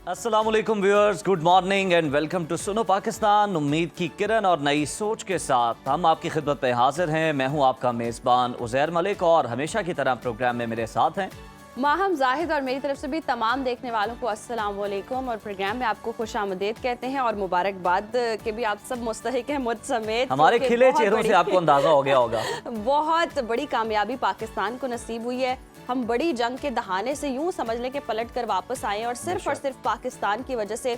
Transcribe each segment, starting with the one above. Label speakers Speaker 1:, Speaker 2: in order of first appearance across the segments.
Speaker 1: अस्सलामुअलैकुम viewers, good morning and welcome to सुनो पाकिस्तान। उम्मीद की किरण और नई सोच के साथ हम आपकी खिदमत में हाजिर हैं। मैं हूं आपका मेज़बान उज़ैर मलिक और हमेशा की तरह प्रोग्राम में मेरे साथ हैं
Speaker 2: माहम जाहिद और मेरी तरफ से भी तमाम देखने वालों को अस्सलाम वालेकुम और प्रोग्राम में आपको खुशामदीद कहते हैं और मुबारकबाद के भी आप सब मुस्तहिक हैं मुझ समेत।
Speaker 1: हमारे खिले चेहरों से आपको अंदाजा हो गया होगा
Speaker 2: बहुत बड़ी कामयाबी पाकिस्तान को नसीब हुई है। हम बड़ी जंग के दहाने से यूं समझ लें कि पलट कर वापस आए और सिर्फ पाकिस्तान की वजह से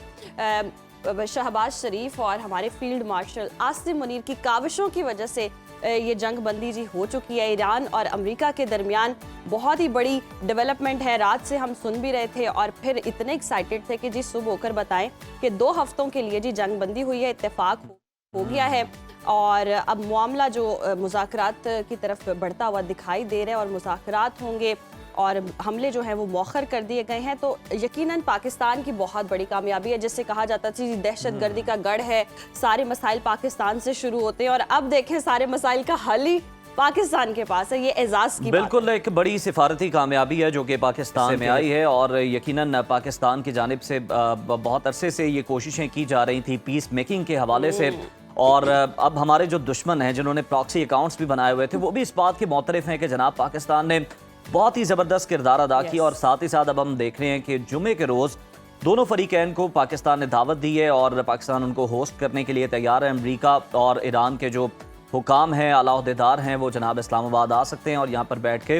Speaker 2: शहबाज शरीफ और हमारे फील्ड मार्शल आसिम मुनीर की काविशों की वजह से ये जंग बंदी जी हो चुकी है। ईरान और अमेरिका के दरमियान बहुत ही बड़ी डेवलपमेंट है। रात से हम सुन भी रहे थे और फिर इतने एक्साइटेड थे कि जी सुबह होकर बताएं कि 2 हफ्तों के लिए जी जंग बंदी हुई है, इत्तेफाक हो गया है और अब मामला जो मुज़ाकरात की तरफ बढ़ता हुआ दिखाई दे रहा है और मुज़ाकरात होंगे और हमले जो हैं वो मौखर कर दिए गए हैं। तो यकीनन पाकिस्तान की बहुत बड़ी कामयाबी है। जिससे कहा जाता थी दहशतगर्दी का गढ़ है, सारे मसाइल पाकिस्तान से शुरू होते हैं और अब देखें सारे मसाइल का हल ही पाकिस्तान के पास है। ये एजाज की
Speaker 1: बिल्कुल एक बड़ी सिफारती कामयाबी है जो कि पाकिस्तान में आई है और यकीनन पाकिस्तान की जानिब से बहुत अरसे से ये कोशिशें की जा रही थी पीस मेकिंग के हवाले से। और अब हमारे जो दुश्मन हैं जिन्होंने प्रॉक्सी अकाउंट्स भी बनाए हुए थे वो भी इस बात के मुतरफ हैं कि जनाब पाकिस्तान ने बहुत ही ज़बरदस्त किरदार अदा किया। और साथ ही साथ अब हम देख रहे हैं कि जुमे के रोज़ दोनों फरीकैन को पाकिस्तान ने दावत दी है और पाकिस्तान उनको होस्ट करने के लिए तैयार है। अमरीका और ईरान के जो हुकाम हैं, आला ओहदेदार हैं, वो जनाब इस्लामाबाद आ सकते हैं और यहाँ पर बैठ के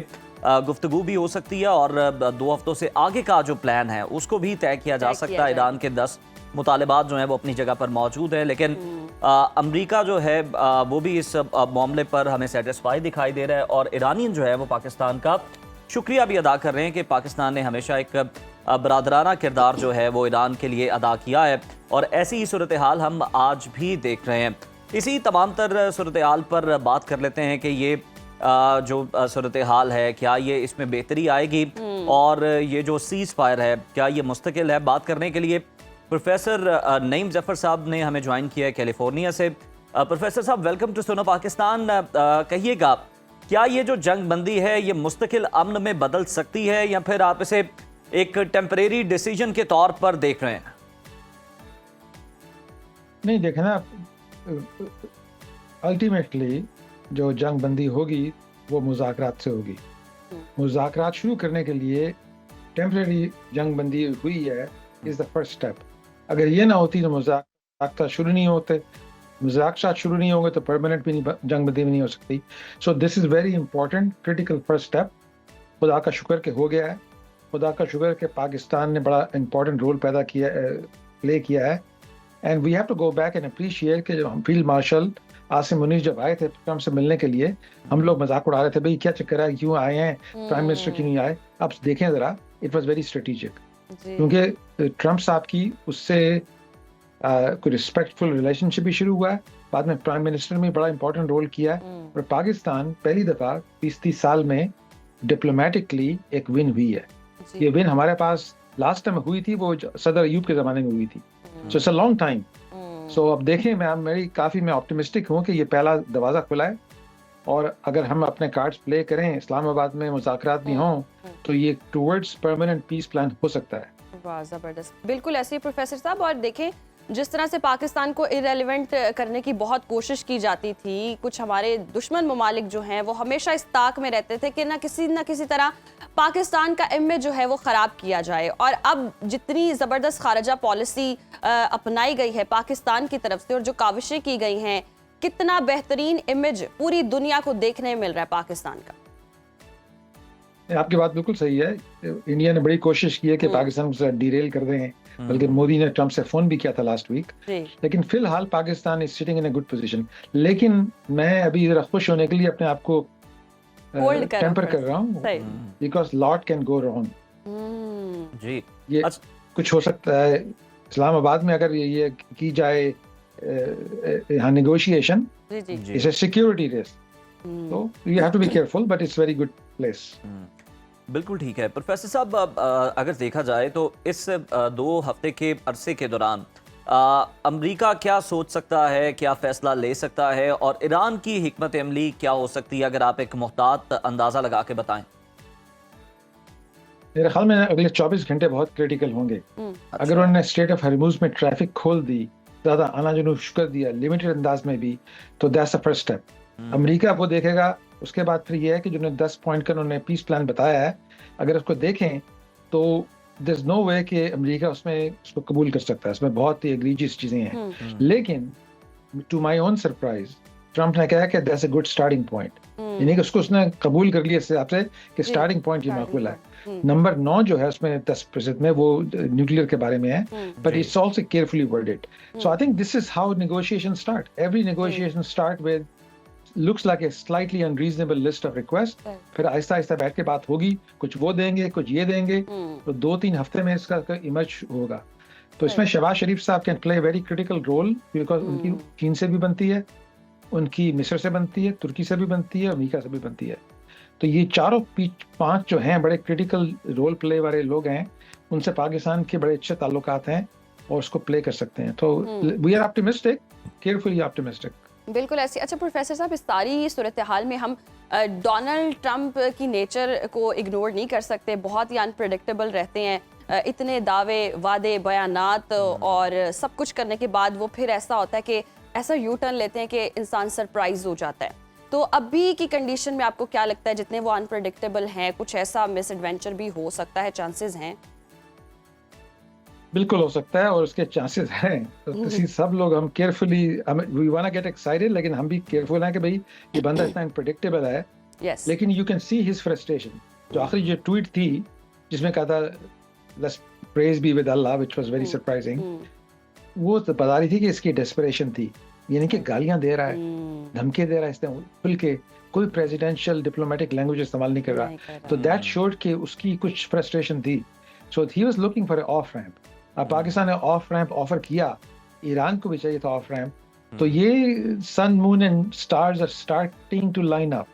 Speaker 1: गुफ्तगू भी हो सकती है और 2 हफ्तों से आगे का जो प्लान है उसको भी तय किया जा सकता है। ईरान के 10 मुतालबात जो हैं वो अपनी जगह पर मौजूद है, लेकिन अमरीका जो है वो भी इस मामले पर हमें सेटिस्फाई दिखाई दे रहा है और ईरानियन जो है वो पाकिस्तान का शुक्रिया भी अदा कर रहे हैं कि पाकिस्तान ने हमेशा एक बरादराना किरदार जो है वो ईरान के लिए अदा किया है और ऐसी ही सूरत हाल हम आज भी देख रहे हैं। इसी तमाम तर सूरत हाल पर बात कर लेते हैं कि ये जो सूरत हाल है क्या ये इसमें बेहतरी आएगी और ये जो सीज़ फायर है क्या ये मुस्तकिल है। बात करने के लिए प्रोफेसर नईम जफर साहब ने हमें ज्वाइन किया है कैलिफोर्निया से। प्रोफेसर साहब वेलकम टू सुनो पाकिस्तान। कहिएगा क्या ये जो जंग बंदी है ये मुस्तकिल अमन में बदल सकती है या फिर आप इसे एक टेम्परेरी डिसीजन के तौर पर देख रहे हैं?
Speaker 3: नहीं, देखना अल्टीमेटली जो जंग बंदी होगी वो मुज़ाकरात से होगी। मुज़ाकरात शुरू करने के लिए टेम्परेरी जंग बंदी हुई है इज़ द फर्स्ट स्टेप। अगर ये ना होती तो मुज़ाकरात शुरू नहीं होते, मुज़ाकरात शुरू नहीं होंगे तो परमानेंट भी नहीं, जंग बंदी भी नहीं हो सकती। So this is very important critical first step. खुदा का शुक्र के हो गया है, खुदा का शुक्र के पाकिस्तान ने बड़ा इंपॉर्टेंट रोल प्ले किया है। And we have to go back and appreciate कि जब फील्ड मार्शल आसिम मुनीर जब आए थे ट्रम्प से मिलने के लिए, हम लोग मजाक उड़ा रहे थे, भाई क्या चक्कर है, क्यों आए हैं, प्राइम मिनिस्टर क्यों नहीं आए। अब देखें ज़रा, इट वॉज वेरी स्ट्रेटेजिक क्योंकि ट्रम्प साहब की उससे कोई रिस्पेक्टफुल रिलेशनशिप भी शुरू हुआ है। बाद में प्राइम मिनिस्टर ने बड़ा इंपॉर्टेंट रोल किया है और पाकिस्तान पहली दफ़ा 20-30 साल में डिप्लोमेटिकली एक विन हुई है। ये विन हमारे पास लास्ट टाइम हुई थी वो सदर अयूब के ज़माने में हुई थी। So it's a long time. So अब देखें, मैं ऑप्टिमिस्टिक हूँ कि ये पहला दरवाज़ा खुला है और अगर हम अपने कार्ड्स प्ले करें, इस्लामाबाद में मुज़ाकरात भी हों तो ये टुवर्ड्स परमानेंट पीस प्लान हो सकता है।
Speaker 2: वाह, ज़बरदस्त। बिल्कुल ऐसे ही प्रोफेसर साहब। और देखें जिस तरह से पाकिस्तान को इरेलीवेंट करने की बहुत कोशिश की जाती थी, कुछ हमारे दुश्मन ममालिक जो हैं वो हमेशा इस ताक में रहते थे कि ना किसी तरह पाकिस्तान का इमेज जो है वो ख़राब किया जाए। और अब जितनी ज़बरदस्त खारजा पॉलिसी अपनाई गई है पाकिस्तान की तरफ से और जो काविशें की गई हैं, कितना बेहतरीन इमेज पूरी दुनिया को देखने मिल रहा है पाकिस्तान का।
Speaker 3: आपकी बात बिल्कुल सही है। इंडिया ने बड़ी कोशिश की है कि पाकिस्तान को डिरेल कर दें, बल्कि मोदी ने ट्रम्प से फोन भी किया था लास्ट वीक। लेकिन फिलहाल Pakistan is sitting in a good position. लेकिन मैं अभी जरा खुश होने के लिए अपने आप को टेम्पर कर रहा हूँ because lot can go wrong.
Speaker 1: जी,
Speaker 3: ये कुछ हो सकता है इस्लामाबाद में अगर ये की जाए यहाँ negotiation, it's a security risk, तो you have to be careful, but it's very good place.
Speaker 1: बिल्कुल ठीक है प्रोफेसर साहब। अगर देखा जाए तो इस 2 हफ्ते के अरसे के दौरान अमेरिका क्या सोच सकता है, क्या फैसला ले सकता है और ईरान की हिकमत अमली क्या हो सकती है, अगर आप एक मुहतात अंदाज़ा लगा के बताएं।
Speaker 3: मेरे ख्याल में अगले 24 घंटे बहुत क्रिटिकल होंगे। अगर उन्होंने स्ट्रेट ऑफ हॉर्मुज में ट्रैफिक खोल दी, ज़्यादा आना जाना शुरू कर दिया लिमिटेड अंदाज में भी, तो that's the first step. America वो देखेगा। उसके बाद फिर ये है कि जो 10 पॉइंट का उन्होंने पीस प्लान बताया है, अगर उसको देखें तो देयर इज नो वे कि अमेरिका उसमें उसको कबूल कर सकता है। इसमें बहुत ही एग्रीजियस चीज़ें हैं। लेकिन to my own surprise Trump ने कहा कि that's a good starting point, यानी कि उसको उसने कबूल कर लिया इस हिसाब से कि स्टार्टिंग पॉइंट ये माकूल है। नंबर 9 जो है उसमें 10% में वो न्यूक्लियर के बारे में है, but it's also carefully worded. So I think this is how negotiation start. Every negotiation start with looks like a slightly unreasonable list of request. फिर आहिस्ता आहिस्ता बैठ के बात होगी, कुछ वो देंगे कुछ ये देंगे, तो 2-3 हफ्ते में इसका इमर्ज होगा। तो इसमें शहबाज शरीफ साहब can play very critical role, because उनकी चीन से भी बनती है, उनकी मिस्र से बनती है, तुर्की से भी बनती है, अमेरिका से भी बनती है। तो ये चारों 5 जो हैं बड़े क्रिटिकल रोल प्ले वाले लोग हैं, उनसे पाकिस्तान के बड़े अच्छे ताल्लुकात हैं और उसको प्ले कर सकते हैं। तो we are optimistic, carefully optimistic.
Speaker 2: बिल्कुल ऐसी। अच्छा प्रोफेसर साहब, इस सारी सूरत हाल में हम डोनाल्ड ट्रंप की नेचर को इग्नोर नहीं कर सकते। बहुत ही अनप्रेडिक्टेबल रहते हैं, इतने दावे वादे बयानात और सब कुछ करने के बाद वो फिर ऐसा होता है कि ऐसा यू टर्न लेते हैं कि इंसान सरप्राइज हो जाता है। तो अभी की कंडीशन में आपको क्या लगता है, जितने वो अनप्रेडिक्टेबल हैं, कुछ ऐसा मिस एडवेंचर भी हो सकता है, चांसेस हैं?
Speaker 3: बिल्कुल हो सकता है और उसके चांसेस हैं। तो किसी सब लोग हम carefully, we want to get excited, लेकिन हम भी केयरफुल हैं कि भाई ये बंदा इतना अनप्रेडिक्टेबल है।
Speaker 2: yes.
Speaker 3: लेकिन you can see his frustration. जो आखिरी जो ट्वीट थी जिसमें कहा था let's praise be with Allah, which was very surprising, वो तो बता रही थी कि इसकी डेस्परेशन थी, यानी कि गालियां दे रहा है, धमकी दे रहा है, इसने खुल के कोई प्रेसिडेंशियल डिप्लोमेटिक लैंग्वेज इस्तेमाल नहीं कर रहा। तो दैट शोड कि उसकी कुछ फ्रस्ट्रेशन थी। So he was looking for off ramp. अब पाकिस्तान ने ऑफ रैंप ऑफर किया, ईरान को भी चाहिए था ऑफ रैंप। तो ये sun moon and stars are starting to line up.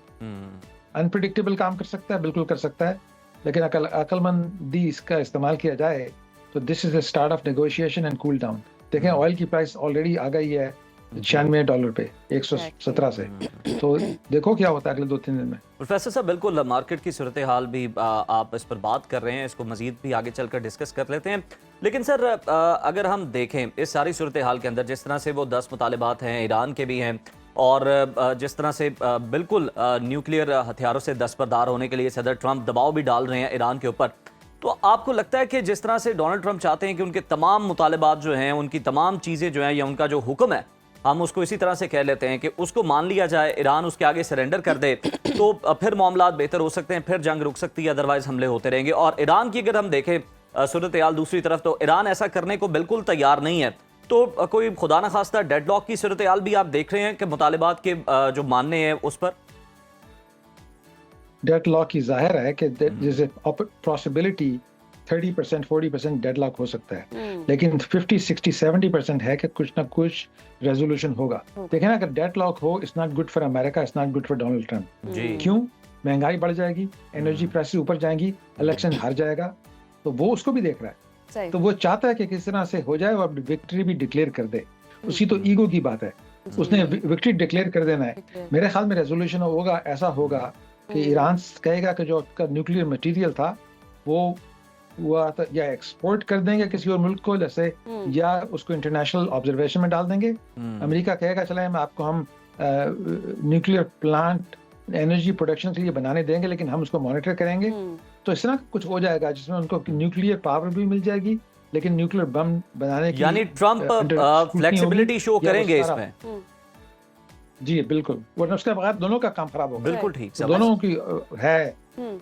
Speaker 3: Unpredictable काम कर सकता है, बिल्कुल कर सकता है, लेकिन अकलमंदी इसका इस्तेमाल किया जाए तो this is the start of negotiation and cool down. देखें ऑयल की प्राइस ऑलरेडी आ गई है $96 पे 117 से। तो देखो क्या होता है अगले 2-3 दिन में।
Speaker 1: प्रोफेसर साहब, बिल्कुल मार्केट की सूरत हाल भी आप इस पर बात कर रहे हैं, इसको मजीद भी आगे चलकर डिस्कस कर लेते हैं। लेकिन सर अगर हम देखें इस सारी सूरत हाल के अंदर, जिस तरह से वो 10 मुतालिबात हैं, ईरान के भी हैं, और जिस तरह से बिल्कुल न्यूक्लियर हथियारों से दस्तबरदार होने के लिए सदर ट्रंप दबाव भी डाल रहे हैं ईरान के ऊपर, तो आपको लगता है कि जिस तरह से डोनाल्ड ट्रंप चाहते हैं कि उनके तमाम मुतालिबात जो हैं, उनकी तमाम चीज़ें जो हैं, या उनका जो हुक्म है, हम उसको इसी तरह से कह लेते हैं कि उसको मान लिया जाए, ईरान उसके आगे सरेंडर कर दे, तो फिर मामलात बेहतर हो सकते हैं, फिर जंग रुक सकती है, अदरवाइज हमले होते रहेंगे। और ईरान की अगर हम देखें सूरत हाल दूसरी तरफ, तो ईरान ऐसा करने को बिल्कुल तैयार नहीं है। तो कोई खुदा न खास्ता डेडलॉक की सूरत हाल भी आप देख रहे हैं कि मुतालिबात के जो मानने हैं उस पर
Speaker 3: डेडलॉक की जाहिर है कि जैसे पॉसिबिलिटी 30% 40% डेडलॉक हो सकता है, लेकिन 50 60 70% है कि कुछ ना कुछ रेजोल्यूशन होगा। देखें ना, अगर डेडलॉक हो, it's not good for America, it's not good for Donald Trump. क्यों? महंगाई बढ़ जाएगी, एनर्जी प्राइसेस ऊपर जाएंगी, इलेक्शन हार जाएगा। तो वो उसको भी देख रहा है, तो वो चाहता है कि किस तरह से हो जाए और विक्ट्री भी डिक्लेयर कर दे। उसकी तो ईगो की बात है, उसने विक्ट्री डिक्लेयर कर देना है। मेरे ख्याल में रेजोल्यूशन होगा, ऐसा होगा कि ईरान कहेगा कि जो उसका न्यूक्लियर मटेरियल था वो या एक्सपोर्ट कर देंगे किसी और मुल्क को जैसे, या उसको इंटरनेशनल ऑब्जर्वेशन में डाल देंगे। अमेरिका कहेगा चले हम न्यूक्लियर प्लांट एनर्जी प्रोडक्शन के लिए बनाने देंगे, लेकिन हम उसको मॉनिटर करेंगे। तो इस तरह कुछ हो जाएगा जिसमें उनको न्यूक्लियर पावर भी मिल जाएगी, लेकिन न्यूक्लियर बम बनाने की,
Speaker 1: यानी ट्रंप फ्लेक्सिबिलिटी शो करेंगे इसमें।
Speaker 3: जी बिल्कुल, वरना उसके बगैर दोनों का काम खराब होगा।
Speaker 1: बिल्कुल ठीक,
Speaker 3: तो दोनों की है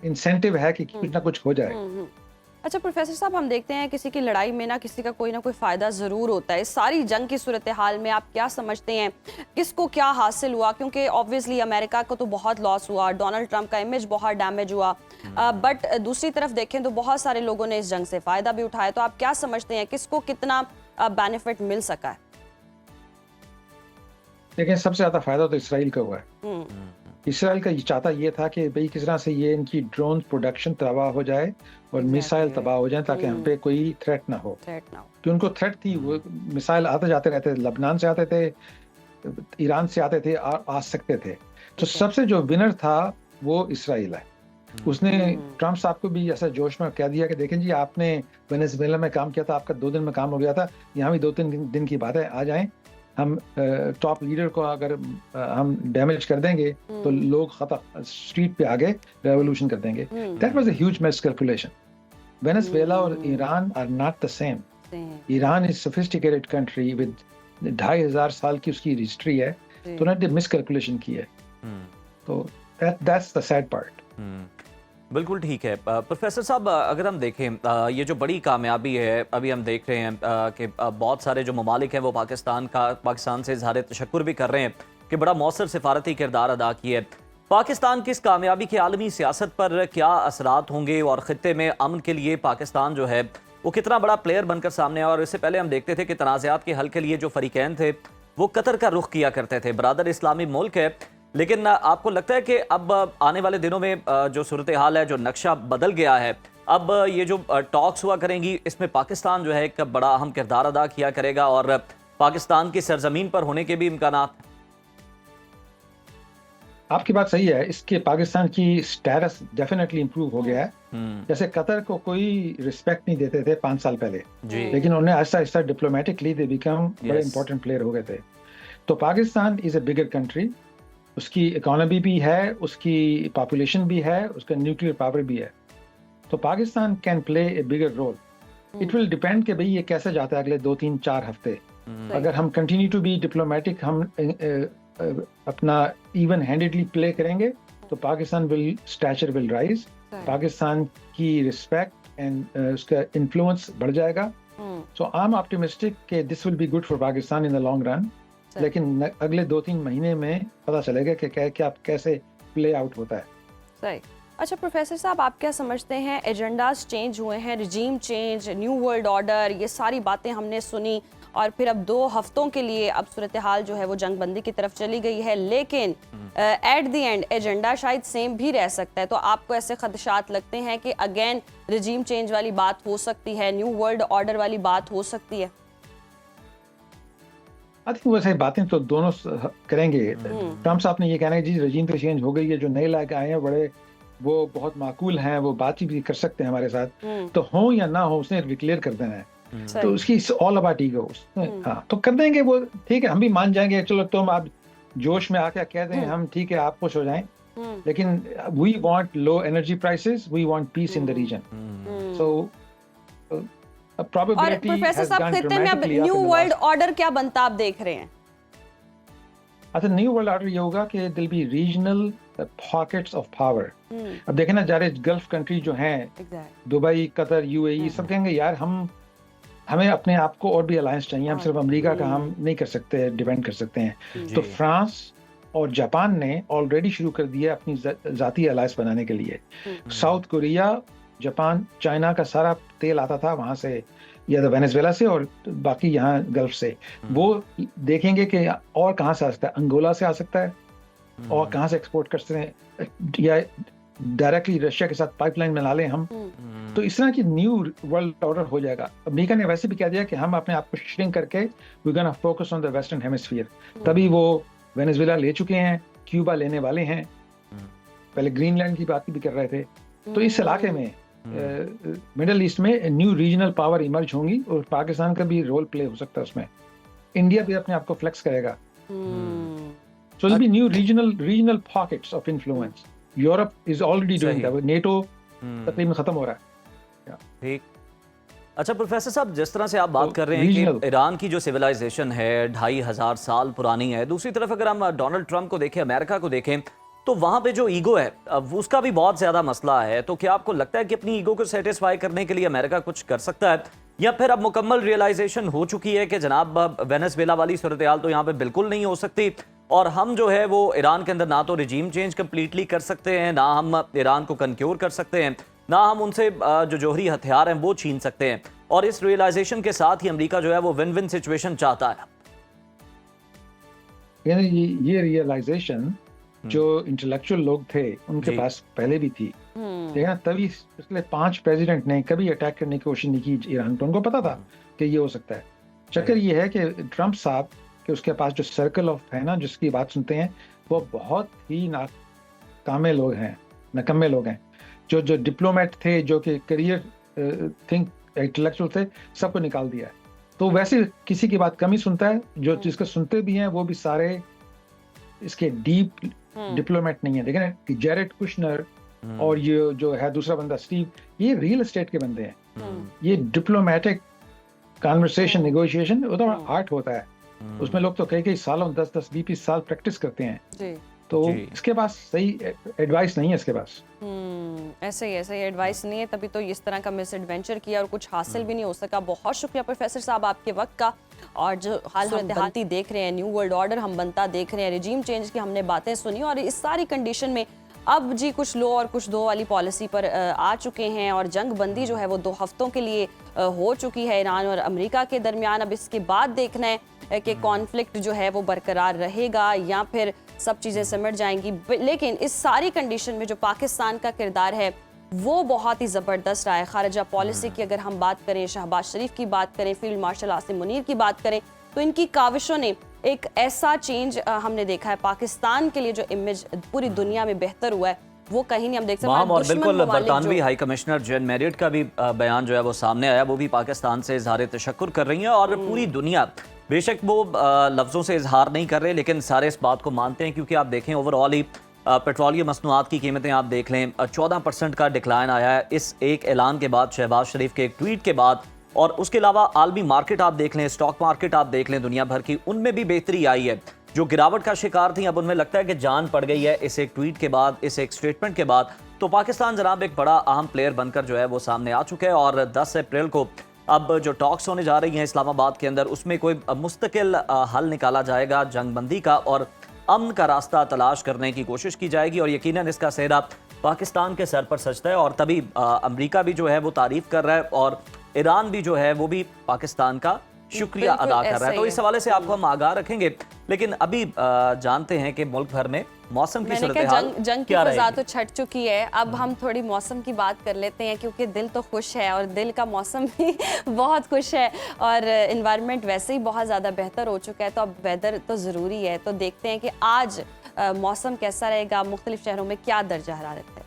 Speaker 3: इंसेंटिव है कि कुछ ना कुछ हो जाए।
Speaker 2: अच्छा प्रोफेसर साहब, हम देखते हैं किसी की लड़ाई में ना किसी का कोई ना कोई फायदा जरूर होता है। इस सारी जंग की सूरत हाल में आप क्या समझते हैं, किसको क्या हासिल हुआ? क्योंकि ऑब्वियसली अमेरिका को तो बहुत लॉस हुआ, डोनाल्ड ट्रंप का इमेज बहुत डैमेज हुआ, बट दूसरी तरफ देखें तो बहुत सारे लोगों ने इस जंग से फायदा भी उठाया। तो आप क्या समझते हैं किसको कितना बेनिफिट मिल सका है?
Speaker 3: देखिए, सबसे ज्यादा फायदा तो इसराइल का हुआ है। इसराइल का चाहता ये था कि भाई किस तरह से ये इनकी ड्रोन प्रोडक्शन तबाह हो जाए और मिसाइल तबाह हो जाए, ताकि हम पे कोई थ्रेट ना हो। कि उनको थ्रेट थी, वो मिसाइल आते जाते रहते थे, लबनान से आते थे, ईरान से आते थे, आ सकते थे। तो सबसे जो विनर था वो इसराइल है। उसने ट्रम्प साहब को भी ऐसा जोश में कह दिया कि देखें जी, आपने वेनेजुएला में काम किया था, आपका 2 दिन में काम हो गया था, यहाँ भी 2-3 दिन की बात है, आ जाएं, हम टॉप लीडर को अगर हम डैमेज कर देंगे तो लोग खतरा स्ट्रीट पे आगे रेवोल्यूशन कर देंगे। That was a huge miscalculation. Venezuela और Iran are not the same. Iran is sophisticated country with 2500 साल की उसकी हिस्ट्री है, तो उन्होंने मिसकैलकुलेशन की है। तो दैट्स द सैड पार्ट।
Speaker 1: बिल्कुल ठीक है। प्रोफेसर साहब, अगर हम देखें ये जो बड़ी कामयाबी है, अभी हम देख रहे हैं कि बहुत सारे जो ममालिक हैं वो पाकिस्तान से इजहार तशक्कुर भी कर रहे हैं कि बड़ा मौसर सिफारती किरदार अदा किया है। पाकिस्तान की इस कामयाबी के आलमी सियासत पर क्या असरात होंगे और ख़ित्ते में अमन के लिए पाकिस्तान जो है वो कितना बड़ा प्लेयर बनकर सामने आया? और इससे पहले हम देखते थे कि तनाज़ात के हल के लिए जो फरीकैन थे वो कतर का रुख किया करते थे। बरादर इस्लामी मुल्क है, लेकिन आपको लगता है कि अब आने वाले दिनों में जो सूरत हाल है, जो नक्शा बदल गया है, अब ये जो टॉक्स हुआ करेंगी इसमें पाकिस्तान जो है एक बड़ा अहम किरदार अदा किया करेगा और पाकिस्तान की सरजमीन पर होने के भी इम्कानात?
Speaker 3: आपकी बात सही है, इसके पाकिस्तान की स्टेटस डेफिनेटली इंप्रूव हो गया है। जैसे कतर को कोई रिस्पेक्ट नहीं देते थे 5 साल पहले, लेकिन उन्हें Aahista Aahista diplomatically they become बड़े इंपॉर्टेंट प्लेयर हो गए थे। तो Pakistan is a bigger country, उसकी इकोनॉमी भी है, उसकी पॉपुलेशन भी है, उसका न्यूक्लियर पावर भी है। तो Pakistan can play a bigger role. It will depend कि भाई ये कैसे जाता है अगले 2-3-4 हफ्ते। अगर हम कंटिन्यू टू बी डिप्लोमेटिक, हम अपना इवन हैंडेडली प्ले करेंगे तो Pakistan will stature will rise, Pakistan की रिस्पेक्ट एंड उसका इन्फ्लुएंस बढ़ जाएगा। सो आई एम ऑप्टिमिस्टिक कि this will be good for Pakistan in the long run. लेकिन अगले 2-3 महीने में पता चलेगा कि क्या कैसे प्ले आउट होता है।
Speaker 2: सही। अच्छा प्रोफेसर साहब, आप क्या समझते हैं, एजेंडाज चेंज हुए हैं, regime change, new world order, ये सारी बातें हमने सुनी और फिर अब 2 हफ्तों के लिए अब सूरत हाल जो है वो जंग बंदी की तरफ चली गई है, लेकिन एट द एंड एजेंडा शायद सेम भी रह सकता है। तो आपको ऐसे खदशात लगते हैं कि अगेन रिजीम चेंज वाली बात हो सकती है, न्यू वर्ल्ड ऑर्डर वाली बात हो सकती है?
Speaker 3: आई थिंक वैसे बातें तो दोनों करेंगे। ट्रम्प साहब ने ये कहना है जी रजीम तो चेंज हो गई है, जो नए लायक आए हैं बड़े वो बहुत माकूल हैं, वो बातचीत भी कर सकते हैं हमारे साथ, तो हो या ना हो उसने डिक्लेयर कर देना है। तो उसकी ऑल अबाउट ईगो। हाँ, तो कर देंगे वो, ठीक है, हम भी मान जाएंगे, चलो तुम आप जोश में आके कह दें हम, ठीक है, आप खुश हो जाएं, लेकिन we want low energy prices, we want peace in the region. So
Speaker 2: और प्रोफेसर साहब, खित्ते में अब न्यू वर्ल्ड ऑर्डर क्या बनता आप देख रहे हैं?
Speaker 3: अच्छा, न्यू वर्ल्ड ऑर्डर ये होगा कि दिल be regional pockets of power. अब देखें ना, जारे गल्फ कंट्री जो हैं, दुबई, कतर, यूएई, सब कहेंगे यार हमें अपने आप को और भी अलायंस चाहिए, हम सिर्फ अमेरिका का हम नहीं कर सकते, डिपेंड कर सकते हैं। तो फ्रांस और जापान ने ऑलरेडी शुरू कर दिया अपनी जाती अलायंस बनाने के लिए। साउथ कोरिया, जापान, चाइना का सारा तेल आता था वहां से, या तो वेनेजुएला से और बाकी यहाँ गल्फ से। वो देखेंगे कि और कहाँ से आ सकता है, अंगोला से आ सकता है, और कहाँ से एक्सपोर्ट कर सकते हैं, या डायरेक्टली रशिया के साथ पाइपलाइन बना लें हम। तो इस तरह की न्यू वर्ल्ड ऑर्डर हो जाएगा। अमेरिका ने वैसे भी कह दिया कि हम अपने आप को श्रिंक करके we gonna focus on the western hemisphere. तभी वो वेनेजुएला ले चुके हैं, क्यूबा लेने वाले हैं, पहले ग्रीनलैंड की बात भी कर रहे थे। तो इस इलाके में मिडल ईस्ट में न्यू रीजनल पावर इमर्ज होंगी और पाकिस्तान का भी रोल प्ले हो सकता है उसमें। इंडिया भी अपने आप को फ्लेक्स करेगा। So will be new regional pockets of influence. Europe is already doing that, NATO तकरीबन खत्म हो रहा है।
Speaker 1: ठीक। अच्छा प्रोफेसर साहब, जिस तरह से आप बात कर रहे हैं कि ईरान की जो सिविलाइजेशन है 2500 साल पुरानी है, दूसरी तरफ अगर हम डोनाल्ड ट्रंप को देखें, अमेरिका को देखें, तो वहां पे जो ईगो है उसका भी बहुत ज्यादा मसला है। तो क्या आपको लगता है कि अपनी ईगो को सेटिस्फाई करने के लिए अमेरिका कुछ कर सकता है, या फिर अब मुकम्मल रियलाइजेशन हो चुकी है कि जनाब वेनेजुएला वाली सूरत हाल तो यहाँ पे बिल्कुल नहीं हो सकती, और हम जो है वो ईरान के अंदर ना तो रिजीम चेंज कंप्लीटली कर सकते हैं, ना हम ईरान को कन्क्योर कर सकते हैं, ना हम उनसे जो जोहरी हथियार हैं वो छीन सकते हैं, और इस रियलाइजेशन के साथ ही अमेरिका जो है वो विन विन सिचुएशन चाहता है?
Speaker 3: ये रियलाइजेशन जो इंटेलेक्चुअल लोग थे उनके पास पहले भी थी, देखा, तभी पिछले 5 प्रेसिडेंट ने कभी अटैक करने की कोशिश नहीं की ईरान पर। उनको पता था कि ये हो सकता है। चक्कर ये है कि ट्रम्प साहब के उसके पास जो सर्कल ऑफ है ना, जिसकी बात सुनते हैं, वो बहुत ही नाकामे लोग हैं, नकम्मे लोग हैं। जो डिप्लोमेट थे, जो कि करियर थिंक इंटेलेक्चुअल थे, सबको निकाल दिया है। तो वैसे किसी की बात कम ही सुनता है, जो जिसको सुनते भी हैं वो भी सारे इसके डीप डिप्लोमेट नहीं है। देखें ना, जेरेड कुशनर और ये जो है दूसरा बंदा स्टीव, ये रियल एस्टेट के बंदे हैं। ये डिप्लोमेटिक कॉन्वर्सेशन, नेगोशिएशन उधर आर्ट होता है। उसमें लोग तो कई सालों 10-10, 20-20 साल प्रैक्टिस करते हैं।
Speaker 2: जी।
Speaker 3: तो इसके पास सही एडवाइस नहीं है इसके पास।
Speaker 2: ऐसे ही एडवाइस नहीं है, तभी तो इस तरह का मिस एडवेंचर किया और कुछ हासिल भी नहीं हो सका। बहुत शुक्रिया प्रोफेसर साहब आपके वक्त का। और जो हाल हम बनती देख रहे हैं, न्यू वर्ल्ड ऑर्डर हम बनता देख रहे हैं, रिजीम चेंज की हमने बातें सुनी, और इस सारी कंडीशन में अब जी कुछ लो और कुछ दो वाली पॉलिसी पर आ चुके हैं, और जंग बंदी जो है वो 2 हफ्तों के लिए हो चुकी है ईरान और अमेरिका के दरमियान। अब इसके बाद देखना है कि कॉन्फ्लिक्ट जो है वो बरकरार रहेगा या फिर सब चीज़ें सिमट जाएंगी। लेकिन इस सारी कंडीशन में जो पाकिस्तान का किरदार है वो बहुत ही ज़बरदस्त रहा है। खारजा पॉलिसी की अगर हम बात करें, शहबाज शरीफ की बात करें, फील्ड मार्शल आसिम मुनीर की बात करें, तो इनकी काविशों ने एक ऐसा चेंज हमने देखा है। पाकिस्तान के लिए जो इमेज पूरी दुनिया में बेहतर हुआ है वो कहीं नहीं हम देख सकते।
Speaker 1: और बिल्कुल बरतानवी हाई कमिश्नर जेन मैरियट का भी बयान जो है वो सामने आया, वो भी पाकिस्तान से इजहार तशक्कुर कर रही है। और पूरी दुनिया बेशक वो लफ्ज़ों से इजहार नहीं कर रहे, लेकिन सारे इस बात को मानते हैं, क्योंकि आप देखें ओवरऑल ही पेट्रोलियम मसनूआत की कीमतें आप देख लें, 14% का डिक्लाइन आया है इस एक ऐलान के बाद, शहबाज शरीफ के एक ट्वीट के बाद। और उसके अलावा आलमी मार्केट आप देख लें, स्टॉक मार्केट आप देख लें दुनिया भर की, उनमें भी बेहतरी आई है। जो गिरावट का शिकार थी अब उनमें लगता है कि जान पड़ गई है इस एक ट्वीट के बाद, इस एक स्टेटमेंट के बाद। तो पाकिस्तान जनाब एक बड़ा अहम प्लेयर बनकर जो है वो सामने आ चुका है। और 10 अप्रैल को अब जो टॉक्स होने जा रही हैं इस्लामाबाद के अंदर, उसमें कोई मुस्तकिल हल निकाला जाएगा जंगबंदी का, और अमन का रास्ता तलाश करने की कोशिश की जाएगी। और यकीनन इसका सेहरा पाकिस्तान के सर पर सजता है, और तभी अमेरिका भी जो है वो तारीफ कर रहा है, और ईरान भी जो है वो भी पाकिस्तान का शुक्रिया अदा कर रहा है। तो इस हवाले से आपको हम आगाह रखेंगे। लेकिन अभी जानते हैं कि मुल्क भर में मौसम की सूरत-ए-हाल
Speaker 2: जंग की फ़ज़ा तो छट चुकी है। अब हम थोड़ी मौसम की बात कर लेते हैं, क्योंकि दिल तो खुश है और दिल का मौसम भी बहुत खुश है, और इन्वायरमेंट वैसे ही बहुत ज़्यादा बेहतर हो चुका है। तो अब वेदर तो ज़रूरी है। तो देखते हैं कि आज मौसम कैसा रहेगा, मुख्तलिफ शहरों में क्या दर्जा हरारत है।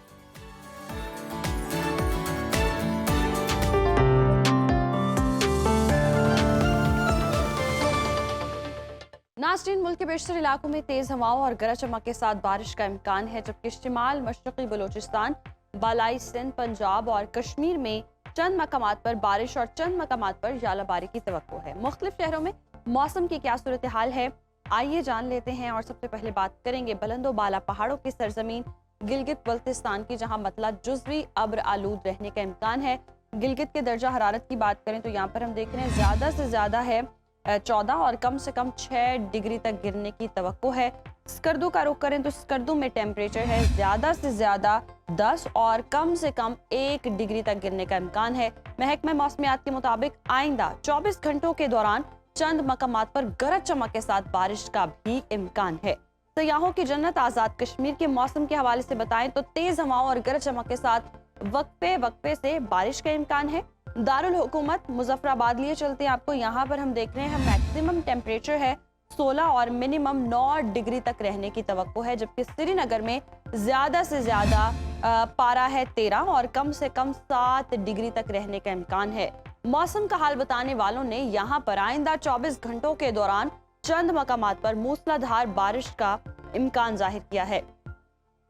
Speaker 2: नाज़रीन, मुल्क के बेशतर इलाकों में तेज़ हवाओं और गरज चमक के साथ बारिश का इम्कान है, जबकि शिमाल मशरक़ी बलूचिस्तान, बालाई सिंध, पंजाब और कश्मीर में चंद मकामात पर बारिश और चंद मकामात पर यालाबारी की तवक्को है। मुख्तलिफ शहरों में मौसम की क्या सूरत हाल है, आइए जान लेते हैं। और सबसे पहले बात करेंगे बुलंदो बाला पहाड़ों की सरजमीन गिलगित बल्तिस्तान की, जहाँ मतला जुज़वी अब्र आलूद रहने का इम्कान है। गिलगित के दर्जा हरारत की बात करें तो यहाँ पर हम देख रहे हैं ज़्यादा से ज़्यादा है 14 और कम से कम 6 डिग्री तक गिरने की तवक्को है। स्कर्दू का रुख करें तो स्कर्दू में टेम्परेचर है ज़्यादा से ज़्यादा 10 और कम से कम 1 डिग्री तक गिरने का इम्कान है। महकमा मौसमियात के मुताबिक आइंदा 24 घंटों के दौरान चंद मकामात पर गरज चमक के साथ बारिश का भी इम्कान है। सयाहों की जन्नत आज़ाद कश्मीर के मौसम के हवाले से बताएं तो तेज़ हवाओं और गरज चमक के साथ वक्फे से बारिश का इम्कान है। दारुल हुकूमत मुजफ्फराबाद लिए चलते हैं आपको, यहाँ पर हम देख रहे हैं मैक्सिमम टेम्परेचर है 16 और मिनिमम 9 डिग्री तक रहने की तवक्को है, जबकि श्रीनगर में ज़्यादा से ज़्यादा पारा है 13 और कम से कम 7 डिग्री तक रहने का इम्कान है। मौसम का हाल बताने वालों ने यहाँ पर आइंदा 24 घंटों के दौरान चंद मकामात पर मूसलाधार बारिश का इम्कान जाहिर किया है।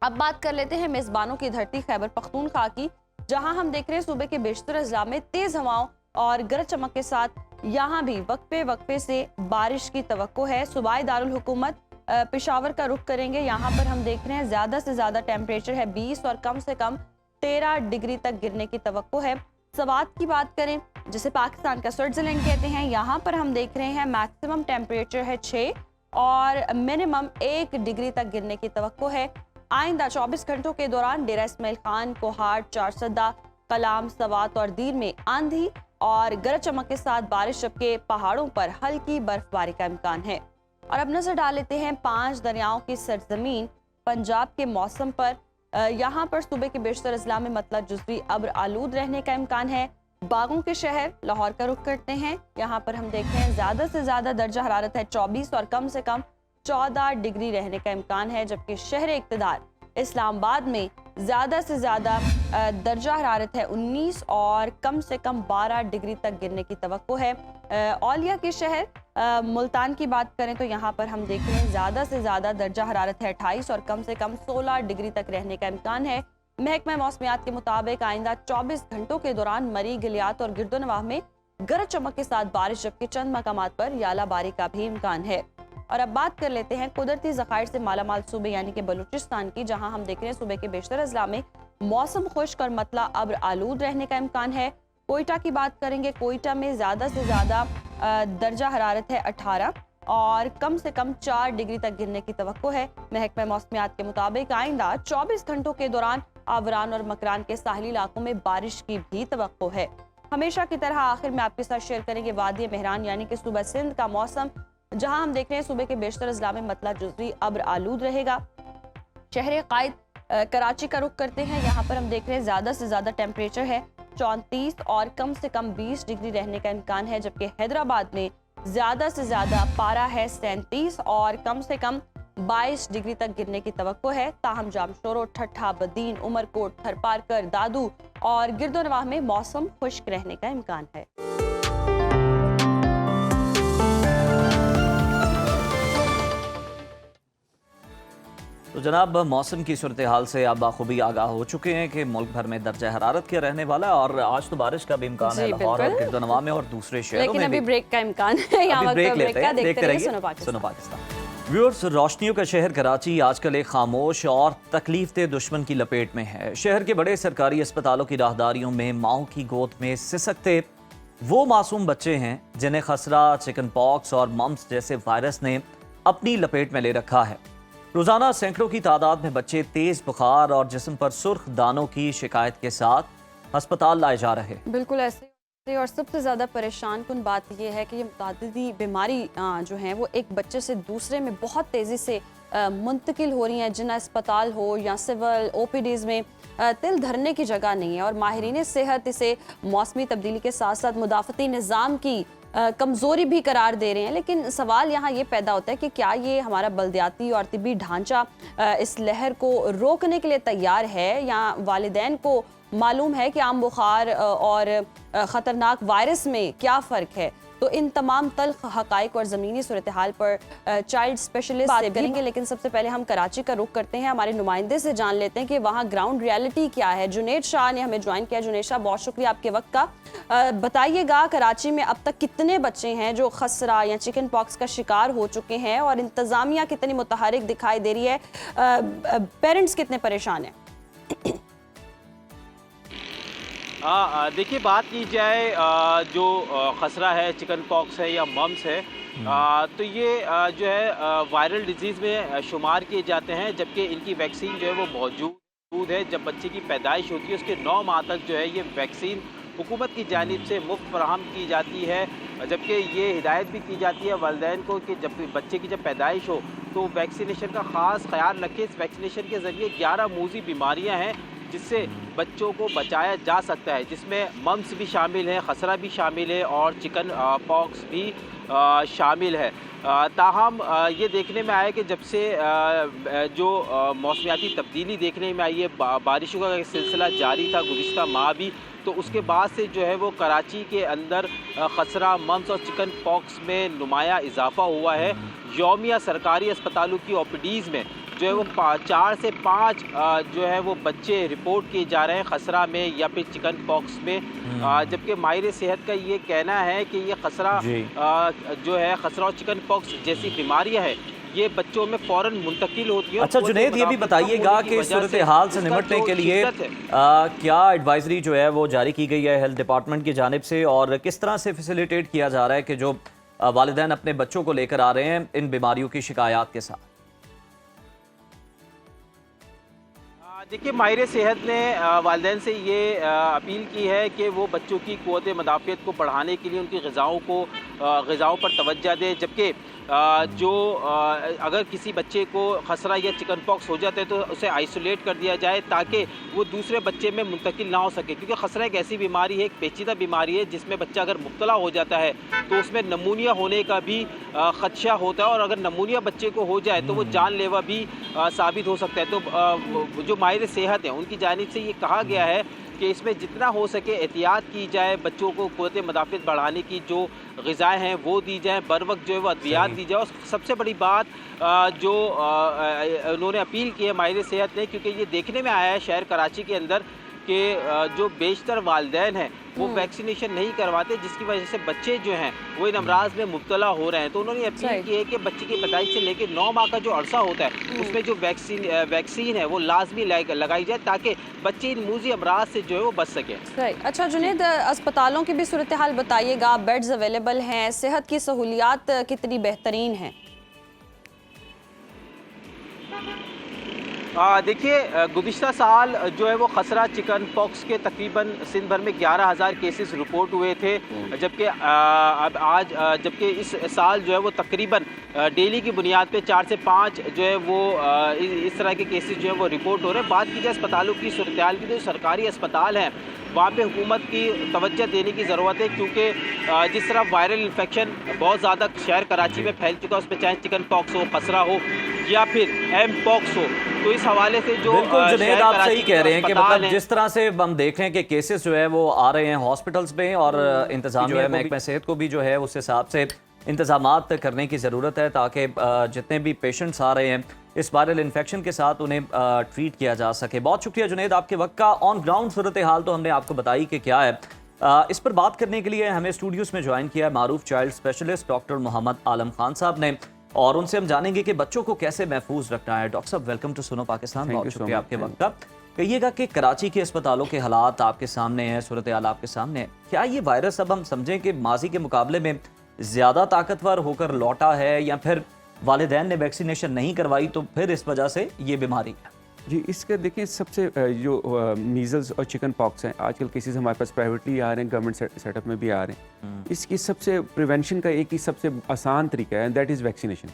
Speaker 2: अब बात कर लेते हैं मेज़बानों की धरती खैबर पख्तूनख्वा की, जहां हम देख रहे हैं सूबे के बेशतर अजला में तेज हवाओं और गरज चमक के साथ यहाँ भी वक्फे से बारिश की तवक्को है। सूबाई दारुल हुकूमत पेशावर का रुख करेंगे, यहाँ पर हम देख रहे हैं ज़्यादा से ज़्यादा टेम्परेचर है 20 और कम से कम 13 डिग्री तक गिरने की तवक्को है। सवात की बात करें, जिसे पाकिस्तान का स्विट्जरलैंड कहते हैं, यहाँ पर हम देख रहे हैं मैक्सिमम टेम्परेचर है 6 और मिनिमम 1 डिग्री तक गिरने की तवक्को है। आइंदा 24 घंटों के दौरान डेरा इस्माइल खान, कोहाट, चारसदा, कलाम, सवात और दीर में आंधी और गरज चमक के साथ बारिश, जबकि पहाड़ों पर हल्की बर्फबारी का इम्कान है। और अब नजर डाल लेते हैं 5 दरियाओं की सरजमीन पंजाब के मौसम पर। यहाँ पर सूबे के बेशतर अजला में मतलब जुज़वी अब्र आलूद रहने का इम्कान है। बागों के शहर लाहौर का रुख करते हैं, यहाँ पर हम देखते हैं ज़्यादा से ज़्यादा दर्जा हरारत है 24 और कम से कम 14 डिग्री रहने का इम्कान है, जबकि शहर इक़्तिदार इस्लामाबाद में ज़्यादा से ज़्यादा दर्जा हरारत है 19 और कम से कम 12 डिग्री तक गिरने की तवक्को है। औलिया के शहर मुल्तान की बात करें तो यहाँ पर हम देख रहे हैं ज़्यादा से ज़्यादा दर्जा हरारत है 28 और कम से कम 16 डिग्री तक रहने का इम्कान है। महकमा मौसमियात के मुताबिक आइंदा 24 घंटों के दौरान मरी, गिलियात और गिरदोनवाह में गरज चमक के साथ बारिश, जबकि चंद मकामात पर यालाबारी का भी इम्कान है। और अब बात कर लेते हैं कुदरती ज़खायर से मालामाल सूबे यानी कि बलूचिस्तान की, जहां हम देख रहे हैं सूबे के बेशतर अजला में मौसम खुश्क और मतला अब्र आलूद रहने का इम्कान है। कोयटा की बात करेंगे, कोयटा में ज़्यादा से ज़्यादा दर्जा हरारत है 18 और कम से कम 4 डिग्री तक गिरने की तवक्को है। महकमा मौसमियात के मुताबिक आइंदा 24 घंटों के दौरान आवरान और मकरान के साहली इलाकों में बारिश की भी तवक्को है। हमेशा की तरह आखिर में आपके साथ शेयर करेंगे वादी मेहरान यानी कि सूबा सिंध का मौसम, जहां हम देख रहे हैं सूबे के बेशतर अजला में मतला जुज़वी अब्र आलूद रहेगा। शहर कायद कराची का रुख करते हैं। यहाँ पर हम देख रहे हैं ज़्यादा से ज़्यादा टेम्परेचर है 34 और कम से कम 20 डिग्री रहने का इम्कान है, जबकि हैदराबाद में ज़्यादा से ज़्यादा पारा है 37 और कम से कम 22 डिग्री तक गिरने की तवक्को है। ताहम जामशोरो, ठट्ठा, बदीन, उमरकोट, थरपारकर, दादू और गिरदोनवाह में मौसम खुश्क रहने का इम्कान है।
Speaker 1: तो जनाब, मौसम की सूरत हाल से आप बाखूबी आगाह हो चुके हैं कि मुल्क भर में दर्जा हरारत के रहने वाला है और आज तो बारिश का भी इम्कान है लाहौर और गिरदोनवाह में और दूसरे शहरों में।
Speaker 2: लेकिन अभी ब्रेक का इम्कान है, यहाँ
Speaker 1: ब्रेक लेते हैं, देखते रहिए
Speaker 2: सुनो
Speaker 1: पाकिस्तान। व्यूअर्स, रोशनियों का शहर कराची आजकल एक खामोश और तकलीफ दुश्मन की लपेट में है। शहर के बड़े सरकारी अस्पतालों की राहदारियों में माओ की गोद में सिसकते वो मासूम बच्चे हैं जिन्हें खसरा, चिकन पॉक्स और मम्स जैसे वायरस ने अपनी लपेट में ले रखा है। रोजाना सैकड़ों की तादाद में बच्चे तेज बुखार और जिस्म पर सुर्ख दानों की शिकायत के साथ अस्पताल लाए जा रहे हैं।
Speaker 2: बिल्कुल ऐसे। और सबसे ज़्यादा परेशान कुन बात यह है कि ये मुतादिदी बीमारी जो है वो एक बच्चे से दूसरे में बहुत तेज़ी से मुंतकिल हो रही हैं। जिन्ना अस्पताल हो या सिविल OPDs में तिल धरने की जगह नहीं है और माहिरीन सेहत इसे मौसमी तब्दीली के साथ साथ मुदाफ़ती निज़ाम की कमज़ोरी भी करार दे रहे हैं। लेकिन सवाल यहाँ ये पैदा होता है कि क्या ये हमारा बल्दियाती और तिब्बी ढांचा इस लहर को रोकने के लिए तैयार है, या वालिदैन को मालूम है कि आम बुखार और ख़तरनाक वायरस में क्या फ़र्क है। तो इन तमाम तल्ख हक़ाइक़ और ज़मीनी सूरत हाल पर चाइल्ड स्पेशलिस्ट बात करेंगे। लेकिन सबसे पहले हम कराची का रुख करते हैं, हमारे नुमाइंदे से जान लेते हैं कि वहाँ ग्राउंड रियलिटी क्या है। जुनेद शाह ने हमें ज्वाइन किया। जुनेद शाह, बहुत शुक्रिया आपके वक्त का। बताइएगा कराची में अब तक कितने बच्चे हैं जो खसरा या चिकन पॉक्स का शिकार हो चुके हैं और इंतज़ामिया कितनी मुतहरिक दिखाई दे रही है, पेरेंट्स कितने परेशान हैं?
Speaker 4: देखिए, बात की जाए जो खसरा है, चिकन पॉक्स है या मम्स है, तो ये जो है वायरल डिजीज़ में शुमार किए जाते हैं, जबकि इनकी वैक्सीन जो है वो मौजूद है। जब बच्चे की पैदाइश होती है उसके 9 माह तक जो है ये वैक्सीन हुकूमत की जानिब से मुफ्त फराहम की जाती है, जबकि ये हिदायत भी की जाती है वालिदैन को कि जब बच्चे की जब पैदाइश हो तो वैक्सीनेशन का ख़ास ख्याल रखें। इस वैक्सीनेशन के ज़रिए 11 मूज़ी बीमारियाँ हैं जिससे बच्चों को बचाया जा सकता है, जिसमें मम्स भी शामिल है, खसरा भी शामिल है और चिकन पॉक्स भी शामिल है। ताहम ये देखने में आया कि जब से जो मौसमियाती तब्दीली देखने में आई है, बारिशों का सिलसिला जारी था गुज़िश्ता माह भी, तो उसके बाद से जो है वो कराची के अंदर खसरा, मम्स और चिकन पॉक्स में नुमाया इजाफा हुआ है। यौमिया सरकारी अस्पतालों की OPDs में जो है वो 4 से 5 जो है वो बच्चे रिपोर्ट किए जा रहे हैं खसरा में या फिर चिकन पॉक्स में, जबकि माहिर सेहत का ये कहना है कि ये खसरा जो है खसरा और चिकन पॉक्स जैसी बीमारियां हैं ये बच्चों में फौरन मुंतकिल होती है।
Speaker 1: अच्छा जुनेद, ये भी बताइएगा कि सूरत हाल से निपटने के लिए क्या एडवाइजरी जो है वो जारी की गई है हेल्थ डिपार्टमेंट की जानिब से, और किस तरह से फैसिलिटेट किया जा रहा है कि जो वालिदैन अपने बच्चों को लेकर आ रहे हैं इन बीमारियों की शिकायत के साथ?
Speaker 4: देखिए, माहिर सेहत ने वालिदैन से ये अपील की है कि वो बच्चों की क़ुव्वत मदाफ़ियत को बढ़ाने के लिए उनकी ग़िज़ाओं पर तवज्जो दें, जबकि जो अगर किसी बच्चे को खसरा या चिकन पॉक्स हो जाता है तो उसे आइसोलेट कर दिया जाए ताकि वो दूसरे बच्चे में मुंतकिल ना हो सके, क्योंकि खसरा एक ऐसी बीमारी है, एक पेचीदा बीमारी है जिसमें बच्चा अगर मुब्तला हो जाता है तो उसमें नमूनिया होने का भी खदशा होता है, और अगर नमूनिया बच्चे को हो जाए तो वो जानलेवा भी साबित हो सकता है। तो जो माहिर सेहत हैं उनकी जानिब से ये कहा गया है कि इसमें जितना हो सके एहतियात की जाए, बच्चों को क़ुव्वत मुदाफ़िअत बढ़ाने की जो ग़िज़ाएँ हैं वो दी जाएँ, बर वक्त जो है वो अद्वियात दी जाए। और सबसे बड़ी बात जो उन्होंने अपील की है माहिर सेहत ने, क्योंकि ये देखने में आया है शहर कराची के अंदर कि जो बेशतर वालिदैन हैं वो वैक्सीनेशन नहीं करवाते, जिसकी वजह से बच्चे जो हैं वो इन अमराज में मुब्तला हो रहे हैं। तो उन्होंने अपील की है कि बच्चे की पैदाइश से लेकर 9 माह का जो अरसा होता है उसमें जो वैक्सीन है वो लाजमी लगाई जाए ताकि बच्चे इन मूजी अमराज से जो है वो बच सकें।
Speaker 2: राइट। अच्छा जुनैद, अस्पतालों की भी सूरत हाल बताइएगा, बेड्स अवेलेबल हैं, सेहत की सहूलियात कितनी बेहतरीन हैं?
Speaker 4: देखिए, गुज़िश्ता साल जो है वो खसरा चिकन पॉक्स के तकरीबन सिंध भर में 11,000 केसेस रिपोर्ट हुए थे, जबकि इस साल जो है वो तकरीबन डेली की बुनियाद पे 4 से 5 जो है वो इस तरह के केसेस जो है वो रिपोर्ट हो रहे हैं। बात की जाए अस्पतालों की सूरत हाल की, तो सरकारी अस्पताल हैं वहाँ पे हुकूमत की तवज्जो देने की ज़रूरत है, क्योंकि जिस तरह वायरल इन्फेक्शन बहुत ज़्यादा शहर कराची में फैल चुका है, उसमें चाहे चिकन पॉक्स हो, खसरा हो या फिर एम पॉक्स हो, तो इस हवाले से जो
Speaker 1: बिल्कुल जुनैद, आप सही कह रहे हैं कि मतलब जिस तरह से हम देख रहे हैं कि केसेस जो है वो आ रहे हैं हॉस्पिटल्स में, और इंतजामिया महकमा सेहत को भी जो है उस हिसाब से इंतजामात करने की ज़रूरत है ताकि जितने भी पेशेंट्स आ रहे हैं इस वायरल इन्फेक्शन के साथ उन्हें ट्रीट किया जा सके। बहुत शुक्रिया जुनैद आपके वक्त का। ऑन ग्राउंड सूरत हाल तो हमने आपको बताई कि क्या है। इस पर बात करने के लिए हमें स्टूडियोज़ में ज्वाइन किया है मारूफ चाइल्ड स्पेशलिस्ट डॉक्टर मोहम्मद आलम खान साहब ने, और उनसे हम जानेंगे कि बच्चों को कैसे महफूज रखना है। डॉक्टर साहब, वेलकम टू सुनो पाकिस्तान। बहुत शुक्रिया आपके वक्त का। कहिएगा कि कराची के अस्पतालों के हालात आपके सामने हैं, सूरत हाल आपके सामने है, क्या ये वायरस अब हम समझें कि माजी के मुकाबले में ज़्यादा ताकतवर होकर लौटा है, या फिर वालिदैन ने वैक्सीनेशन नहीं करवाई तो फिर इस वजह से ये बीमारी है?
Speaker 5: जी, इसका देखिए सबसे जो मीज़ल्स और चिकन पॉक्स हैं, आजकल केसेस हमारे पास प्राइवेटली आ रहे हैं, गवर्नमेंट सेटअप में भी आ रहे हैं। इसकी सबसे प्रिवेंशन का एक ही सबसे आसान तरीका है, दैट इज़ वैक्सीनेशन,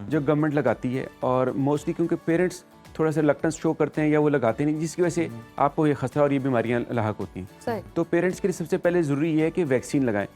Speaker 5: जो गवर्नमेंट लगाती है। और मोस्टली क्योंकि पेरेंट्स थोड़ा सा रिलक्टेंस शो करते हैं या वो लगाते नहीं, जिसकी वजह से आपको ये खसरा और ये बीमारियां लाहक होती हैं। तो पेरेंट्स के लिए सबसे पहले ज़रूरी है कि वैक्सीन लगाएं।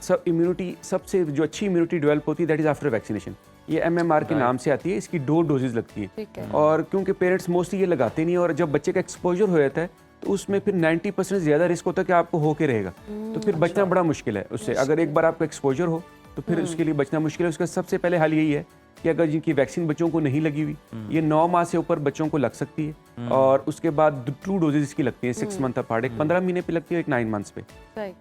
Speaker 5: सब इम्यूनिटी, सबसे जो अच्छी इम्यूनिटी डेवलप होती है दैट इज़ आफ्टर वैक्सीनेशन। ये MMR के नाम से आती है, इसकी 2 डोजेज लगती है। और क्योंकि पेरेंट्स मोस्टली ये लगाते नहीं, और जब बच्चे का एक्सपोजर हो जाता है तो उसमें फिर 90% ज़्यादा रिस्क होता है कि आपको होके रहेगा, तो फिर बचना बड़ा मुश्किल है उससे। अगर एक बार आपको एक्सपोजर हो तो फिर उसके लिए बचना मुश्किल है। उसका सबसे पहले हल यही है कि अगर जिनकी वैक्सीन बच्चों को नहीं लगी हुई, ये 9 माह से ऊपर बच्चों को लग सकती है, और उसके बाद 2 डोजेज इसकी लगती है 6 मंथ अपार्ट, एक 15 महीने पे लगती है, एक 9 मंथ्स पे।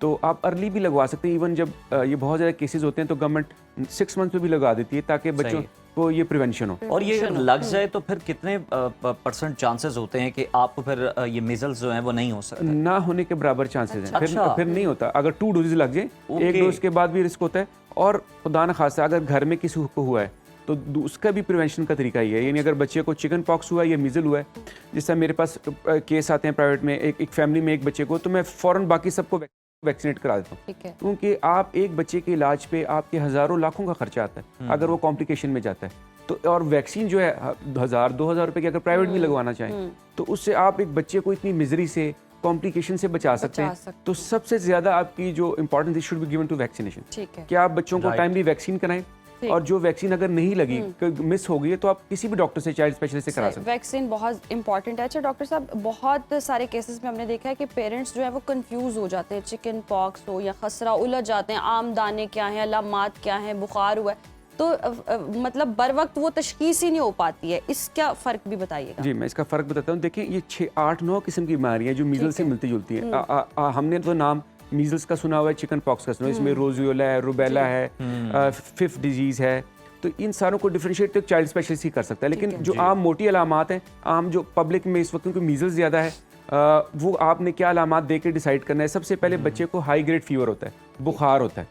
Speaker 5: तो आप अर्ली भी लगवा सकते हैं। इवन जब ये बहुत ज़्यादा केसेस होते हैं तो गवर्नमेंट 6 मंथ पे भी लगा देती है ताकि बच्चों को ये प्रिवेंशन हो।
Speaker 1: और ये लग जाए तो फिर कितने % चांसेस होते हैं कि आपको फिर ये मीजल्स जो है वो नहीं हो सकता? ना
Speaker 5: होने के बराबर चांसेस हैं। फिर नहीं होता। अगर 2 डोजेज लग जाए, एक डोज के बाद भी रिस्क होता है। और खुदा न खासा अगर घर में किसी को हुआ है तो उसका भी प्रिवेंशन का तरीका ही है। यानी अगर बच्चे को चिकन पॉक्स हुआ या मीजल हुआ है, जिस तरह मेरे पास केस आते हैं प्राइवेट में, एक फैमिली में एक बच्चे को, तो मैं फ़ौरन बाकी सबको वैक्सीनेट करा देता हूँ, क्योंकि आप एक बच्चे के इलाज पे आपके हज़ारों लाखों का खर्चा आता है अगर वो कॉम्प्लिकेशन में जाता है। तो और वैक्सीन जो है 1000-2000 रुपए की अगर प्राइवेट भी लगवाना चाहें तो उससे आप एक बच्चे को इतनी मिजरी से, कॉम्प्लिकेशन से बचा सकते हैं। तो सबसे ज़्यादा आपकी जो importance should be given to vaccination, कि आप बच्चों को टाइमली वैक्सीन कराएं। और जो वैक्सीन अगर नहीं लगी, मिस हो गई है, तो आप किसी भी डॉक्टर से, चाइल्ड स्पेशलिस्ट से करा सकते हैं।
Speaker 2: वैक्सीन बहुत इंपॉर्टेंट है। अच्छा डॉक्टर साहब, बहुत सारे केसेस में हमने देखा है कि पेरेंट्स जो है वो कंफ्यूज हो जाते हैं, चिकन पॉक्स हो या खसरा, उलझ जाते हैं, आम दाने क्या हैं, अलामात क्या हैं, बुखार हुआ है, तो मतलब बर वक्त वो तशखीस ही नहीं हो पाती है। इसका फ़र्क भी बताइएगा।
Speaker 5: जी, मैं इसका फ़र्क बताता हूँ। देखिए, ये 6, 8, 9 किस्म की बीमारियाँ जो मीजल से मिलती जुलती हैं। हमने तो नाम मीजल्स का सुना हुआ है, चिकन पॉक्स का सुना, इसमें रोजियोला है, रुबेला है, 5th डिजीज़ है। तो इन सारों को डिफरेंशिएट तो चाइल्ड स्पेशलिस्ट ही कर सकता है। लेकिन जो आम मोटी अलामात हैं, आम जो पब्लिक में इस वक्त क्योंकि मीजल्स ज़्यादा है, वो आपने क्या अलामात दे के डिसाइड करना है। सबसे पहले बच्चे को हाई ग्रेड फीवर होता है, बुखार होता है।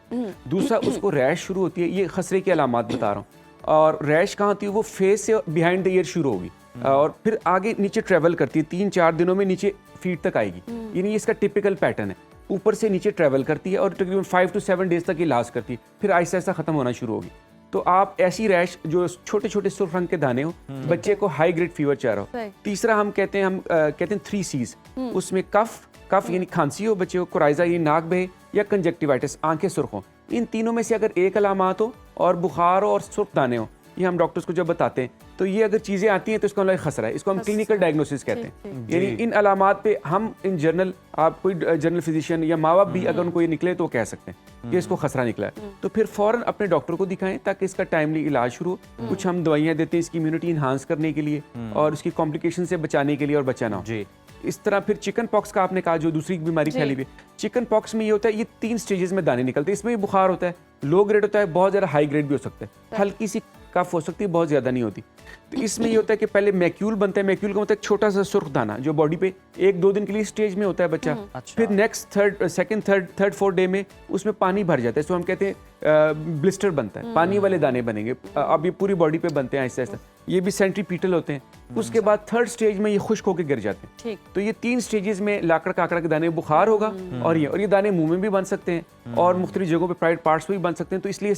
Speaker 5: दूसरा, उसको रैश शुरू होती है। ये खसरे की अलामात बता रहा हूँ। और रैश कहाँ होती है? वो फेस से बिहाइंड द ईयर शुरू होगी और फिर आगे नीचे ट्रेवल करती है, 3-4 दिनों में नीचे फीट तक आएगी। यानी इसका टिपिकल पैटर्न है, ऊपर से नीचे ट्रेवल करती है और तकरीबन 5 to 7 डेज तक ये लास्ट करती है, फिर आहिस्ता आहिस्ता खत्म होना शुरू होगी। तो आप ऐसी रैश जो छोटे छोटे सुर्ख रंग के दाने हो, बच्चे को हाई ग्रेड फीवर चाह रहा हो। तीसरा हम कहते हैं 3 C's, उसमें कफ यानी खांसी हो, बच्चे को कोराइजा यानी नाक बहे, या कंजक्टिवाइटिस आंखें सुर्ख हो। इन तीनों में से अगर एक अलामात हो और बुखार हो और सुर्ख दाने हो, ये हम डॉक्टर्स को जब बताते हैं तो ये अगर चीज़ें आती हैं तो इसका मतलब खसरा है। इसको हम क्लिनिकल डायग्नोसिस कहते हैं। यानी इन अलामात पे हम इन जर्नल, आप कोई जनरल फिजिशियन या माँ बाप भी अगर उनको ये निकले तो कह सकते हैं कि इसको खसरा निकला है, तो फिर फ़ौरन अपने डॉक्टर को दिखाएं ताकि इसका टाइमली इलाज शुरू हो। कुछ हम दवाइयाँ देते हैं इसकी इम्यूनिटी इन्हांस करने के लिए और उसकी कॉम्प्लिकेशन से बचाने के लिए और बचा ना हो। इस तरह फिर चिकन पॉक्स का आपने कहा जो दूसरी बीमारी फैली हुई है, चिकन पॉक्स में ये होता है, ये 3 स्टेजेस में दाने निकलते हैं। इसमें भी बुखार होता है, लो ग्रेड होता है, बहुत ज़्यादा हाई ग्रेड भी हो सकता है, हल्की सी कफ हो सकती है, बहुत ज़्यादा नहीं होती। तो इसमें ये होता है कि पहले मैक्यूल बनता है। मैक्यूल का मतलब एक छोटा सा सुर्ख दाना जो बॉडी पे 1-2 दिन के लिए स्टेज में होता है बच्चा। फिर नेक्स्ट थर्ड फोर्थ डे में उसमें पानी भर जाता है, तो हम कहते हैं ब्लिस्टर बनता है, पानी वाले दाने बनेंगे। अब ये पूरी बॉडी पे बनते हैं आहिस्ता आहिस्ता, ये भी सेंट्रीपीटल होते हैं। उसके बाद थर्ड स्टेज में ये खुश्क होकर गिर जाते हैं। तो ये 3 स्टेजेस में लाकड़ काकड़ा के दाने, बुखार होगा और ये दाने मुंह में भी बन सकते हैं और मुख्तलिफ जगहों पे प्राइवेट पार्ट्स में भी बन सकते हैं। तो इसलिए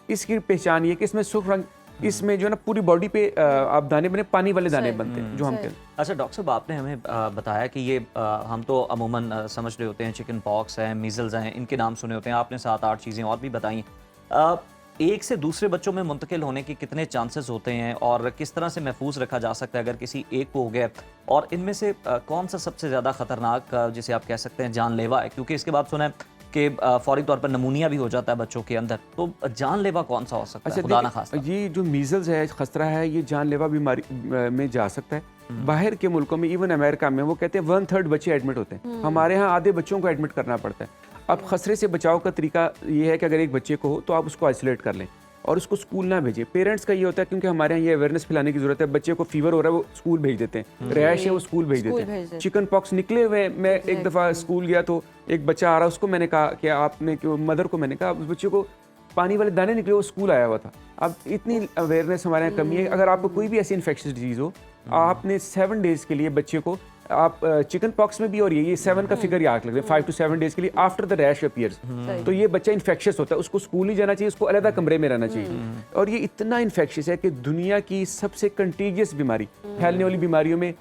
Speaker 5: इसकी पहचान ये कि इसमें सुर्ख रंग, इसमें जो है ना पूरी बॉडी पे आप दाने बने, पानी वाले दाने बनते हैं जो हम कहते हैं।
Speaker 1: अच्छा डॉक्टर साहब, आपने हमें बताया कि ये हम तो अमूमन समझ रहे होते हैं चिकन पॉक्स है, मीजल्स हैं, इनके नाम सुने होते हैं। आपने 7-8 चीज़ें और भी बताई। एक से दूसरे बच्चों में मुंतकिल होने के कितने चांसेस होते हैं और किस तरह से महफूज रखा जा सकता है अगर किसी एक को हो गया, और इनमें से कौन सा सबसे ज़्यादा ख़तरनाक जिसे आप कह सकते हैं जानलेवा है? क्योंकि इसके बाद सुना है कि फौरी तौर पर नमूनिया भी हो जाता है बच्चों के अंदर, तो जानलेवा कौन सा हो सकता है? खुदा ना खास्ता।
Speaker 5: ये जो मीजल्स है, खसरा है, ये जानलेवा बीमारी में जा सकता है। बाहर के मुल्कों में, इवन अमेरिका में, वो कहते हैं 1/3 बच्चे एडमिट होते हैं। हमारे यहाँ आधे बच्चों को एडमिट करना पड़ता है। अब खसरे से बचाव का तरीका ये है कि अगर एक बच्चे को हो तो आप उसको आइसोलेट कर लें और उसको स्कूल ना भेजें। पेरेंट्स का ये होता है, क्योंकि हमारे यहाँ ये अवेयरनेस फैलाने की जरूरत है, बच्चे को फीवर हो रहा है वो स्कूल भेज देते हैं, रैश है वो स्कूल भेज देते हैं, चिकन पॉक्स निकले हुए। मैं एक दफ़ा स्कूल गया तो एक बच्चा आ रहा, उसको मैंने कहा कि आपने, मदर को मैंने कहा उस बच्चे को पानी वाले दाने निकले, वो स्कूल आया हुआ था। अब इतनी अवेयरनेस हमारे यहाँ कमी है। अगर आपको कोई भी ऐसी इन्फेक्शियस डिजीज़ हो, आपने 7 डेज़ के लिए बच्चे को, आप चिकन पॉक्स में भी, और ये 7 का फिगर याद रखें, 5 to 7 डेज के लिए आफ्टर द रैश अपीयर्स, तो ये बच्चा इन्फेक्शियस होता है, उसको स्कूल नहीं जाना चाहिए, उसको अलग कमरे में रहना चाहिए। और ये इतना इन्फेक्शियस है कि दुनिया की सबसे कंटीजियस बीमारी, फैलने वाली बीमारियों में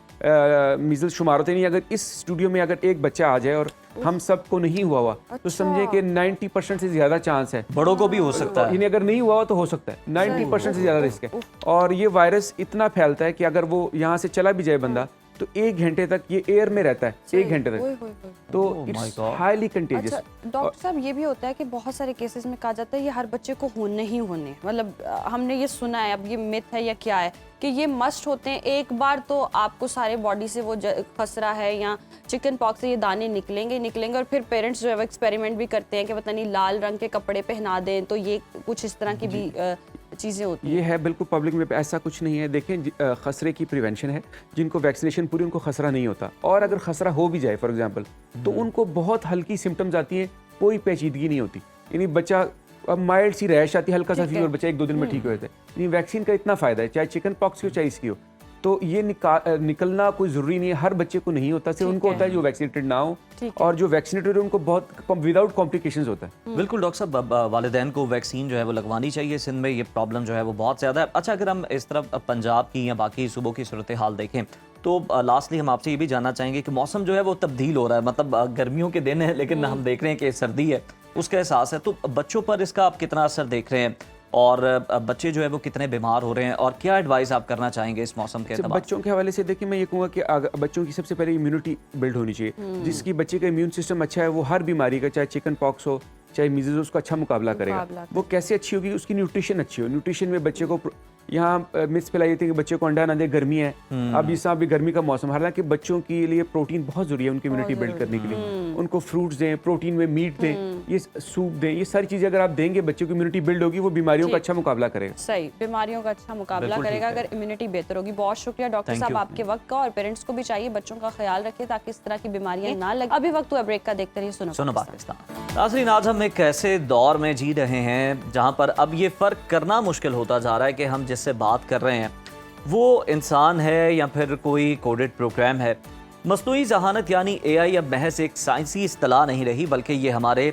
Speaker 5: मीजल्स शुमार होते नहीं। अगर इस स्टूडियो में अगर एक बच्चा आ जाए और हम सबको नहीं हुआ तो समझे कि 90% से ज्यादा चांस है,
Speaker 1: बड़ों को भी हो सकता है।
Speaker 5: इन्हें अगर नहीं हुआ तो हो सकता है, 90% से ज्यादा रिस्क है। और ये वायरस इतना फैलता है कि अगर वो यहाँ से चला भी जाए बंदा तो 1 घंटे तक ये एयर में रहता है, 1 घंटे तक, तो इट्स हाईली कंटेजियस।
Speaker 2: डॉक्टर साहब, ये भी होता है कि बहुत सारे केसेस में कहा जाता है ये हर बच्चे को होने ही होने, मतलब हमने ये सुना है, अब ये मिथ है या क्या है कि ये मस्ट होते हैं, एक बार तो आपको सारे बॉडी से वो खसरा है या चिकन पॉक्स से ये दाने निकलेंगे और फिर पेरेंट्स जो है वो एक्सपेरिमेंट भी करते हैं कि पता नहीं लाल रंग के कपड़े पहना दें, तो ये कुछ इस तरह की भी चीज़ें होती हैं।
Speaker 5: ये है बिल्कुल पब्लिक में, ऐसा कुछ नहीं है। देखें, खसरे की प्रिवेंशन है, जिनको वैक्सीनेशन पूरी, उनको खसरा नहीं होता। और अगर खसरा हो भी जाए फॉर एग्जांपल, तो उनको बहुत हल्की सिम्टम्स आती हैं, कोई पेचीदगी नहीं होती। यानी बच्चा, अब माइल्ड सी रैश आती है, हल्का सा फीवर, बच्चा 1-2 दिन में ठीक हो जाता है। यानी वैक्सीन का इतना फ़ायदा है, चाहे चिकन पॉक्स की हो चाहे इसकी हो। तो ये निकलना कोई ज़रूरी नहीं है, हर बच्चे को नहीं होता, सिर्फ उनको होता है जो वैक्सीनेटेड ना हो, और जो वैक्सीनेटेड है उनको बहुत विदाउट कॉम्प्लिकेशंस होता है।
Speaker 1: बिल्कुल डॉक्टर साहब, वालिदैन को वैक्सीन जो है वो लगवानी चाहिए। सिंध में ये प्रॉब्लम जो है वो बहुत ज़्यादा है। अच्छा, अगर हम इस तरफ पंजाब की या बाकी सूबों की सूरत हाल देखें तो लास्टली हम आपसे ये भी जानना चाहेंगे कि मौसम जो है वो तब्दील हो रहा है, मतलब गर्मियों के दिन है लेकिन हम देख रहे हैं कि सर्दी है, उसका एहसास है, तो बच्चों पर इसका आप कितना असर देख रहे हैं और बच्चे जो है वो कितने बीमार हो रहे हैं, और क्या एडवाइस आप करना चाहेंगे इस मौसम के एतबार?
Speaker 5: बच्चों के हवाले से देखिए, मैं ये कहूँगा कि बच्चों की सबसे पहले इम्यूनिटी बिल्ड होनी चाहिए। जिसकी बच्चे का इम्यून सिस्टम अच्छा है, वो हर बीमारी का, चाहे चिकन पॉक्स हो चाहे मीजल्स, उसका अच्छा मुकाबला करेगा। वो कैसे अच्छी होगी? उसकी न्यूट्रिशन अच्छी हो। न्यूट्रिशन में बच्चे को, यहाँ मिस फैलाई जाती है कि बच्चे को अंडा ना दे, गर्मी है, अब जिस अभी गर्मी का मौसम, हालांकि बच्चों के लिए प्रोटीन बहुत जरूरी है उनकी इम्यूनिटी बिल्ड करने के लिए। उनको फ्रूट्स दें, प्रोटीन में मीट दें, ये सूप दें, ये सारी चीजें अगर आप देंगे, बच्चों की इम्यूनिटी बिल्ड होगी, वो बीमारियों का अच्छा मुकाबला करेगा।
Speaker 2: सही, बीमारियों का अच्छा मुकाबला करेगा अगर इम्यूनिटी बेहतर होगी। बहुत शुक्रिया डॉक्टर साहब आपके वक्त का, और पेरेंट्स को भी चाहिए बच्चों का ख्याल रखें ताकि इस तरह की बीमारियां ना लगे। अभी वक्त हुआ ब्रेक का, देखते रहिए सुनो
Speaker 1: पाकिस्तान। नाज़रीन, आज हम एक ऐसे दौर में जी रहे हैं जहां पर अब ये फ़र्क करना मुश्किल होता जा रहा है कि हम जिससे बात कर रहे हैं वो इंसान है या फिर कोई कोडेड प्रोग्राम है। मसनूई ज़हानत यानी AI अब महज एक साइंसी इस्तिलाह नहीं रही, बल्कि ये हमारे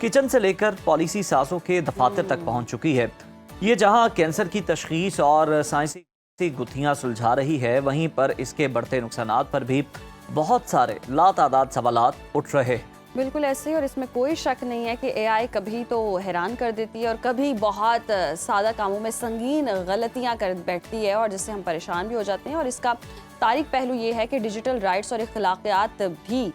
Speaker 1: किचन से लेकर पॉलिसी साज़ों के दफातर तक पहुंच चुकी है। ये जहां कैंसर की तशखीस और साइंसी गुत्थियां सुलझा रही है, वहीं पर इसके बढ़ते नुकसानात पर भी बहुत सारे लातादाद सवालात उठ रहे हैं।
Speaker 2: बिल्कुल ऐसे ही, और इसमें कोई शक नहीं है कि एआई कभी तो हैरान कर देती है और कभी बहुत सादा कामों में संगीन गलतियां कर बैठती है और जिससे हम परेशान भी हो जाते हैं। और इसका तारीख पहलू ये है कि डिजिटल राइट्स और अखलाकियात भी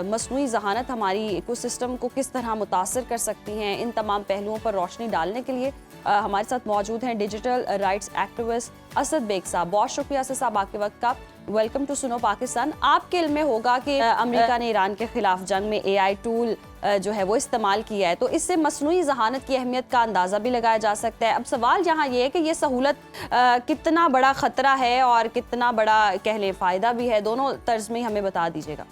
Speaker 2: मसनूई जहानत हमारी इकोसिस्टम को किस तरह मुतासर कर सकती हैं, इन तमाम पहलुओं पर रोशनी डालने के लिए हमारे साथ मौजूद हैं digital rights activist Asad Beg साहब। बहुत शुक्रिया असद साहब आपके वक्त का। वेलकम टू सुनो पाकिस्तान। आपके इल्म में होगा कि अमेरिका ने ईरान के खिलाफ जंग में एआई टूल जो है वो इस्तेमाल किया है, तो इससे मसनूई जहानत की अहमियत का अंदाज़ा भी लगाया जा सकता है। अब सवाल यहाँ ये है कि ये सहूलत कितना बड़ा ख़तरा है और कितना बड़ा कह लें फ़ायदा भी है, दोनों तर्ज में हमें बता दीजिएगा।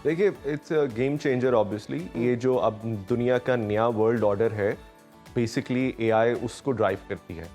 Speaker 6: देखिए, it's a game changer obviously. ये जो अब दुनिया का नया वर्ल्ड ऑर्डर है, बेसिकली एआई उसको ड्राइव करती है।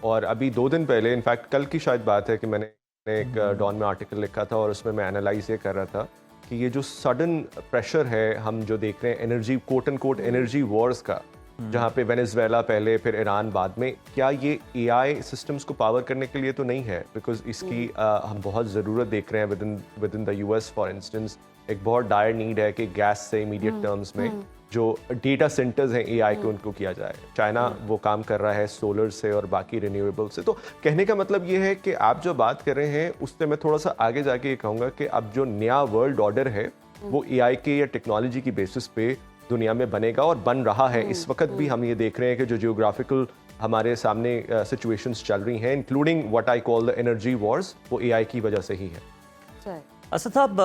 Speaker 6: और अभी 2 दिन पहले, इनफैक्ट कल की शायद बात है, कि मैंने एक डॉन में आर्टिकल लिखा था और उसमें मैं एनालाइज ये कर रहा था कि ये जो सडन प्रेशर है हम जो देख रहे हैं energy, quote and quote energy wars का, जहाँ पे वेनेजुएला पहले, फिर ईरान बाद में, क्या ये एआई सिस्टम्स को पावर करने के लिए तो नहीं है? बिकॉज इसकी हम बहुत ज़रूरत देख रहे हैं with in the US for instance. एक बहुत डायर नीड है कि गैस से इमीडिएट टर्म्स में जो डेटा सेंटर्स हैं एआई के, उनको किया जाए। चाइना वो काम कर रहा है सोलर से और बाकी रिन्यूएबल से। तो कहने का मतलब ये है कि आप जो बात कर रहे हैं उससे मैं थोड़ा सा आगे जाके ये कहूँगा कि अब जो नया वर्ल्ड ऑर्डर है वो एआई के या टेक्नोलॉजी की बेसिस पे दुनिया में बनेगा और बन रहा है। इस वक्त भी हम ये देख रहे हैं कि जो जियोग्राफिकल हमारे सामने सिचुएशंस चल रही हैं, including what I call the energy Wars, वो एआई की वजह से ही है।
Speaker 1: असद साहब,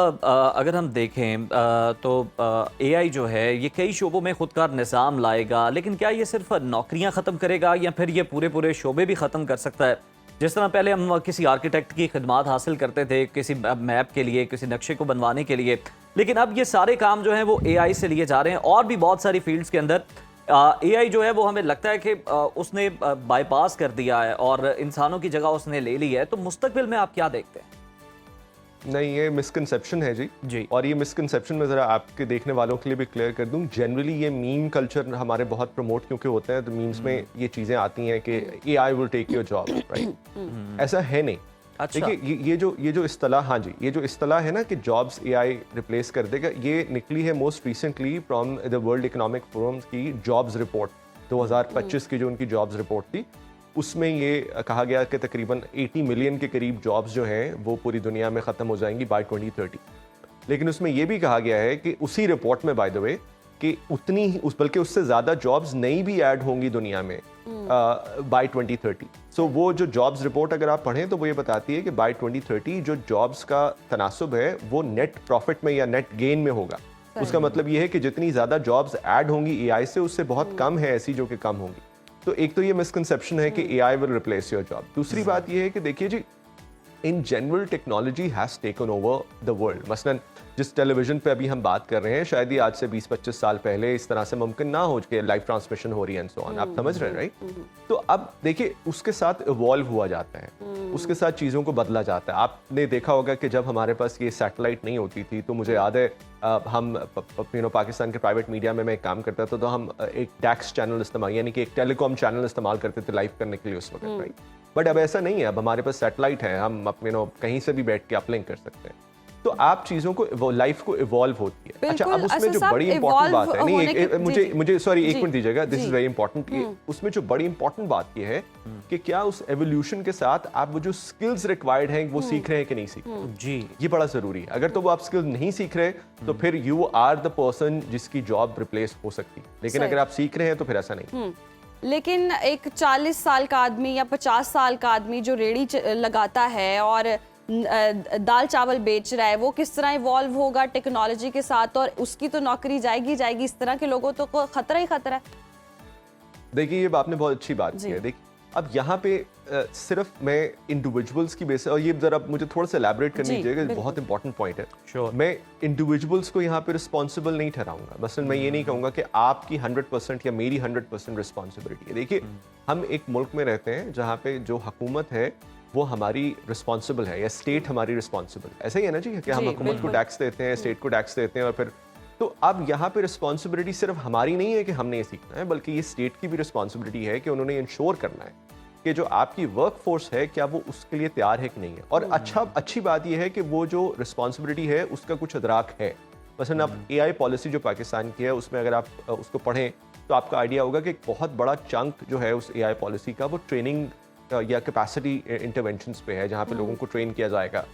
Speaker 1: अगर हम देखें तो एआई जो है ये कई शोबों में खुदकार निज़ाम लाएगा, लेकिन क्या ये सिर्फ नौकरियां ख़त्म करेगा या फिर ये पूरे शोबे भी ख़त्म कर सकता है? जिस तरह पहले हम किसी आर्किटेक्ट की खिदमात हासिल करते थे किसी मैप के लिए, किसी नक्शे को बनवाने के लिए, लेकिन अब ये सारे काम जो हैं वो एआई से लिए जा रहे हैं। और भी बहुत सारी फील्ड्स के अंदर एआई जो है वो हमें लगता है कि उसने बाईपास कर दिया है और इंसानों की जगह उसने ले ली है। तो मुस्तकबिल में आप क्या देखते हैं?
Speaker 6: नहीं, ये मिसकंसेप्शन है जी। और ये मिसकंसेप्शन में ज़रा आपके देखने वालों के लिए भी क्लियर कर दूं। जनरली ये मीम कल्चर हमारे बहुत प्रमोट क्योंकि होते हैं, तो मीम्स में ये चीज़ें आती हैं कि AI will take your job, right? ऐसा है नहीं।
Speaker 1: अच्छा।
Speaker 6: देखिए, ये जो इस्तेलाह, हाँ जी, ये जो इस्तेलाह है ना कि जॉब्स एआई रिप्लेस कर देगा, ये निकली है most recently from the world economic forum की जॉब्स रिपोर्ट 2025 की, जो उनकी जॉब्स रिपोर्ट थी। उसमें ये कहा गया कि तकरीबन 80 मिलियन के करीब जॉब्स जो हैं वो पूरी दुनिया में ख़त्म हो जाएंगी बाय 2030। लेकिन उसमें ये भी कहा गया है कि उसी रिपोर्ट में, बाय द वे, कि उतनी ही बल्कि उससे ज़्यादा जॉब्स नई भी ऐड होंगी दुनिया में बाय 2030। सो वो जो जॉब्स रिपोर्ट अगर आप पढ़ें तो वो ये बताती है कि बाय 2030 जो जॉब्स का तनासुब है वो नेट प्रॉफिट में या नेट गेन में होगा। उसका मतलब ये है कि जितनी ज़्यादा जॉब्स ऐड होंगी एआई से, उससे बहुत कम है ऐसी जो कि कम होंगी। तो एक तो ये मिसकंसेप्शन है कि AI will replace your job. दूसरी बात ये है कि देखिए जी, in general technology has taken over the world. मसलन जिस टेलीविजन पे अभी हम बात कर रहे हैं, शायद ही आज से 20-25 साल पहले इस तरह से मुमकिन ना हो कि लाइव ट्रांसमिशन हो रही है एंड सो ऑन। आप समझ रहे हैं, राइट? तो अब देखिए, उसके साथ इवॉल्व हुआ जाता है, उसके साथ चीज़ों को बदला जाता है। आपने देखा होगा कि जब हमारे पास ये सैटेलाइट नहीं होती थी, तो मुझे याद है हम पाकिस्तान के प्राइवेट मीडिया में मैं एक काम करता था, तो हम एक डैक्स चैनल इस्तेमाल, यानी कि एक टेलीकॉम चैनल इस्तेमाल करते थे लाइव करने के लिए उस वक्त, राइट? बट अब ऐसा नहीं है। अब हमारे पास सैटेलाइट है, हम कहीं से भी बैठ के अपलिंक कर सकते हैं। तो आप चीज़ों को, लाइफ को इवॉल्व होती है। अच्छा, अब उसमें जो बड़ी इंपॉर्टेंट बात है, नहीं, मुझे सॉरी, एक मिनट दीजिएगा, दिस इज वेरी इंपॉर्टेंट। उसमें जो बड़ी इंपॉर्टेंट बात ये है कि क्या उस एवोल्यूशन के साथ आप वो जो स्किल्स रिक्वायर्ड हैं वो सीख रहे हैं कि नहीं सीख रहे जी। ये बड़ा जरूरी है। अगर तो वो आप स्किल्स नहीं सीख रहे तो फिर यू आर द पर्सन जिसकी जॉब रिप्लेस हो सकती है। लेकिन अगर आप सीख रहे हैं तो फिर ऐसा नहीं।
Speaker 2: लेकिन एक 40 साल का आदमी या 50 साल का आदमी जो रेड़ी लगाता है और दाल चावल बेच रहा है, वो किस तरह इवॉल्व होगा टेक्नोलॉजी के साथ, और उसकी तो नौकरी जाएगी। इस तरह के लोगों तो खतरा ही खतरा है।
Speaker 6: देखिए, ये आपने बहुत अच्छी बात की है। देखिए, अब यहाँ पे सिर्फ मैं इंडिविजुअल्स की बेस, और ये जरा मुझे थोड़ा सा एलैबोरेट करने दीजिएगा, बहुत इंपॉर्टेंट पॉइंट है। Sure. मैं इंडिविजुअल्स को यहाँ पे रिस्पॉन्सिबल नहीं ठहराऊंगा। मसलन मैं ये नहीं कहूँगा कि आपकी 100% या मेरी 100% रिस्पॉन्सिबिलिटी है। देखिए, हम एक मुल्क में रहते हैं जहाँ पे जो हुकूमत है वो हमारी रिस्पॉन्सिबल है, या स्टेट हमारी रिस्पॉन्सिबल। ऐसा ही है ना जी, कि हम हुकूमत को टैक्स देते हैं, स्टेट को टैक्स देते हैं, और फिर तो अब यहाँ पे रिस्पॉन्सिबिलिटी सिर्फ हमारी नहीं है कि हमने ये सीखना है, बल्कि ये स्टेट की भी रिस्पॉन्सिबिलिटी है कि उन्होंने इंश्योर करना है कि जो आपकी वर्क फोर्स है क्या वो उसके लिए तैयार है कि नहीं है। और अच्छी बात यह है कि वो जो रिस्पॉन्सिबिलिटी है उसका कुछ अदराक है। मसलन अब AI पॉलिसी जो पाकिस्तान की है उसमें अगर आप उसको पढ़ें तो आपका आइडिया होगा कि एक बहुत बड़ा चंक जो है उस AI पॉलिसी का वो ट्रेनिंग या कैपेसिटी इंटरवेंशंस पे है, जहाँ पे लोगों को ट्रेन किया जाएगा।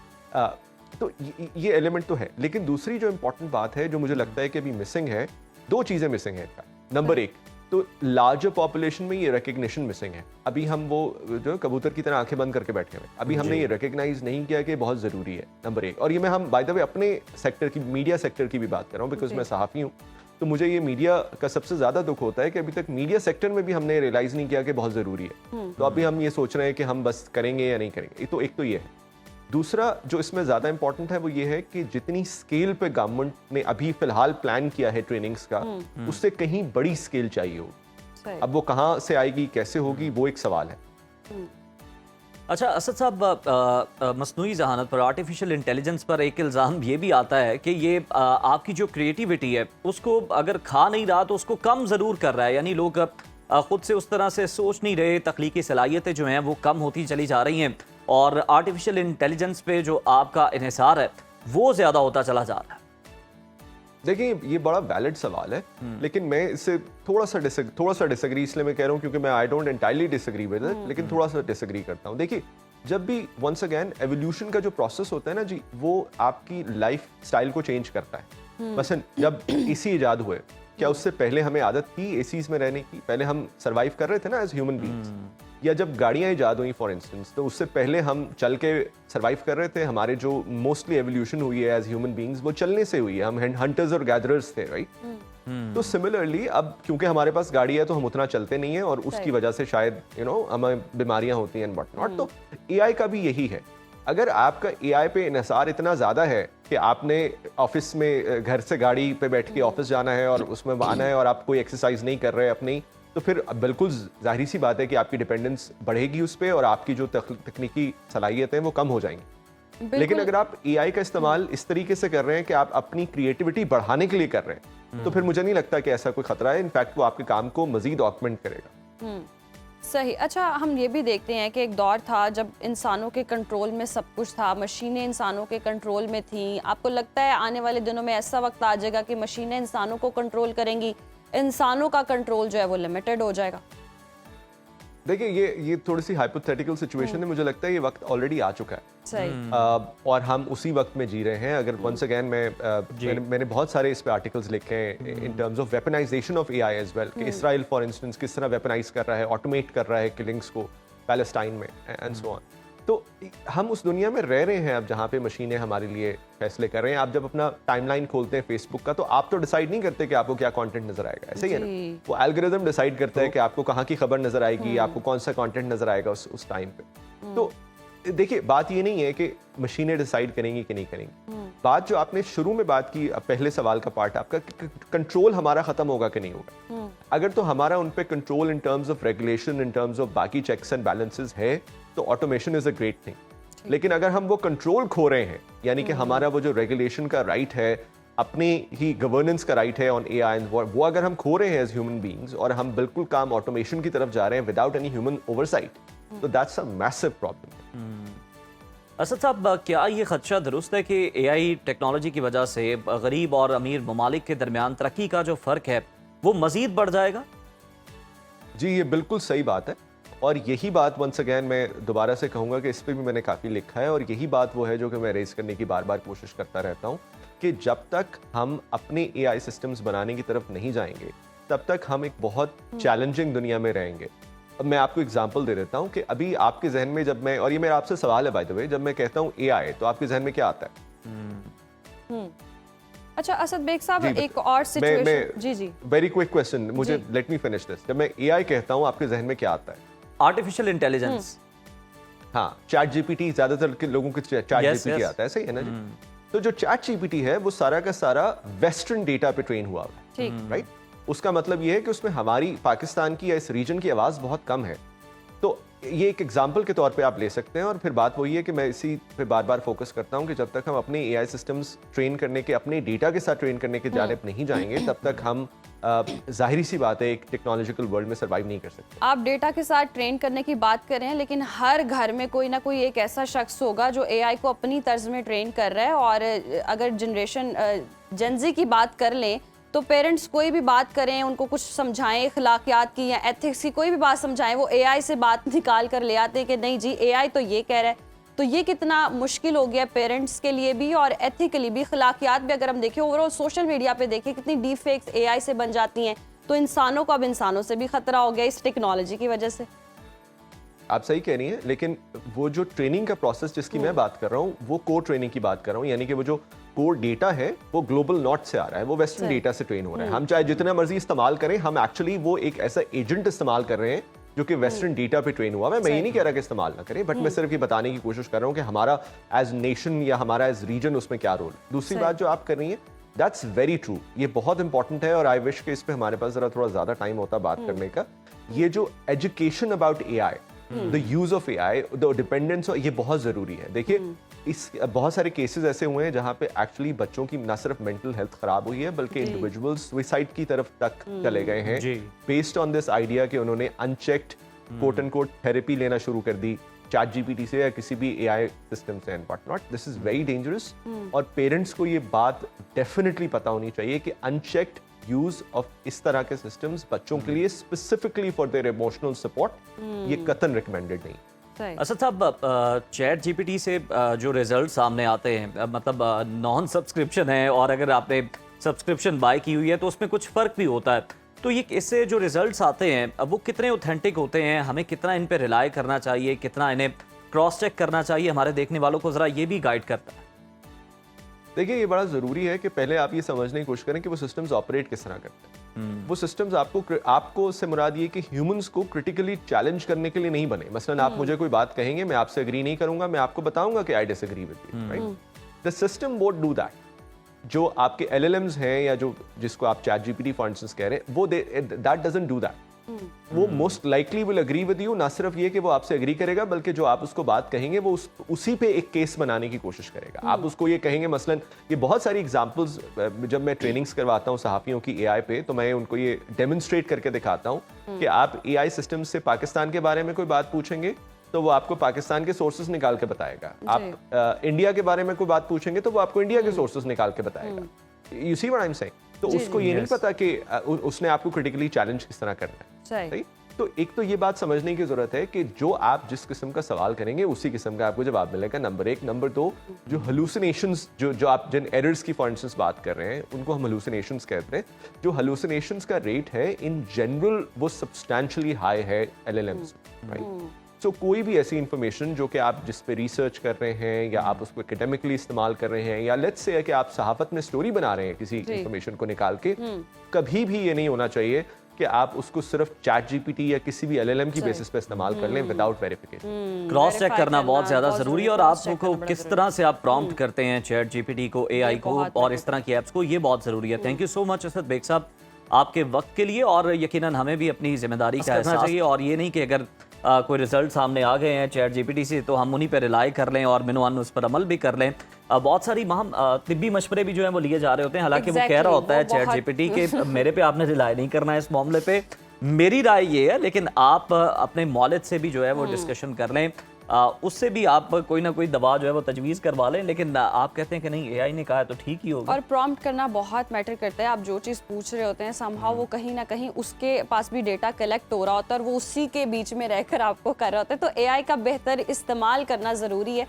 Speaker 6: तो ये एलिमेंट तो है, लेकिन दूसरी जो इम्पोर्टेंट बात है जो मुझे लगता है कि अभी मिसिंग है, दो चीज़ें मिसिंग है। नंबर एक तो लार्जर पॉपुलेशन में ये रिकग्निशन मिसिंग है। अभी हम वो जो कबूतर की तरह आंखें बंद करके बैठे हुए, अभी हमने ये रिकग्नाइज नहीं किया कि बहुत ज़रूरी है, नंबर एक। और ये मैं हम बाय द वे अपने सेक्टर की, मीडिया सेक्टर की भी बात कर रहा हूँ, बिकॉज मैं सहाफ़ी हूँ, तो मुझे ये मीडिया का सबसे ज़्यादा दुख होता है कि अभी तक मीडिया सेक्टर में भी हमने रियलाइज़ नहीं किया कि बहुत ज़रूरी है। तो अभी हम ये सोच रहे हैं कि हम बस करेंगे या नहीं करेंगे। तो एक तो ये है। दूसरा जो इसमें ज़्यादा इंपॉर्टेंट है वो ये है कि जितनी स्केल पे गवर्नमेंट ने अभी फिलहाल प्लान किया है ट्रेनिंग्स का, उससे कहीं बड़ी स्केल चाहिए हो। अब वो कहाँ से आएगी, कैसे होगी, वो एक सवाल है।
Speaker 1: अच्छा असद साहब, मसनूई जहानत पर, आर्टिफिशियल इंटेलिजेंस पर एक इल्ज़ाम ये भी आता है कि ये आपकी जो क्रिएटिविटी है उसको अगर खा नहीं रहा तो उसको कम ज़रूर कर रहा है। यानी लोग ख़ुद से उस तरह से सोच नहीं रहे, तख्लीकी सलाहियतें जो हैं वो कम होती चली जा रही हैं और आर्टिफिशियल इंटेलिजेंस पे जो आपका इन्हिसार है वो ज़्यादा होता चला जा रहा है।
Speaker 6: देखिए ये बड़ा वैलिड सवाल है, लेकिन मैं इससे थोड़ा सा डिसएग्री इसलिए मैं कह रहा हूँ क्योंकि मैं I don't entirely disagree with it, लेकिन थोड़ा सा डिसएग्री करता हूँ। देखिए जब भी वंस अगेन एवोल्यूशन का जो प्रोसेस होता है ना जी, वो आपकी लाइफ स्टाइल को चेंज करता है। मसलन जब एसी इजाद हुए, क्या उससे पहले हमें आदत थी एसीज में रहने की? पहले हम सर्वाइव कर रहे थे ना एज ह्यूमन बीइंग्स। या जब गाड़ियाँ इजाद हुई फॉर इंस्टेंस, तो उससे पहले हम चल के सर्वाइव कर रहे थे। हमारे जो मोस्टली एवोल्यूशन हुई है एज ह्यूमन बीइंग्स वो चलने से हुई है। हम हंटर्स और गैदरर्स थे, राइट? तो सिमिलरली अब क्योंकि हमारे पास गाड़ी है तो हम उतना चलते नहीं है और उसकी वजह से शायद हमें बीमारियां होती हैं एंड व्हाट नॉट। तो AI का भी यही है। अगर आपका AI पे इन्हिसार इतना ज़्यादा है कि आपने ऑफिस में घर से गाड़ी पे बैठ के ऑफिस जाना है और उसमें आना है और आप कोई एक्सरसाइज नहीं कर रहे अपनी, तो फिर बिल्कुल जाहिर सी बात है कि आपकी डिपेंडेंस बढ़ेगी उस पर और आपकी जो तकनीकी सलाहियतें वो कम हो जाएंगी। लेकिन अगर आप AI का इस्तेमाल इस तरीके से कर रहे हैं कि आप अपनी क्रिएटिविटी बढ़ाने के लिए कर रहे हैं, तो फिर मुझे नहीं लगता कि ऐसा कोई खतरा है। इनफैक्ट वो आपके काम को मजीद ऑगमेंट करेगा।
Speaker 2: सही। अच्छा हम ये भी देखते हैं कि एक दौर था जब इंसानों के कंट्रोल में सब कुछ था, मशीनें इंसानों के कंट्रोल में थीं। आपको लगता है आने वाले दिनों में ऐसा वक्त आ जाएगा कि मशीनें इंसानों को कंट्रोल करेंगी, इंसानों का कंट्रोल जो है वो लिमिटेड हो जाएगा?
Speaker 6: देखिए ये थोड़ी सी हाइपोथेटिकल सिचुएशन है। मुझे लगता है ये वक्त ऑलरेडी आ चुका है।
Speaker 2: सही।
Speaker 6: और हम उसी वक्त में जी रहे हैं। अगर वंस अगेन मैंने बहुत सारे इस पे आर्टिकल्स लिखे हैं in terms of weaponization of AI as well, कि इसराइल फॉर इंस्टेंस किस तरह वेपनाइज कर रहा है, ऑटोमेट कर रहा है किलिंग्स को पैलेस्टाइन में एंड सो ऑन। तो हम उस दुनिया में रह रहे हैं अब जहाँ पे मशीनें हमारे लिए फैसले कर रहे हैं। आप जब अपना टाइमलाइन खोलते हैं फेसबुक का, तो आप तो डिसाइड नहीं करते कि आपको क्या कंटेंट नजर आएगा, ऐसे ही है ना? वो एल्गोरिथम डिसाइड करता है कि आपको कहाँ की खबर नजर आएगी, आपको कौन सा कंटेंट नजर आएगा उस टाइम पे। तो देखिए बात ये नहीं है कि मशीनें डिसाइड करेंगी कि नहीं करेंगी। बात जो आपने शुरू में बात की, पहले सवाल का पार्ट आपका, कंट्रोल हमारा खत्म होगा कि नहीं होगा। अगर तो हमारा उन पे control in terms of regulation, in terms of बाकी चेक्स एंड बैलेंसेस है, तो automation is a great thing. लेकिन अगर हम वो कंट्रोल खो रहे हैं, यानी कि हमारा वो जो रेगुलेशन का राइट है, अपनी ही गवर्नेंस का राइट है ऑन AI, वो अगर हम खो रहे हैं एज ह्यूमन बीइंग्स और हम बिल्कुल काम ऑटोमेशन की तरफ जा रहे हैं विदाउट एनी ह्यूमन ओवरसाइट, तो that's a massive problem.
Speaker 1: Asad साहब, क्या ये खदशा दुरुस्त है कि AI टेक्नोलॉजी की वजह से गरीब और अमीर ममालिक के दरमियान तरक्की का जो फ़र्क है वो मज़ीद बढ़ जाएगा?
Speaker 6: जी ये बिल्कुल सही बात है और यही बात वंस अगेन मैं दोबारा से कहूँगा कि इस पर भी मैंने काफ़ी लिखा है और यही बात वो है जो कि मैं रेज करने की बार बार कोशिश करता रहता हूँ कि जब तक हम अपने AI सिस्टम्स बनाने की तरफ नहीं जाएंगे तब तक हम एक बहुत चैलेंजिंग दुनिया में रहेंगे। अब मैं आपको एग्जांपल दे देता हूँ कि अभी आपके जहन में जब मैं, और ये मेरा आपसे सवाल है बाय द वे, जब मैं कहता हूँ AI तो आपके जहन में क्या आता है?
Speaker 2: अच्छा असद बेग साहब, एक और सिचुएशन। जी जी,
Speaker 6: वेरी क्विक क्वेश्चन, मुझे लेट मी फिनिश दिस। जब मैं AI कहता हूँ आपके जहन में क्या आता है?
Speaker 1: Artificial intelligence.
Speaker 6: हाँ, चैट GPT, ज्यादातर के लोगों को चैट GPT आता है, सही है ना जी? तो जो चैट GPT है वो सारा का सारा वेस्टर्न डेटा पे ट्रेन हुआ है, राइट? उसका मतलब ये है कि उसमें हमारी पाकिस्तान की या इस रीजन की आवाज बहुत कम है। तो ये एक एग्जाम्पल के तौर पे आप ले सकते हैं, और फिर बात वही है कि मैं इसी पे बार बार फोकस करता हूँ कि जब तक हम अपने एआई सिस्टम्स ट्रेन करने के, अपने डेटा के साथ ट्रेन करने के जानिब नहीं जाएंगे, तब तक हम जाहिर सी बात है एक टेक्नोलॉजिकल वर्ल्ड में सर्वाइव नहीं कर सकते।
Speaker 2: आप डेटा के साथ ट्रेन करने की बात कर रहे हैं, लेकिन हर घर में कोई ना कोई एक ऐसा शख्स होगा जो एआई को अपनी तर्ज में ट्रेन कर रहा है। और अगर जनरेशन जेनजी की बात कर लें तो पेरेंट्स कोई भी बात करें, उनको कुछ समझाएं अखलाकियात की या एथिक्स की कोई भी बात समझाएं, वो एआई से बात निकाल कर ले आते हैं कि नहीं जी एआई तो ये कह रहा है। तो ये कितना मुश्किल हो गया पेरेंट्स के लिए भी और एथिकली भी, अखलाकियात भी। अगर हम देखें ओवरऑल सोशल मीडिया पे देखें कितनी डीप फेक्स एआई से बन जाती हैं, तो इंसानों को अब इंसानों से भी खतरा हो गया इस टेक्नोलॉजी की वजह से।
Speaker 6: आप सही कह रही हैं, लेकिन वो जो ट्रेनिंग का प्रोसेस जिसकी मैं बात कर रहा हूँ, वो कोर ट्रेनिंग की बात कर रहा हूँ, यानी कि वो जो कोर डेटा है वो ग्लोबल नॉट से आ रहा है, वो वेस्टर्न डेटा से ट्रेन हो रहा है। हम चाहे जितना मर्जी इस्तेमाल करें, हम एक्चुअली वो एक ऐसा एजेंट इस्तेमाल कर रहे हैं जो कि वेस्टर्न डेटा पे ट्रेन हुआ है। मैं ये नहीं कह रहा कि इस्तेमाल ना करें, बट मैं सिर्फ ये बताने की कोशिश कर रहा हूँ कि हमारा एज नेशन या हमारा एज रीजन उसमें क्या रोल। दूसरी बात जो आप कर रही हैं, दैट्स वेरी ट्रू, ये बहुत इंपॉर्टेंट है, और आई विश के इस पे हमारे पास जरा थोड़ा ज्यादा टाइम होता बात करने का। ये जो education about AI, the use of AI, the dependence, ये बहुत जरूरी है। देखिए इस बहुत सारे केसेस ऐसे हुए हैं जहां पे एक्चुअली बच्चों की ना सिर्फ मेंटल हेल्थ खराब हुई है, बल्कि इंडिविजुअल्स सुसाइड की तरफ तक चले गए हैं, बेस्ड ऑन दिस आइडिया कि उन्होंने unchecked quote and quote therapy लेना शुरू कर दी चैट जीपीटी से या किसी भी एआई सिस्टम से, and what not. This is very dangerous, और पेरेंट्स को ये बात डेफिनेटली पता होनी चाहिए कि अनचेक्ड यूज ऑफ इस तरह के सिस्टम्स बच्चों के लिए specifically for their emotional support ये कतन रिकमेंडेड नहीं।
Speaker 1: असद साहब, चैट जीपीटी से जो रिजल्ट सामने आते हैं, मतलब नॉन सब्सक्रिप्शन है और अगर आपने सब्सक्रिप्शन बाय की हुई है तो उसमें कुछ फ़र्क भी होता है, तो ये इससे जो रिजल्ट्स आते हैं अब वो कितने ऑथेंटिक होते हैं, हमें कितना इन पे रिलाई करना चाहिए, कितना इन्हें क्रॉस चेक करना चाहिए, हमारे देखने वालों को ज़रा ये भी गाइड करता है।
Speaker 6: देखिए ये बड़ा ज़रूरी है कि पहले आप ये समझने की कोशिश करें कि वो सिस्टम्स ऑपरेट किस तरह करते हैं। वो सिस्टम्स आपको से मुराद ये कि ह्यूमंस को क्रिटिकली चैलेंज करने के लिए नहीं बने। मसलन आप मुझे कोई बात कहेंगे, मैं आपसे एग्री नहीं करूंगा, मैं आपको बताऊंगा कि I disagree with you, right. The system won't do that. जो आपके LLMs हैं या जो जिसको आप चैट जीपीटी फॉर इंस्टेंस कह रहे हैं, वो दैट डजंट डू दैट। वो most likely will agree with you. ना सिर्फ ये कि वो आपसे एग्री करेगा, बल्कि जो आप उसको बात कहेंगे वो उसी पे एक केस बनाने की कोशिश करेगा। आप उसको ये कहेंगे, मसलन ये बहुत सारी एग्जांपल्स जब मैं ट्रेनिंग्स करवाता हूँ सहाफ़ियों की एआई पे, तो मैं उनको ये डेमोन्स्ट्रेट करके दिखाता हूँ कि आप एआई सिस्टम से पाकिस्तान के बारे में कोई बात पूछेंगे तो वो आपको पाकिस्तान के सोर्सेस निकाल के बताएगा। आप इंडिया के बारे में कोई बात पूछेंगे तो वो आपको इंडिया के सोर्सेस निकाल के बताएगा। You see what I am saying? तो उसको ये नहीं पता कि उसने आपको क्रिटिकली चैलेंज किस तरह करना है, सही? तो एक तो ये बात समझने की जरूरत है कि जो आप जिस किस्म का सवाल करेंगे उसी किस्म का आपको जवाब मिलेगा, नंबर एक। नंबर दो, जो हेलुसिनेशंस जो आप जिन एरर्स की फॉर इंस्टेंस बात कर रहे हैं उनको हम हेलुसिनेशंस कहते हैं। जो हेलुसिनेशंस का रेट है इन जनरल वो सब्सटैंशियली हाई है LLMs, राइट। सो कोई भी ऐसी इंफॉर्मेशन जो कि आप जिस पे रिसर्च कर रहे हैं या आप उसको एकेडमिकली इस्तेमाल कर रहे हैं, या लेट्स से कि आप सहाफत में स्टोरी बना रहे हैं किसी इंफॉर्मेशन को निकाल के, कभी भी ये नहीं होना चाहिए कि आप उसको सिर्फ चैट जीपीटी या किसी भी LLM की बेसिस पे इस्तेमाल कर लें विदाउट वेरिफिकेशन।
Speaker 1: क्रॉस चेक करना बहुत ज़्यादा ज़रूरी है, और आपको किस तरह से आप प्रॉम्प्ट करते हैं चैट जीपीटी को, AI को और इस तरह की ऐप्स को, ये बहुत ज़रूरी है। Thank you so much Asad Beg साहब आपके वक्त के लिए, और यकीनन हमें भी अपनी जिम्मेदारी का एहसास चाहिए, और ये नहीं कि अगर कोई रिजल्ट सामने आ गए हैं चैट जीपीटी से तो हम उन्हीं पर रिलाई कर लें और मिनवान उस पर अमल भी कर लें। बहुत सारी तिब्बी मशवरे भी जो है वो लिए जा रहे होते हैं, हालांकि वो कह रहा होता है चैट जीपीटी के मेरे पे आपने रिलाई नहीं करना है इस मामले पे, मेरी राय ये है, लेकिन आप अपने मौलिद से भी जो है वो डिस्कशन कर लें, उससे भी आप कोई ना कोई दवा जो है वो तजवीज़ करवा लें, लेकिन आप कहते हैं कि नहीं AI ने कहा है तो ठीक ही होगा।
Speaker 2: और प्रॉम्प्ट करना बहुत मैटर करता है। आप जो चीज़ पूछ रहे होते हैं समहाउ वो कहीं ना कहीं उसके पास भी डेटा कलेक्ट हो रहा होता है और वो उसी के बीच में रहकर आपको कर रहा होता है, तो AI का बेहतर इस्तेमाल करना ज़रूरी है।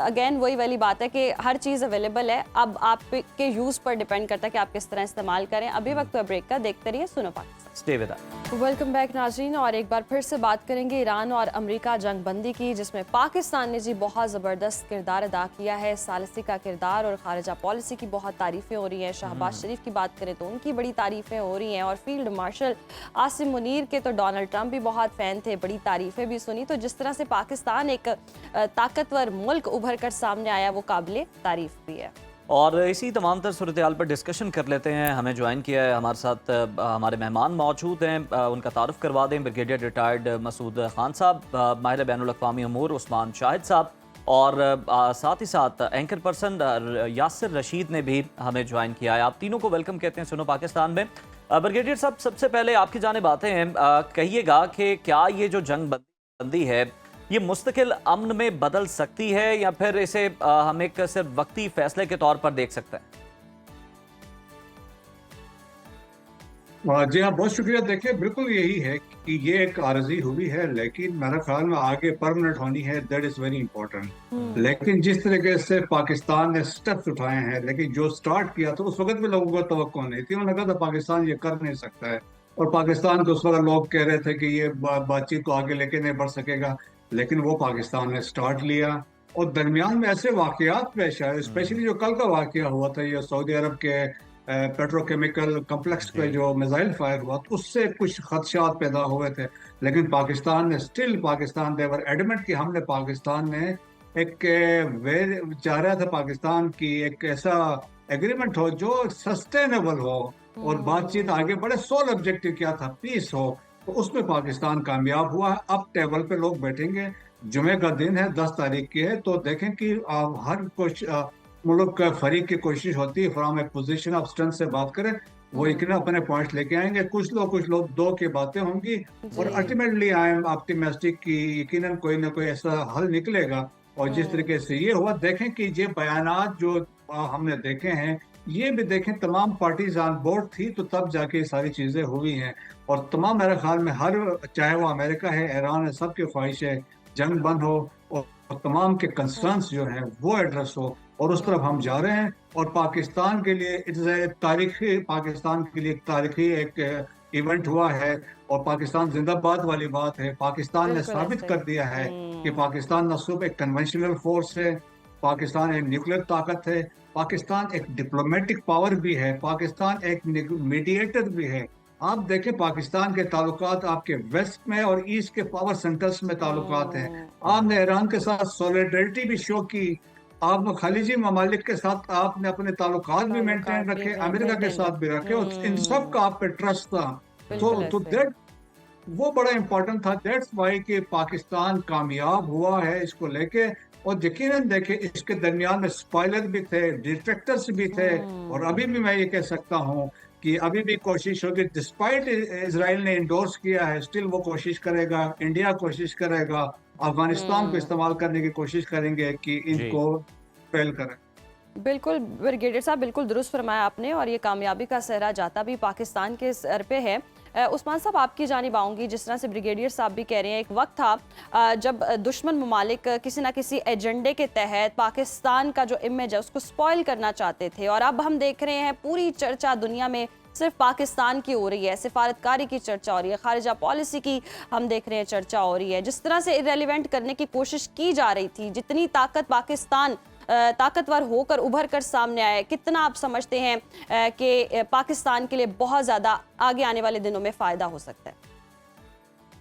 Speaker 2: अगेन वही वाली बात है कि हर चीज़ अवेलेबल है, अब आपके यूज़ पर डिपेंड करता है कि आप किस तरह इस्तेमाल करें। अभी वक्त ब्रेक का, देखते रहिए सुनो Pakistan.
Speaker 1: Stay with us.
Speaker 2: Welcome back नाज़रीन, और एक बार फिर से बात करेंगे ईरान और अमेरिका जंग बंदी की, जिसमें पाकिस्तान ने जी बहुत ज़बरदस्त किरदार अदा किया है। सालिसी का किरदार और खारजा पॉलिसी की बहुत तारीफ़ें हो रही हैं। शहबाज शरीफ की बात करें तो उनकी बड़ी तारीफ़ें हो रही हैं, और फील्ड मार्शल आसिम मुनीर के तो डोनाल्ड ट्रंप भी बहुत फ़ैन थे, बड़ी तारीफ़ें भी सुनी। तो जिस तरह से पाकिस्तान एक ताकतवर मुल्क उभर कर सामने आया वो काबिल तारीफ़ भी है।
Speaker 1: और इसी तमाम तर सूरत हाल पर डिस्कशन कर लेते हैं। हमें ज्वाइन किया है, हमारे साथ हमारे मेहमान मौजूद हैं, उनका तारुफ करवा दें। ब्रिगेडियर रिटायर्ड मसूद खान साहब, माहिर बैनुल-अक़वामी अमूर उस्मान शाहिद साहब, और साथ ही साथ एंकर पर्सन यासिर रशीद ने भी हमें ज्वाइन किया है। आप तीनों को वेलकम कहते हैं सुनो पाकिस्तान में। ब्रिगेडियर साहब, सबसे पहले आपकी जानिब आते हैं, कहिएगा कि क्या ये जो जंग बंदी है ये मुस्तकिल अमन में बदल सकती है या फिर इसे हम एक सिर्फ वक्ती फैसले के तौर पर देख सकते हैं?
Speaker 7: जी हाँ, बहुत शुक्रिया। देखिए, बिल्कुल यही है कि ये एक आरजी हुई है, लेकिन मेरा ख्याल में आगे परमानेंट होनी है। That is very important. लेकिन जिस तरीके से पाकिस्तान ने स्टेप्स उठाए हैं, लेकिन जो स्टार्ट किया था उस वक्त भी लोगों को तवक्को नहीं थी। उन्होंने कहा था पाकिस्तान ये कर नहीं सकता है, और पाकिस्तान को उस वक्त लोग कह रहे थे कि ये बातचीत को आगे लेके नहीं बढ़ सकेगा, लेकिन वो पाकिस्तान ने स्टार्ट लिया। और दरमियान में ऐसे वाकयात पेश आए, स्पेशली जो कल का वाकया हुआ था, ये सऊदी अरब के पेट्रोकेमिकल कम्प्लेक्स पे जो मिसाइल फायर हुआ, तो उससे कुछ खदशात पैदा हुए थे। लेकिन पाकिस्तान ने देवर एडमेंट कि हमने पाकिस्तान ने एक चाह रहा था पाकिस्तान की एक ऐसा एग्रीमेंट हो जो सस्टेनेबल हो और बातचीत आगे बढ़े। सोल ऑब्जेक्टिव क्या था? पीस हो। तो उसमें पाकिस्तान कामयाब हुआ है। अब टेबल पे लोग बैठेंगे, जुमे का दिन है, 10 तारीख की है, तो देखें कि हर कुछ मुल्क का फरीक की कोशिश होती है from A position of strength से बात करें। वो यकीन अपने पॉइंट्स लेके आएंगे। कुछ लोग दो की बातें होंगी, और अल्टीमेटली आई एम ऑप्टिमिस्टिक कि यकीनन कोई ना कोई ऐसा हल निकलेगा। और जिस तरीके से ये हुआ, देखें कि ये बयानात जो हमने देखे हैं, ये भी देखें तमाम पार्टीज ऑन बोर्ड थी, तो तब जाके सारी चीजें हुई हैं। और तमाम मेरे ख्याल में चाहे वो अमेरिका है, ईरान है, सबकी ख्वाहिश है जंग बंद हो और तमाम के कंसर्न्स जो हैं वो एड्रेस हो, और उस तरफ हम जा रहे हैं। और पाकिस्तान के लिए पाकिस्तान के लिए तारीखी एक इवेंट हुआ है, और पाकिस्तान जिंदाबाद वाली बात है। पाकिस्तान ने साबित कर दिया है कि पाकिस्तान न सिर्फ एक कन्वेंशनल फोर्स है, पाकिस्तान एक न्यूक्लियर ताकत है, पाकिस्तान एक डिप्लोमेटिक पावर भी है, पाकिस्तान एक मीडिएटर भी है। आप देखें पाकिस्तान के ताल्लुकात आपके वेस्ट में और ईस्ट के पावर सेंटर्स में ताल्लुकात हैं। आपने ईरान के साथ सॉलिडरिटी भी शो की, आपने खलीजी ममालिक के साथ आपने अपने ताल्लुकात भी मेंटेन रखे, अमेरिका के साथ भी रखे, और इन सब का आप पे ट्रस्ट था। तो दैट वो बड़ा इंपॉर्टेंट था। दैट्स वाई कि पाकिस्तान कामयाब हुआ है इसको लेके। और यकीनन देखे इसके दरमियान में स्पॉइलर भी थे, डिस्ट्रैक्टर्स भी थे, और अभी भी मैं ये कह सकता हूँ कि अभी भी कोशिश होगी। डिस्पाइट इजराइल ने इंडोर्स किया है, स्टिल वो कोशिश करेगा, इंडिया कोशिश करेगा, अफगानिस्तान को इस्तेमाल करने की कोशिश करेंगे कि इनको फेल करें।
Speaker 2: बिल्कुल ब्रिगेडियर साहब, बिल्कुल दुरुस्त फरमाया आपने, और ये कामयाबी का सहरा जाता भी पाकिस्तान के सर पे है। उस्मान साहब, आपकी जानिब आऊँगी। जिस तरह से ब्रिगेडियर साहब भी कह रहे हैं, एक वक्त था जब दुश्मन ममालिक किसी ना किसी एजेंडे के तहत पाकिस्तान का जो इमेज है उसको स्पॉइल करना चाहते थे, और अब हम देख रहे हैं पूरी चर्चा दुनिया में सिर्फ पाकिस्तान की हो रही है। सिफारतकारी की चर्चा हो रही है, खारिजा पॉलिसी की हम देख रहे हैं चर्चा हो रही है। जिस तरह से इरेलीवेंट करने की कोशिश की जा रही थी, जितनी पाकिस्तान ताकतवर होकर उभर कर सामने आए, कितना आप समझते हैं कि पाकिस्तान के लिए बहुत ज़्यादा आगे आने वाले दिनों में फ़ायदा हो सकता है?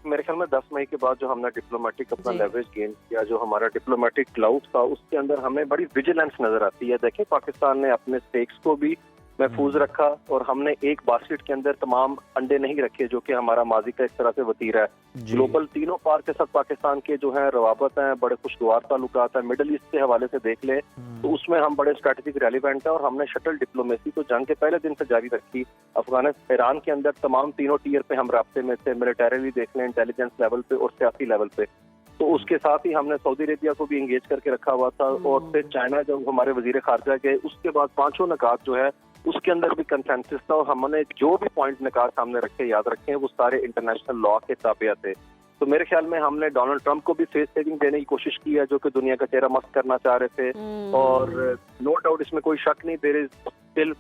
Speaker 8: मेरे ख्याल में 10 मई के बाद जो हमने डिप्लोमेटिक अपना लेवरेज गेन किया, जो हमारा डिप्लोमेटिक क्लाउड था, उसके अंदर हमें बड़ी विजिलेंस नजर आती है। देखिए, पाकिस्तान ने अपने स्टेक्स को भी महफूज रखा, और हमने एक बास्केट के अंदर तमाम अंडे नहीं रखे, जो कि हमारा माजी का एक तरह से वतीरा है। ग्लोबल तीनों पार के साथ पाकिस्तान के जो है रवाबत हैं, बड़े खुशगवार ताल्लुकात हैं। मिडल ईस्ट के हवाले से देख ले तो उसमें हम बड़े स्ट्रेटेजिक रेलिवेंट है, और हमने शटल डिप्लोमेसी को जंग के पहले दिन से जारी रखी। अफगानिस्तान, ईरान के अंदर तमाम तीनों टीयर पे हम राब्ते में थे, मिलिटरीली देख लें, इंटेलिजेंस लेवल पे और सियासी लेवल पे। तो उसके साथ ही हमने सऊदी अरेबिया को भी एंगेज करके रखा हुआ था, और फिर चाइना जब हमारे वजीर खारजा गए, उसके बाद 5 निकात जो है उसके अंदर भी कंसेंसस था, और हमने जो भी पॉइंट निकाल सामने रखे, याद रखे हैं, वो सारे इंटरनेशनल लॉ के ताबे थे। तो मेरे ख्याल में हमने डोनाल्ड ट्रंप को भी फेस सेविंग देने की कोशिश की है, जो कि दुनिया का चेहरा मस्त करना चाह रहे थे। और नो डाउट इसमें कोई शक नहीं, there is still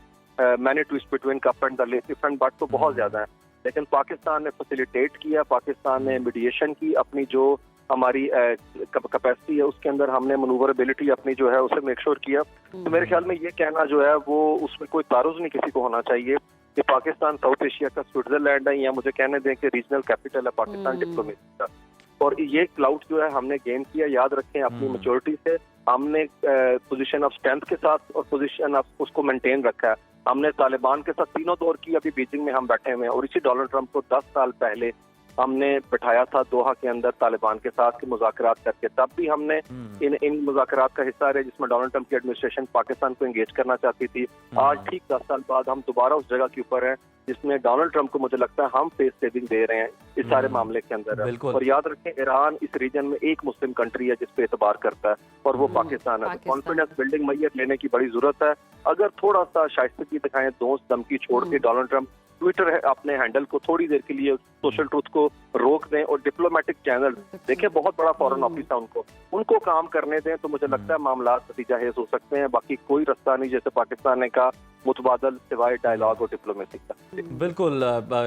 Speaker 8: many twist between cup and the lacy front, but तो बहुत ज्यादा है। लेकिन पाकिस्तान ने फैसिलिटेट किया, पाकिस्तान ने मीडिएशन की, अपनी जो हमारी कैपेसिटी है उसके अंदर हमने मनूवरेबिलिटी अपनी जो है उसे मेक श्योर किया। तो मेरे ख्याल में ये कहना जो है वो उसमें कोई तारुज नहीं किसी को होना चाहिए कि पाकिस्तान साउथ एशिया का स्विट्जरलैंड है, या मुझे कहने दें कि रीजनल कैपिटल है पाकिस्तान डिप्लोमेसी का। और ये क्लाउड जो है हमने गेन किया, याद रखें, अपनी मैच्योरिटी से, हमने पोजीशन ऑफ स्ट्रेंथ के साथ और पोजीशन ऑफ उसको मेंटेन रखा है। हमने तालिबान के साथ तीनों दौर की, अभी बीजिंग में हम बैठे हुए हैं, और इसी डोनाल्ड ट्रंप को 10 साल पहले हमने बिठाया था दोहा के अंदर तालिबान के साथ के मुज़ाकरात करके। तब भी हमने इन मुज़ाकरात का हिस्सा रहे जिसमें डोनाल्ड ट्रंप की एडमिनिस्ट्रेशन पाकिस्तान को एंगेज करना चाहती थी। आज ठीक 10 साल बाद हम दोबारा उस जगह के ऊपर हैं जिसमें डोनाल्ड ट्रंप को मुझे लगता है हम फेस सेविंग दे रहे हैं इस सारे मामले के अंदर। और याद रखें, ईरान इस रीजन में एक मुस्लिम कंट्री है जिस पे एतबार करता है, और वो पाकिस्तान है। तो कॉन्फिडेंस बिल्डिंग मैयत लेने की बड़ी जरूरत है। अगर थोड़ा सा शाइस्तगी दिखाएं, दोस्त धमकी छोड़ के डोनाल्ड ट्रंप ट्विटर है अपने हैंडल को थोड़ी देर के लिए सोशल ट्रूथ को रोक दें, और डिप्लोमेटिक चैनल देखें, बहुत बड़ा फॉरेन ऑफिस है उनको काम करने दें, तो मुझे लगता है मामला नतीजा हेज हो सकते हैं। बाकी कोई रास्ता नहीं, जैसे पाकिस्तान ने कहा, मुतबादल सिवाय डायलॉग और डिप्लोमेसी का।
Speaker 1: बिल्कुल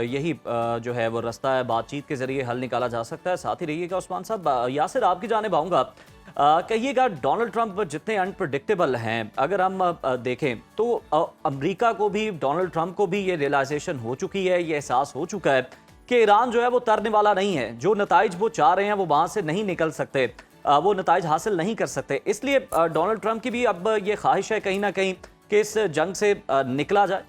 Speaker 1: यही जो है वो रास्ता है, बातचीत के जरिए हल निकाला जा सकता है। साथ ही रहिएगा उस्मान साहब। यासिर, आपकी जानिब आऊँगा, कहिएगा डोनाल्ड ट्रंप जितने अनप्रडिक्टेबल हैं, अगर हम देखें तो अमेरिका को भी, डोनाल्ड ट्रंप को भी ये रियलाइजेशन हो चुकी है, ये एहसास हो चुका है कि ईरान जो है वो तरने वाला नहीं है। जो नताइज वो चाह रहे हैं वो वहाँ से नहीं निकल सकते, वो नताइज हासिल नहीं कर सकते। इसलिए डोनाल्ड ट्रंप की भी अब ये ख्वाहिश है कहीं ना कहीं कि इस जंग से निकला जाए।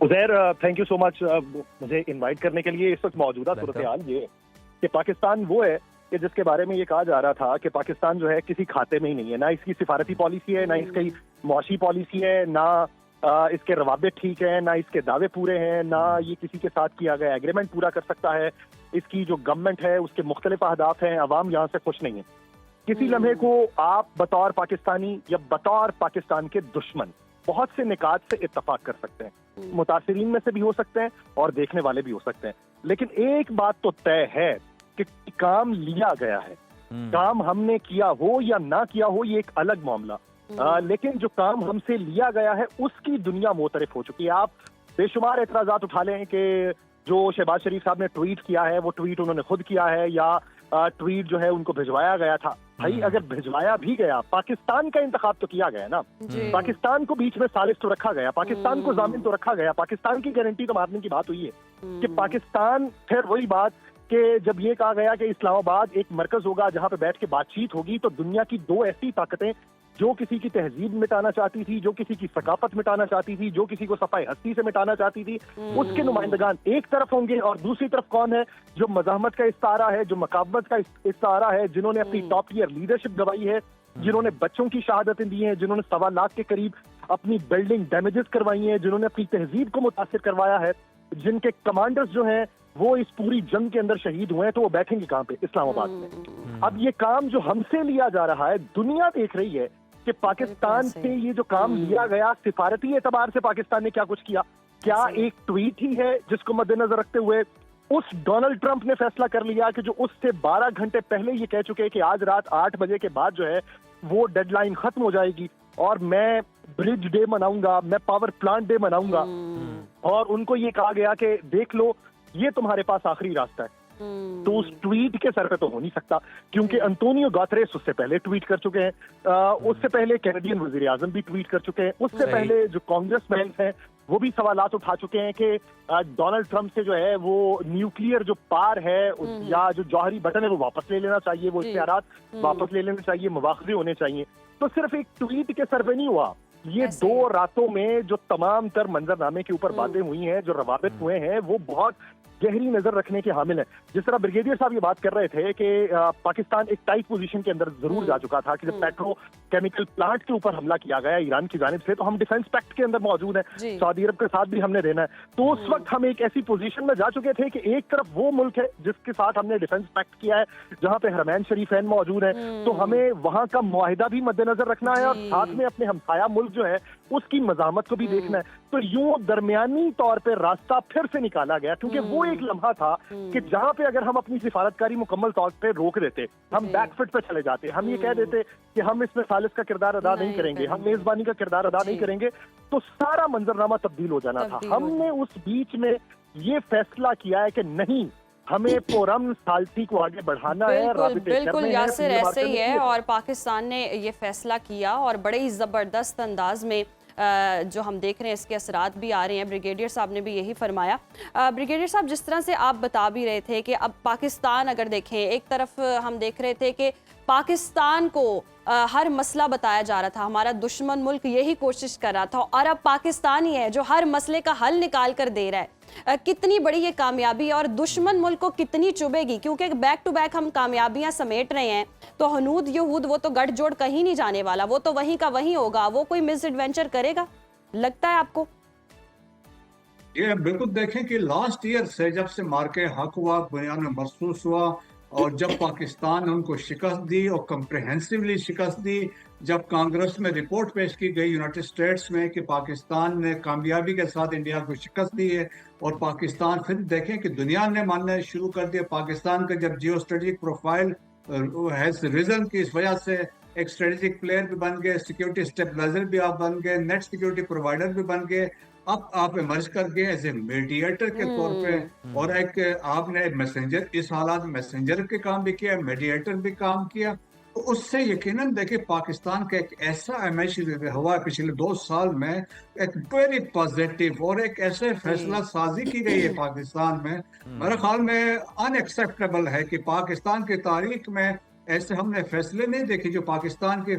Speaker 9: Uzair, thank you so much मुझे इनवाइट करने के लिए। इस वक्त मौजूदा सूरत हाल ये कि पाकिस्तान वो है कि जिसके बारे में ये कहा जा रहा था कि पाकिस्तान जो है किसी खाते में ही नहीं है, ना इसकी सिफारती पॉलिसी है, ना इसकी मुआशी पॉलिसी है, ना इसके रवाबित ठीक है, ना इसके दावे पूरे हैं, ना ये किसी के साथ किया गया एग्रीमेंट पूरा कर सकता है। इसकी जो गवर्नमेंट है उसके मुख्तलिफ अहदाफ हैं, अवाम यहाँ से खुश नहीं है। किसी लम्हे को आप बतौर पाकिस्तानी या बतौर पाकिस्तान के दुश्मन बहुत से निकात से इत्तफाक कर सकते हैं, मुतासिरीन में से भी हो सकते हैं और देखने वाले भी हो सकते हैं, लेकिन एक बात तो तय है कि काम लिया गया है। काम हमने किया हो या ना किया हो ये एक अलग मामला, लेकिन जो काम हमसे लिया गया है उसकी दुनिया मोतरफ हो चुकी है। आप बेशुमार एतराजात उठा लें कि जो शहबाज शरीफ साहब ने ट्वीट किया है वो ट्वीट उन्होंने खुद किया है या ट्वीट जो है उनको भिजवाया गया था। भाई अगर भिजवाया भी गया, पाकिस्तान का इंतखाब तो किया गया ना, पाकिस्तान को बीच में सालिस तो रखा गया, पाकिस्तान को जामिन तो रखा गया, पाकिस्तान की गारंटी तो मारने की बात हुई है कि पाकिस्तान, फिर वही बात कि जब ये कहा गया कि इस्लामाबाद एक मरकज होगा जहां पे बैठ के बातचीत होगी, तो दुनिया की दो ऐसी ताकतें जो किसी की तहजीब मिटाना चाहती थी, जो किसी की सकाफत मिटाना चाहती थी, जो किसी को सफाई हस्ती से मिटाना चाहती थी, उसके नुमाइंदगान एक तरफ होंगे और दूसरी तरफ कौन है जो मज़ाहमत का इस्तारा है, जो मकाबत का इस्तारा है, जिन्होंने अपनी टॉप टियर लीडरशिप गवाई है, जिन्होंने बच्चों की शहादतें दी हैं, जिन्होंने 1.25 लाख के करीब अपनी बिल्डिंग डैमेजेस करवाई हैं, जिन्होंने अपनी तहजीब को मुतासिर करवाया है, जिनके कमांडर्स जो हैं वो इस पूरी जंग के अंदर शहीद हुए हैं, तो वो बैठेंगे कहाँ पे? इस्लामाबाद में। अब ये काम जो हमसे लिया जा रहा है, दुनिया देख रही है कि पाकिस्तान से ये जो काम लिया गया, सिफारती एतबार से पाकिस्तान ने क्या कुछ किया। क्या एक ट्वीट ही है जिसको मद्देनजर रखते हुए उस डोनाल्ड ट्रंप ने फैसला कर लिया कि जो उससे 12 घंटे पहले ये कह चुके हैं कि आज रात 8 बजे के बाद जो है वो डेडलाइन खत्म हो जाएगी और मैं ब्रिज डे मनाऊंगा, मैं पावर प्लांट डे मनाऊंगा, और उनको ये कहा गया कि देख लो ये तुम्हारे पास आखिरी रास्ता है। तो उस ट्वीट के सर पे तो हो नहीं सकता, क्योंकि अंतोनियो गुतेरेस उससे पहले ट्वीट कर चुके हैं, उससे पहले कैनेडियन वजीर आजम भी ट्वीट कर चुके हैं, उससे पहले जो कांग्रेसमैन हैं वो भी सवालात उठा चुके हैं कि डोनाल्ड ट्रंप से जो है वो न्यूक्लियर जो पार है या जो जौहरी बटन है वो वापस ले लेना चाहिए, वो इख्तियारात वापस ले लेने चाहिए, मुवाखजे होने चाहिए। तो सिर्फ एक ट्वीट के सर पे नहीं हुआ, ये 2 रातों में जो तमाम तर मंजरनामे के ऊपर बातें हुई हैं, जो रवाबित हुए हैं, वो बहुत गहरी नजर रखने के हामिल है। जिस तरह ब्रिगेडियर साहब ये बात कर रहे थे कि पाकिस्तान एक टाइट पोजीशन के अंदर जरूर जा चुका था कि जब पेट्रो केमिकल प्लांट के ऊपर हमला किया गया ईरान की जानिब से, तो हम डिफेंस पैक्ट के अंदर मौजूद हैं, सऊदी अरब के साथ भी हमने रहना है। तो उस वक्त हम एक ऐसी पोजीशन में जा चुके थे कि एक तरफ वो मुल्क है जिसके साथ हमने डिफेंस पैक्ट किया है, जहां पे हरमैन शरीफैन मौजूद है, तो हमें वहां का मुआहिदा भी मद्देनजर रखना है और साथ में अपने हमसाया मुल्क जो है उसकी मज़ाहमत को भी देखना है। तो यूं दरमियानी तौर पर रास्ता फिर से निकाला गया, क्योंकि वो एक लम्हा था कि जहां पे अगर हम अपनी सिफारतकारी मुकम्मल तौर पे रोक देते, हम बैकफुट पे चले जाते, हम ये कह देते कि हम इसमें सालिस का किरदार अदा नहीं करेंगे, हम मेजबानी का किरदार अदा नहीं करेंगे, तो सारा मंजरनामा तब्दील हो जाना था। हमने उस बीच में ये फैसला किया है कि नहीं, हमें पुरअमन सालसी को आगे बढ़ाना है।
Speaker 2: बिल्कुल यासिर, ऐसे ही है और पाकिस्तान ने ये फैसला किया और बड़े ही ज़बरदस्त अंदाज में जो हम देख रहे हैं इसके असरात भी आ रहे हैं। ब्रिगेडियर साहब ने भी यही फरमाया। ब्रिगेडियर साहब, जिस तरह से आप बता भी रहे थे कि अब पाकिस्तान अगर देखें, एक तरफ हम देख रहे थे कि पाकिस्तान को हर मसला बताया जा रहा था, हमारा दुश्मन मुल्क यही कोशिश कर रहा था, और अब पाकिस्तान ही है जो हर मसले का हल निकाल कर दे रहा है। कितनी बड़ी ये कामयाबी है और दुश्मन मुल्क को कितनी चुभेगी, क्योंकि बैक टू बैक हम कामयाबियां समेट रहे हैं। तो हनूद यहूद वो तो गठजोड़ कहीं नहीं जाने वाला, वो तो वहीं का वहीं होगा, वो कोई मिस एडवेंचर करेगा, लगता है आपको?
Speaker 7: ये बिल्कुल देखें कि लास्ट ईयर से जब से मार्के हक हुआ, बुनियाद में महसूस हुआ, और जब पाकिस्तान ने उनको शिकस्त दी और कम्प्रहेंसिवली शिकस्त दी, जब कांग्रेस में रिपोर्ट पेश की गई यूनाइटेड स्टेट्स में कि पाकिस्तान ने कामयाबी के साथ इंडिया को शिकस्त दी है, और पाकिस्तान फिर देखें कि दुनिया ने मानना शुरू कर दिया पाकिस्तान का, जब geostrategic profile has region की इस वजह से एक स्ट्रेटेजिक प्लेयर भी बन गए, सिक्योरिटी स्टेबलाइजर भी आप बन गए, नेट सिक्योरिटी प्रोवाइडर भी बन गए, अब आप इमर्ज कर गए एज ए मीडिएटर के तौर पे, और एक आपने मैसेंजर, इस हालात में मैसेंजर के काम भी किया, मीडिएटर भी काम किया। तो उससे यकीनन देखिए पाकिस्तान का एक ऐसा इमेज हुआ पिछले 2 साल में, एक वेरी पॉजिटिव, और एक ऐसे फैसला साजी की गई है पाकिस्तान में, मेरे ख्याल में अनएक्सेप्टेबल है कि पाकिस्तान की तारीख में ऐसे हमने फैसले नहीं देखे जो पाकिस्तान के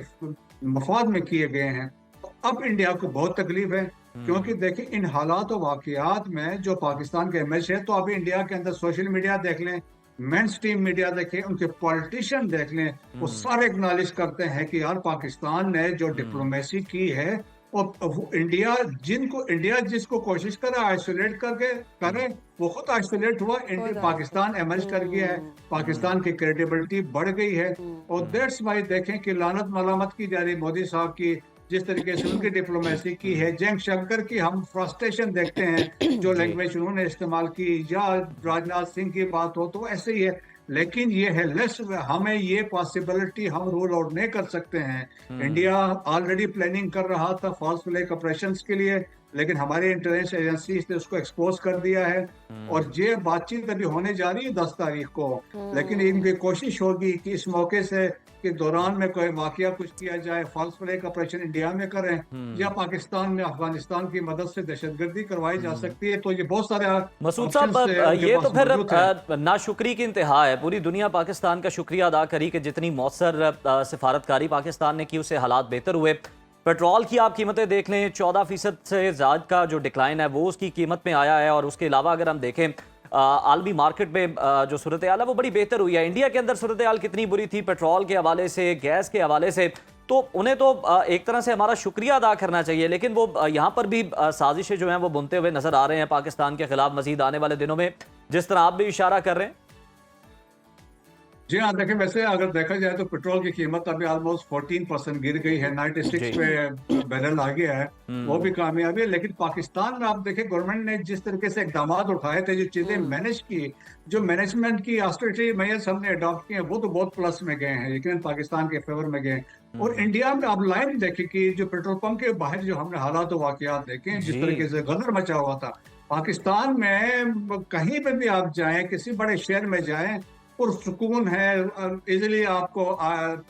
Speaker 7: मफाद में किए गए हैं। तो अब इंडिया को बहुत तकलीफ है, क्योंकि देखिए इन हालात और वाकयात में जो पाकिस्तान का इमेज है, तो अभी इंडिया के अंदर सोशल मीडिया देख लें, मेन स्ट्रीम मीडिया देखें, उनके पॉलिटिशियन देख लें, वो सारे एक्नॉलेज करते हैं कि यार पाकिस्तान ने जो डिप्लोमेसी की है, और इंडिया जिसको कोशिश कर रहा है आइसोलेट करके करे, वो खुद आइसोलेट हुआ, पाकिस्तान एमर्ज कर गया है, पाकिस्तान की क्रेडिबिलिटी बढ़ गई है। और दैट्स वाई देखें कि लानत मलामत की जा रही मोदी साहब की, जिस तरीके से उनकी डिप्लोमेसी की है, जयशंकर की हम फ्रस्ट्रेशन देखते हैं जो लैंग्वेज उन्होंने इस्तेमाल की, या राजनाथ सिंह की बात हो तो ऐसे ही है। लेकिन ये है लेस, हमें ये पॉसिबिलिटी हम रूल आउट नहीं कर सकते हैं। इंडिया ऑलरेडी प्लानिंग कर रहा था फॉल्स फ्लैग ऑपरेशंस के लिए, लेकिन हमारी इंटेलिजेंस एजेंसीज ने उसको एक्सपोज कर दिया है, और ये बातचीत अभी होने जा रही है 10 तारीख को। लेकिन इनकी कोशिश होगी कि इस मौके से के दौरान में कोई वाकया कुछ किया जाए, फॉल्स फ्लैग ऑपरेशन इंडिया में करें, या पाकिस्तान में अफगानिस्तान की मदद से दहशतगर्दी करवाई जा सकती है। तो ये बहुत सारे
Speaker 1: मसूद साहब, ये तो फिर नाशुक्री की इंतहा है। पूरी दुनिया पाकिस्तान का शुक्रिया अदा करी कि जितनी मौसर सिफारतकारी पाकिस्तान ने की, उससे हालात बेहतर हुए। पेट्रोल की आप कीमतें देख लें, 14% से ज़्यादा का जो डिक्लाइन है वो उसकी कीमत में आया है, और उसके अलावा अगर हम देखें आलमी मार्केट में जो सूरत हाल है वो बड़ी बेहतर हुई है। इंडिया के अंदर सूरत हाल कितनी बुरी थी पेट्रोल के हवाले से, गैस के हवाले से, तो उन्हें तो एक तरह से हमारा शुक्रिया अदा करना चाहिए, लेकिन वो यहाँ पर भी साजिशें जो हैं वो बुनते हुए नजर आ रहे हैं पाकिस्तान के खिलाफ मजीद आने वाले दिनों में, जिस तरह आप भी इशारा कर रहे हैं।
Speaker 7: जी हाँ, देखिए वैसे अगर देखा जाए तो पेट्रोल की कीमत अभी ऑलमोस्ट 14% गिर गई है, 96 पे बैरल आ गया है, वो भी कामयाबी है। लेकिन पाकिस्तान में आप देखें गवर्नमेंट ने जिस तरीके से इकदाम उठाए थे, जो चीजें मैनेज की, जो मैनेजमेंट की ऑस्टेरिटी मेजर्स हमने अडॉप्ट किए, वो तो बहुत प्लस में गए हैं, लेकिन पाकिस्तान के फेवर में गए। और इंडिया में आप लाइन देखें कि जो पेट्रोल पंप के बाहर जो हमने हालात वाकयात देखे, जिस तरीके से गदर मचा हुआ था पाकिस्तान में, कहीं पे भी आप जाएं, किसी बड़े शहर में जाएं, और सुकून है, इजीली आपको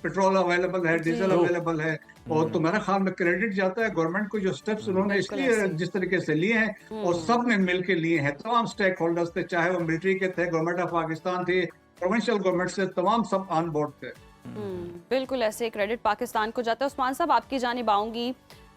Speaker 7: पेट्रोल अवेलेबल है, डीजल अवेलेबल है, और तो मेरा ख्याल में क्रेडिट जाता है गवर्नमेंट को, जो स्टेप्स उन्होंने इसलिए जिस तरीके से लिए हैं, और सब ने मिल के लिए हैं, तमाम स्टेक होल्डर्स थे, चाहे वो मिलिट्री के थे, गवर्नमेंट ऑफ पाकिस्तान थी, प्रोविंशियल गवर्नमेंट से, तमाम सब ऑन बोर्ड थे।
Speaker 2: बिल्कुल ऐसे क्रेडिट पाकिस्तान को जाता है। उस्मान साहब, आपकी जानिब आऊंगी,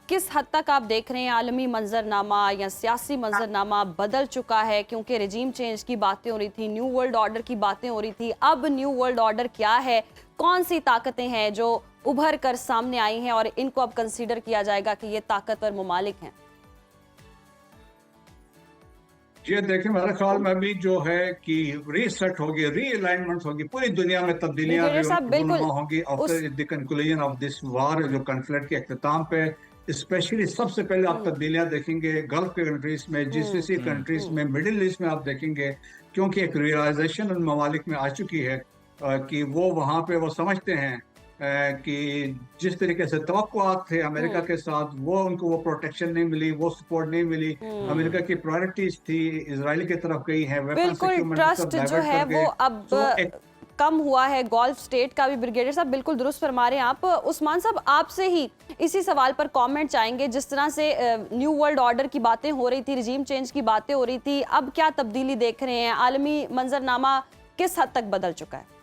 Speaker 2: किस हद तक आप देख रहे हैं आलमी मंजरनामा या सियासी मंजरनामा बदल चुका है? क्योंकि रजीम चेंज की बातें हो रही थी, न्यू वर्ल्ड ऑर्डर की बातें हो रही थी, अब न्यू वर्ल्ड ऑर्डर क्या है? कौन सी ताकतें हैं जो उभर कर सामने आई हैं और इनको अब कंसीडर किया जाएगा कि ये ताकतवर ममालिक हैं?
Speaker 7: ये देखें, मेरे ख्याल में अभी जो है कि रीसेट होगी, रीअलाइनमेंट होगी, पूरी दुनिया में तब्दीलियां होंगी after the conclusion of this वार, जो कॉन्फ्लिक्ट के अख्ताम पे। स्पेशली सबसे पहले आप तब्दीलियां देखेंगे गल्फ के कंट्रीज में, जीसीसी कंट्रीज में, मिडिल ईस्ट में आप देखेंगे, क्योंकि एक रियलाइजेशन उन ममालिक में आ चुकी है कि वो वहाँ पे वो समझते हैं कि जिस तरीके से तवक्कुआत थे अमेरिका के साथ, वो उनको वो प्रोटेक्शन नहीं मिली, वो सपोर्ट नहीं मिली। अमेरिका की प्रायोरिटीज थी इजराइल की तरफ गई है,
Speaker 2: बिल्कुल ट्रस्ट जो है वो अब कम हुआ है गल्फ स्टेट का भी। ब्रिगेडियर साहब बिल्कुल दुरुस्त फरमा रहे हैं आप। उस्मान साहब आपसे ही इसी सवाल पर कमेंट चाहेंगे, जिस तरह से न्यू वर्ल्ड ऑर्डर की बातें हो रही थी, रिजीम चेंज की बातें हो रही थी, अब क्या तब्दीली देख रहे हैं? आलमी मंजरनामा किस हद तक बदल चुका है?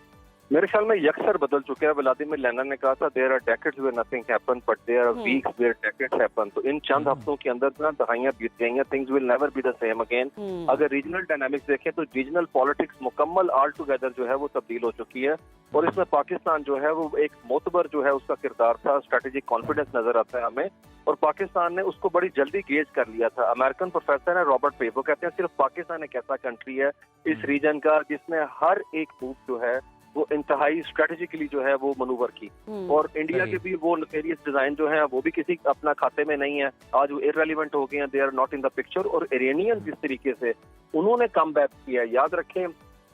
Speaker 8: मेरे ख्याल में यकसर बदल चुके हैं। व्लादिमीर लेनिन ने कहा था there are decades where nothing happen but there are weeks where decades happen. तो इन चंद हफ्तों के अंदर ना दहाइयां बीत गई हैं। Things will never be the same again. अगर रीजनल डायनामिक्स देखें तो रीजनल पॉलिटिक्स मुकम्मल ऑल टुगेदर जो है वो तब्दील हो चुकी है, और इसमें पाकिस्तान जो है वो एक मोतबर जो है उसका किरदार था, स्ट्रेटेजिक कॉन्फिडेंस नजर आता है हमें, और पाकिस्तान ने उसको बड़ी जल्दी गेज कर लिया था। अमेरिकन प्रोफेसर है रॉबर्ट पे, वो कहते हैं सिर्फ पाकिस्तान एक ऐसा कंट्री है इस रीजन का जिसने हर एक मूव जो है वो इंतहाई स्ट्रेटेजिकली जो है वो मनूवर की, और इंडिया के भी वो नेफेरियस डिजाइन जो है वो भी किसी अपना खाते में नहीं है, आज वो इररेलेवेंट हो गए हैं, they are not in the picture. और इरानियन जिस तरीके से उन्होंने कम बैक किया है, याद रखें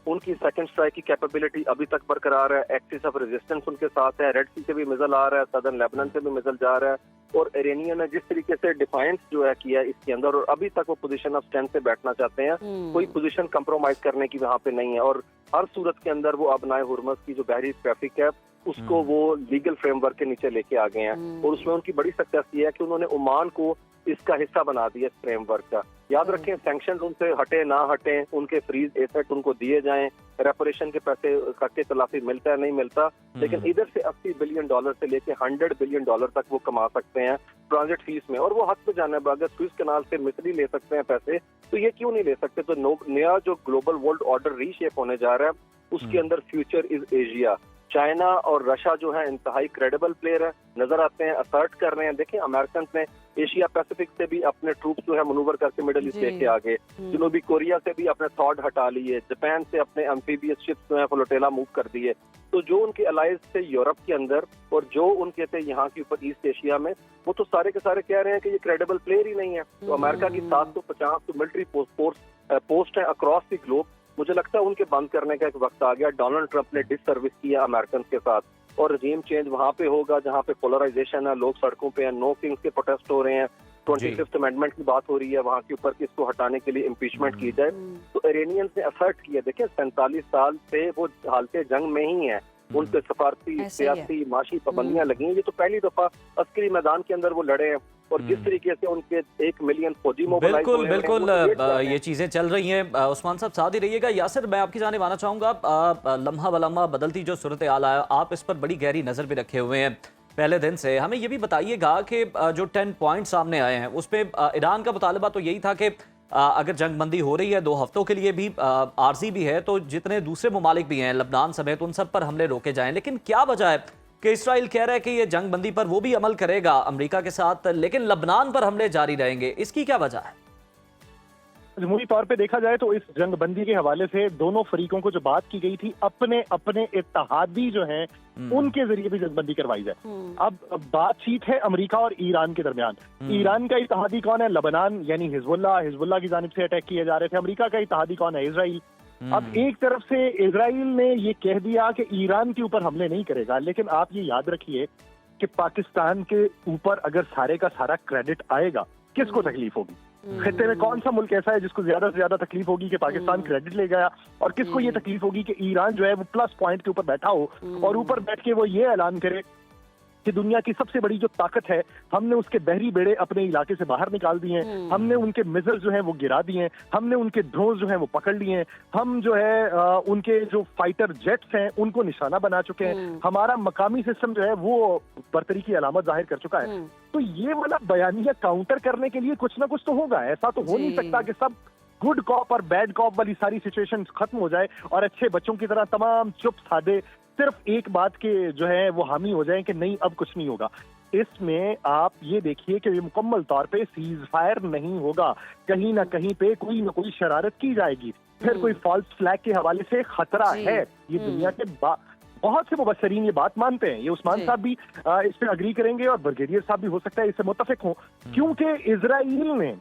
Speaker 8: उनकी सेकंड स्ट्राइक की कैपेबिलिटी अभी तक बरकरार है, एक्सिस ऑफ रेजिस्टेंस उनके साथ है, रेड सी से भी मिसाइल आ रहा है, सदर्न लेबनान से भी मिसाइल जा रहा है, और इरानियन ने जिस तरीके से डिफाइंस जो है किया इसके अंदर, और अभी तक वो पोजीशन ऑफ स्ट्रेंथ से बैठना चाहते हैं, कोई पोजीशन कंप्रोमाइज करने की वहां पे नहीं है। और हर सूरत के अंदर वो अब नाए हुर्मस की जो बहरी ट्रैफिक है उसको वो लीगल फ्रेमवर्क के नीचे लेके आ गए हैं, और उसमें उनकी बड़ी सक्सेस ये है कि उन्होंने ओमान को इसका हिस्सा बना दिया इस फ्रेमवर्क का। याद रखें सैंक्शन उनसे हटे ना हटे, उनके फ्रीज एसेट उनको दिए जाएं, रेपरेशन के पैसे करके तलाफी मिलता है नहीं मिलता, लेकिन इधर से $80 बिलियन से लेके $100 बिलियन तक वो कमा सकते हैं ट्रांजिट फीस में, और वो हक पे जाना है। अगर स्विस कनाल से मिस्री ले सकते हैं पैसे तो ये क्यों नहीं ले सकते? तो नया जो ग्लोबल वर्ल्ड ऑर्डर रीशेप होने जा रहा है उसके अंदर फ्यूचर इज एशिया। चाइना और रशिया जो है इंतहाई क्रेडिबल प्लेयर है, नजर आते हैं, असर्ट कर रहे हैं। देखिए अमेरिकन ने एशिया पैसिफिक से भी अपने ट्रूप्स जो है मनूवर करके मिडिल ईस्ट लेके आगे, जनूबी कोरिया से भी अपने थॉड हटा लिए, जापान से अपने एम्फीबियस शिप्स जो है फ्लोटेला मूव कर दिए। तो जो उनके अलाइज थे यूरोप के अंदर और जो उनके थे यहाँ के ऊपर ईस्ट एशिया में, वो तो सारे के सारे कह रहे हैं कि ये क्रेडिबल प्लेयर ही नहीं है। तो अमेरिका की 750 मिलिट्री पोस्ट है अक्रॉस द ग्लोब, मुझे लगता है उनके बंद करने का एक वक्त आ गया। डोनाल्ड ट्रंप ने डिससर्विस किया अमेरिकन के साथ, और रजीम चेंज वहां पे होगा जहां पे पोलराइजेशन है, लोग सड़कों पे हैं, नो किंग्स के प्रोटेस्ट हो रहे हैं, 25th अमेंडमेंट की बात हो रही है वहां के ऊपर कि इसको हटाने के लिए इम्पीचमेंट की जाए। तो इरानियंस ने असर्ट किया। देखिए 47 साल से वो हालते जंग में ही है, उन पे सफारती सियासी माशी पाबंदियां लगी हैं। ये तो पहली दफा अस्करी मैदान के अंदर वो लड़े हैं, और जिस तरीके से उनके 1 मिलियन फौजी मोबिलाइज
Speaker 1: बिल्कुल बिल्कुल ये चीज़ें चल रही हैं। उस्मान साहब साथ ही रहिएगा। यासिर, मैं आपकी जानिब आना चाहूँगा। लम्हा बलम्हा बदलती जो सूरत हाल है, आप इस पर बड़ी गहरी नज़र भी रखे हुए हैं पहले दिन से। हमें ये भी बताइएगा कि जो 10 पॉइंट सामने आए हैं उसमें ईरान का मुतालबा तो यही था कि अगर जंग बंदी हो रही है 2 हफ्तों के लिए भी, आर्जी भी है, तो जितने दूसरे ममालिक भी हैं लबनान समेत उन सब पर हमले रोके जाएं। लेकिन क्या वजह है कि इसराइल कह रहा है कि ये जंग बंदी पर वो भी अमल करेगा अमेरिका के साथ, लेकिन लबनान पर हमले जारी रहेंगे? इसकी क्या वजह है?
Speaker 9: जमहूरी तौर पे देखा जाए तो इस जंग बंदी के हवाले से दोनों फरीकों को जो बात की गई थी, अपने अपने इत्तेहादी जो हैं उनके जरिए भी जंग बंदी करवाई जाए। अब बातचीत है अमेरिका और ईरान के दरमियान। ईरान का इत्तेहादी कौन है? लबनान, यानी हिजबुल्लाह की जानिब से अटैक किए जा रहे थे। अमेरिका का इत्तेहादी कौन है? इजराइल। अब एक तरफ से इजराइल ने ये कह दिया कि ईरान के ऊपर हमले नहीं करेगा, लेकिन आप ये याद रखिए कि पाकिस्तान के ऊपर अगर सारे का सारा क्रेडिट आएगा, किसको तकलीफ होगी? खित्ते में कौन सा मुल्क ऐसा है जिसको ज्यादा से ज्यादा तकलीफ होगी कि पाकिस्तान क्रेडिट ले गया, और किसको ये तकलीफ होगी कि ईरान जो है वो प्लस पॉइंट के ऊपर बैठा हो और ऊपर बैठ के वो ये ऐलान करे कि दुनिया की सबसे बड़ी जो ताकत है, हमने उसके बहरी बेड़े अपने इलाके से बाहर निकाल दिए हैं, हमने उनके मिसाइल जो है वो गिरा दिए हैं, हमने उनके ड्रोन जो है वो पकड़ लिए हैं, हम जो है उनके जो फाइटर जेट्स हैं उनको निशाना बना चुके हैं, हमारा मकामी सिस्टम जो है वो बर्तरी की अलामत जाहिर कर चुका है। तो ये वाला बयानिया काउंटर करने के लिए कुछ ना कुछ तो होगा। ऐसा तो हो नहीं सकता कि सब गुड कॉप और बैड कॉप वाली सारी सिचुएशन खत्म हो जाए और अच्छे बच्चों की तरह तमाम चुप सादे सिर्फ एक बात के जो है वो हामी हो जाए कि नहीं अब कुछ नहीं होगा। इसमें आप ये देखिए कि ये मुकम्मल तौर पे सीज फायर नहीं होगा, कहीं ना कहीं पे कोई ना कोई शरारत की जाएगी, फिर कोई फॉल्स फ्लैग के हवाले से खतरा है। ये दुनिया के बहुत से मुबस्सरीन ये बात मानते हैं, ये उस्मान साहब भी इस पे अग्री करेंगे और ब्रिगेडियर साहब भी हो सकता है इससे मुत्तफिक हों, क्योंकि इजराइल ने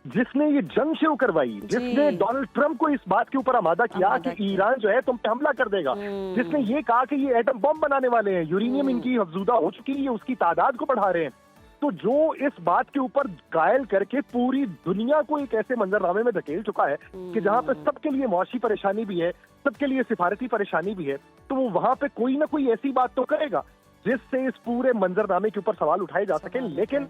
Speaker 9: जिसने ये जंग शुरू करवाई, जिसने डोनाल्ड ट्रंप को इस बात के ऊपर आमादा किया कि ईरान जो है तुम पे हमला कर देगा, जिसने ये कहा कि ये एटम बम बनाने वाले हैं, यूरेनियम इनकी अफजूदा हो चुकी है, उसकी तादाद को बढ़ा रहे हैं, तो जो इस बात के ऊपर घायल करके पूरी दुनिया को एक ऐसे मंजरनामे में धकेल चुका है कि जहां पे सबके लिए मुआशी परेशानी भी है, सबके लिए सिफारती परेशानी भी है, तो वो वहां पे कोई ना कोई ऐसी बात तो करेगा जिससे इस पूरे मंजरनामे के ऊपर सवाल उठाए जा सके। लेकिन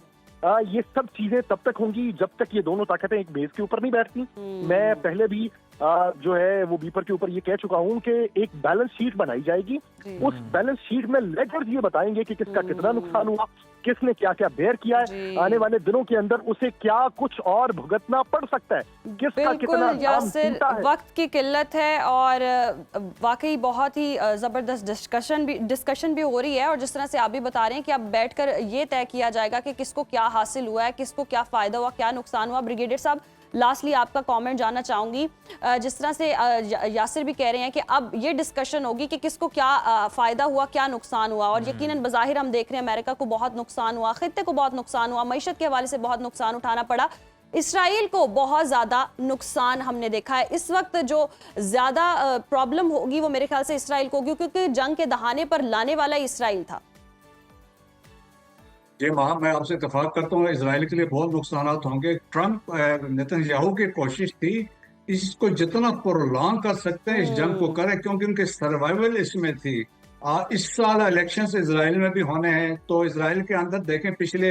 Speaker 9: ये सब चीजें तब तक होंगी जब तक ये दोनों ताकतें एक बेस के ऊपर नहीं बैठती। मैं पहले भी जो है वो बीपर के ऊपर ये कह चुका हूं कि एक बैलेंस शीट बनाई जाएगी। उस बैलेंस शीट में लेटर्स ये बताएंगे कि किसका कितना नुकसान हुआ, किसने क्या क्या बेयर किया है, आने वाले दिनों के अंदर उसे क्या कुछ और भुगतना पड़ सकता है, किसका कितना
Speaker 2: बिल्कुल यासिर, वक्त की किल्लत है और वाकई बहुत ही ज़बरदस्त डिस्कशन भी हो रही है। और जिस तरह से आप भी बता रहे हैं कि अब बैठकर ये तय किया जाएगा कि किसको क्या हासिल हुआ है, किसको क्या फ़ायदा हुआ, क्या नुकसान हुआ। ब्रिगेडियर साहब, लास्टली आपका कमेंट जानना चाहूंगी। जिस तरह से यासिर भी कह रहे हैं कि अब ये डिस्कशन होगी कि किसको क्या फ़ायदा हुआ, क्या नुकसान हुआ, और यकीनन बज़ाहिर हम देख रहे हैं अमेरिका को बहुत नुकसान हुआ, खित्ते को बहुत नुकसान हुआ, मईशत के हवाले से बहुत नुकसान उठाना पड़ा। इसराइल को बहुत ज़्यादा नुकसान हमने देखा है। इस वक्त जो ज़्यादा प्रॉब्लम होगी वो मेरे ख्याल से इसराइल को होगी, क्योंकि जंग के दहाने पर लाने वाला इसराइल था।
Speaker 7: जी मां, मैं आपसे इत्तेफाक करता हूँ, इसराइल के लिए बहुत नुकसान होंगे। ट्रंप नेतन्याहू की कोशिश थी इसको जितना प्रोलॉन्ग कर सकते हैं इस जंग को करें, क्योंकि उनकी सर्वाइवल इसमें थी। इस साल इलेक्शंस इसराइल में भी होने हैं, तो इसराइल के अंदर देखें पिछले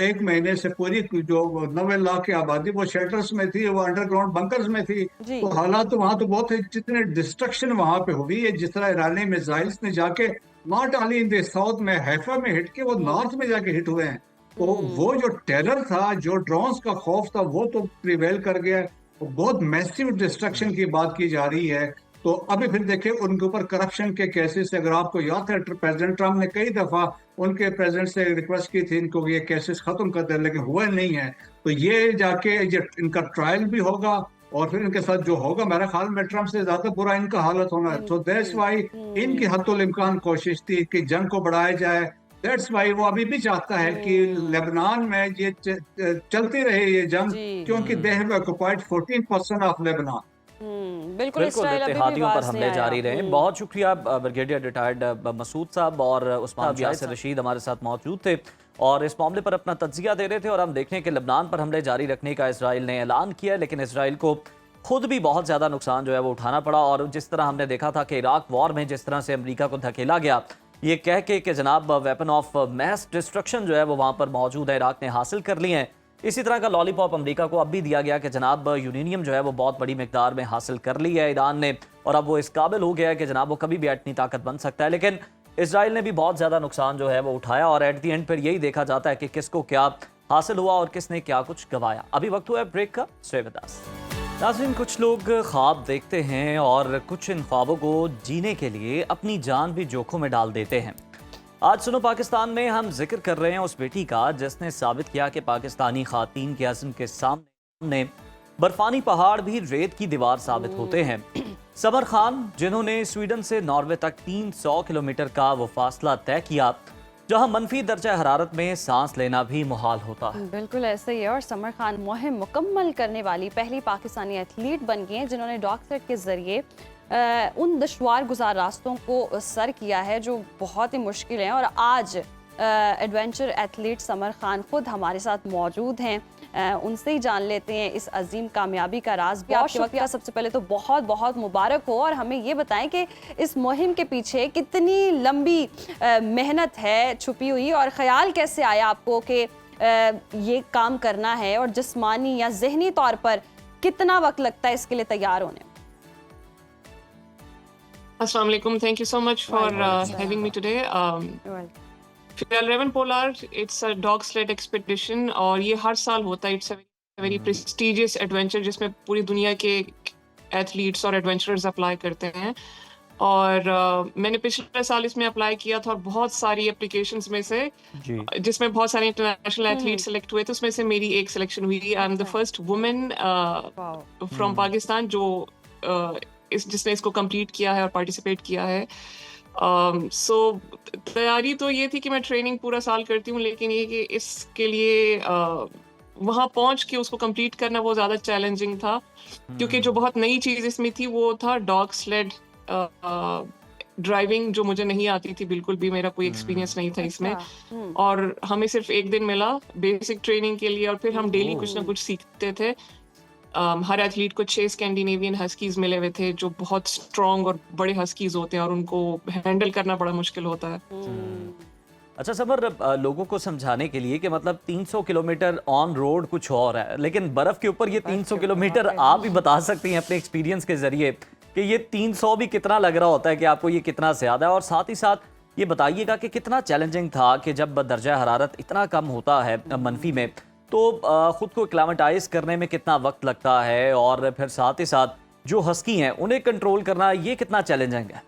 Speaker 7: एक महीने से पूरी जो 90 लाख की आबादी वो शेल्टर्स में थी, वो अंडरग्राउंड बंकर्स में थी। तो हालात वहां तो बहुत है, जितने डिस्ट्रक्शन वहां पे हुई है, जिस तरह ईरानी मिसाइल्स ने जाके not only in the south में हैफा में हिट किए, वो नॉर्थ में जाके हिट हुए हैं। तो वो जो टेरर था, जो ड्रोन्स का खौफ था, वो तो प्रिवेल कर गया। बहुत मैसिव डिस्ट्रक्शन की बात की जा रही है। तो अभी फिर देखिए उनके ऊपर करप्शन के केसेस, अगर आपको याद है प्रेसिडेंट ट्रंप ने कई दफा उनके प्रेसिडेंट से रिक्वेस्ट की थी इनको ये केसेस खत्म कर दें, लेकिन हुआ नहीं है। तो ये जाके इनका ट्रायल भी होगा और फिर इनके साथ जो होगा, मेरे ख्याल में ट्रंप से ज्यादा बुरा इनका हालत होना है। तो दैट्स वाई इनकी हद्दुल इम्कान कोशिश थी कि जंग को बढ़ाया जाए। दैट्स वाई वो अभी भी चाहता है कि लेबनान में ये चलती रहे ये जंग, क्योंकि they have occupied 14% of Lebanon.
Speaker 2: बिल्कुल
Speaker 1: इत्तेहादियों पर हमले जारी रहे। बहुत शुक्रिया ब्रिगेडियर रिटायर्ड मसूद साहब और उस्मान यासिर रशीद हमारे साथ मौजूद थे और इस मामले पर अपना तज्जिया दे रहे थे। और हम देख रहे हैं कि लेबनान पर हमले जारी रखने का इसराइल ने ऐलान किया, लेकिन इसराइल को खुद भी बहुत ज़्यादा नुकसान जो है वो उठाना पड़ा। और जिस तरह हमने देखा था कि इराक वॉर में जिस तरह से अमेरिका को धकेला गया, ये कह के कि जनाब वेपन ऑफ मैस डिस्ट्रक्शन जो है वो वहाँ पर मौजूद है, इराक ने हासिल कर लिए हैं। इसी तरह का लॉलीपॉप अमेरिका को अब भी दिया गया कि जनाब यूरेनियम जो है वो बहुत बड़ी मिकदार में हासिल कर ली है ईरान ने, और अब वो इस काबिल हो गया है कि जनाब वो कभी भी एटमी ताकत बन सकता है। लेकिन इसराइल ने भी बहुत ज़्यादा नुकसान जो है वो उठाया और एट दी एंड पर यही देखा जाता है कि किसको क्या हासिल हुआ और किसने क्या कुछ गंवाया। अभी वक्त हुआ है ब्रेक का, स्टे विद अस। नाज़रीन, कुछ लोग ख्वाब देखते हैं और कुछ इन ख्वाबों को जीने के लिए अपनी जान भी जोखिम में डाल देते हैं। आज सुनो पाकिस्तान में हम जिक्र कर रहे हैं उस बेटी का जिसने साबित किया कि पाकिस्तानी खातीन के अज़्म के सामने बर्फानी पहाड़ भी रेत की दीवार साबित होते हैं। समर खान, जिन्होंने स्वीडन से नॉर्वे तक 300 किलोमीटर का वो फासला तय किया जहां मनफी दर्जा हरारत में सांस लेना भी मुहाल होता है।
Speaker 2: बिल्कुल ऐसे ही है। और समर खान मुहिम मुकम्मल करने वाली पहली पाकिस्तानी एथलीट बन गई हैं जिन्होंने डॉक्टरेट के जरिए उन दुश्वार गुजार रास्तों को सर किया है जो बहुत ही मुश्किल हैं। और आज एडवेंचर एथलीट समर खान खुद हमारे साथ मौजूद हैं, उनसे ही जान लेते हैं इस अजीम कामयाबी का राज भी। आपके वक्त का सबसे पहले तो बहुत बहुत मुबारक हो और हमें ये बताएं कि इस मुहिम के पीछे कितनी लंबी मेहनत है छुपी हुई, और ख्याल कैसे आया आपको कि ये काम करना है, और जिस्मानी या जहनी तौर पर कितना वक्त लगता है इसके लिए तैयार होने में?
Speaker 10: Assalamu alaikum. Thank you so much for having me today. Fjällräven Polar, it's a dog sled expedition और ये हर साल होता है. It's a very prestigious adventure जिसमें पूरी दुनिया के एथलीट्स और एडवेंचरर्स अप्लाई करते हैं. और मैंने पिछले साल इसमें अप्लाई किया था और बहुत सारी एप्लीकेशंस में से जिसमें बहुत सारे इंटरनेशनल एथलीट सेलेक्ट हुए थे, उसमें से मेरी एक सिलेक्शन हुई. I am the first women from Pakistan जो जिसने इसको कंप्लीट किया है और पार्टिसिपेट किया है. सो तैयारी तो ये थी कि मैं ट्रेनिंग पूरा साल करती हूँ, लेकिन ये कि इसके लिए वहाँ पहुँच के उसको कंप्लीट करना वो ज़्यादा चैलेंजिंग था, क्योंकि जो बहुत नई चीज़ इसमें थी वो था डॉग स्लेड ड्राइविंग जो मुझे नहीं आती थी, बिल्कुल भी मेरा कोई एक्सपीरियंस नहीं था इसमें, और हमें सिर्फ एक दिन मिला बेसिक ट्रेनिंग के लिए, और फिर हम डेली कुछ ना कुछ सीखते थे। हर एथलीट को 6 स्कैंडिनेवियन हस्कीज मिले हुए थे जो बहुत स्ट्रॉन्ग और बड़े हस्कीज होते हैं और उनको हैंडल करना बड़ा मुश्किल होता है।
Speaker 1: अच्छा समर, लोगों को समझाने के लिए कि मतलब 300 किलोमीटर ऑन रोड कुछ और है, लेकिन बर्फ के ऊपर ये 300 किलोमीटर आप भी बता सकती हैं अपने एक्सपीरियंस के जरिए कि ये 300 भी कितना लग रहा होता है, कि आपको ये कितना ज़्यादा है, और साथ ही साथ ये बताइएगा कि कितना चैलेंजिंग था कि जब दर्जा हरारत इतना कम होता है मनफी में, तो ख़ुद को एक्लामेटाइज करने में कितना वक्त लगता है, और फिर साथ ही साथ जो हस्की हैं उन्हें कंट्रोल करना ये कितना चैलेंजिंग है?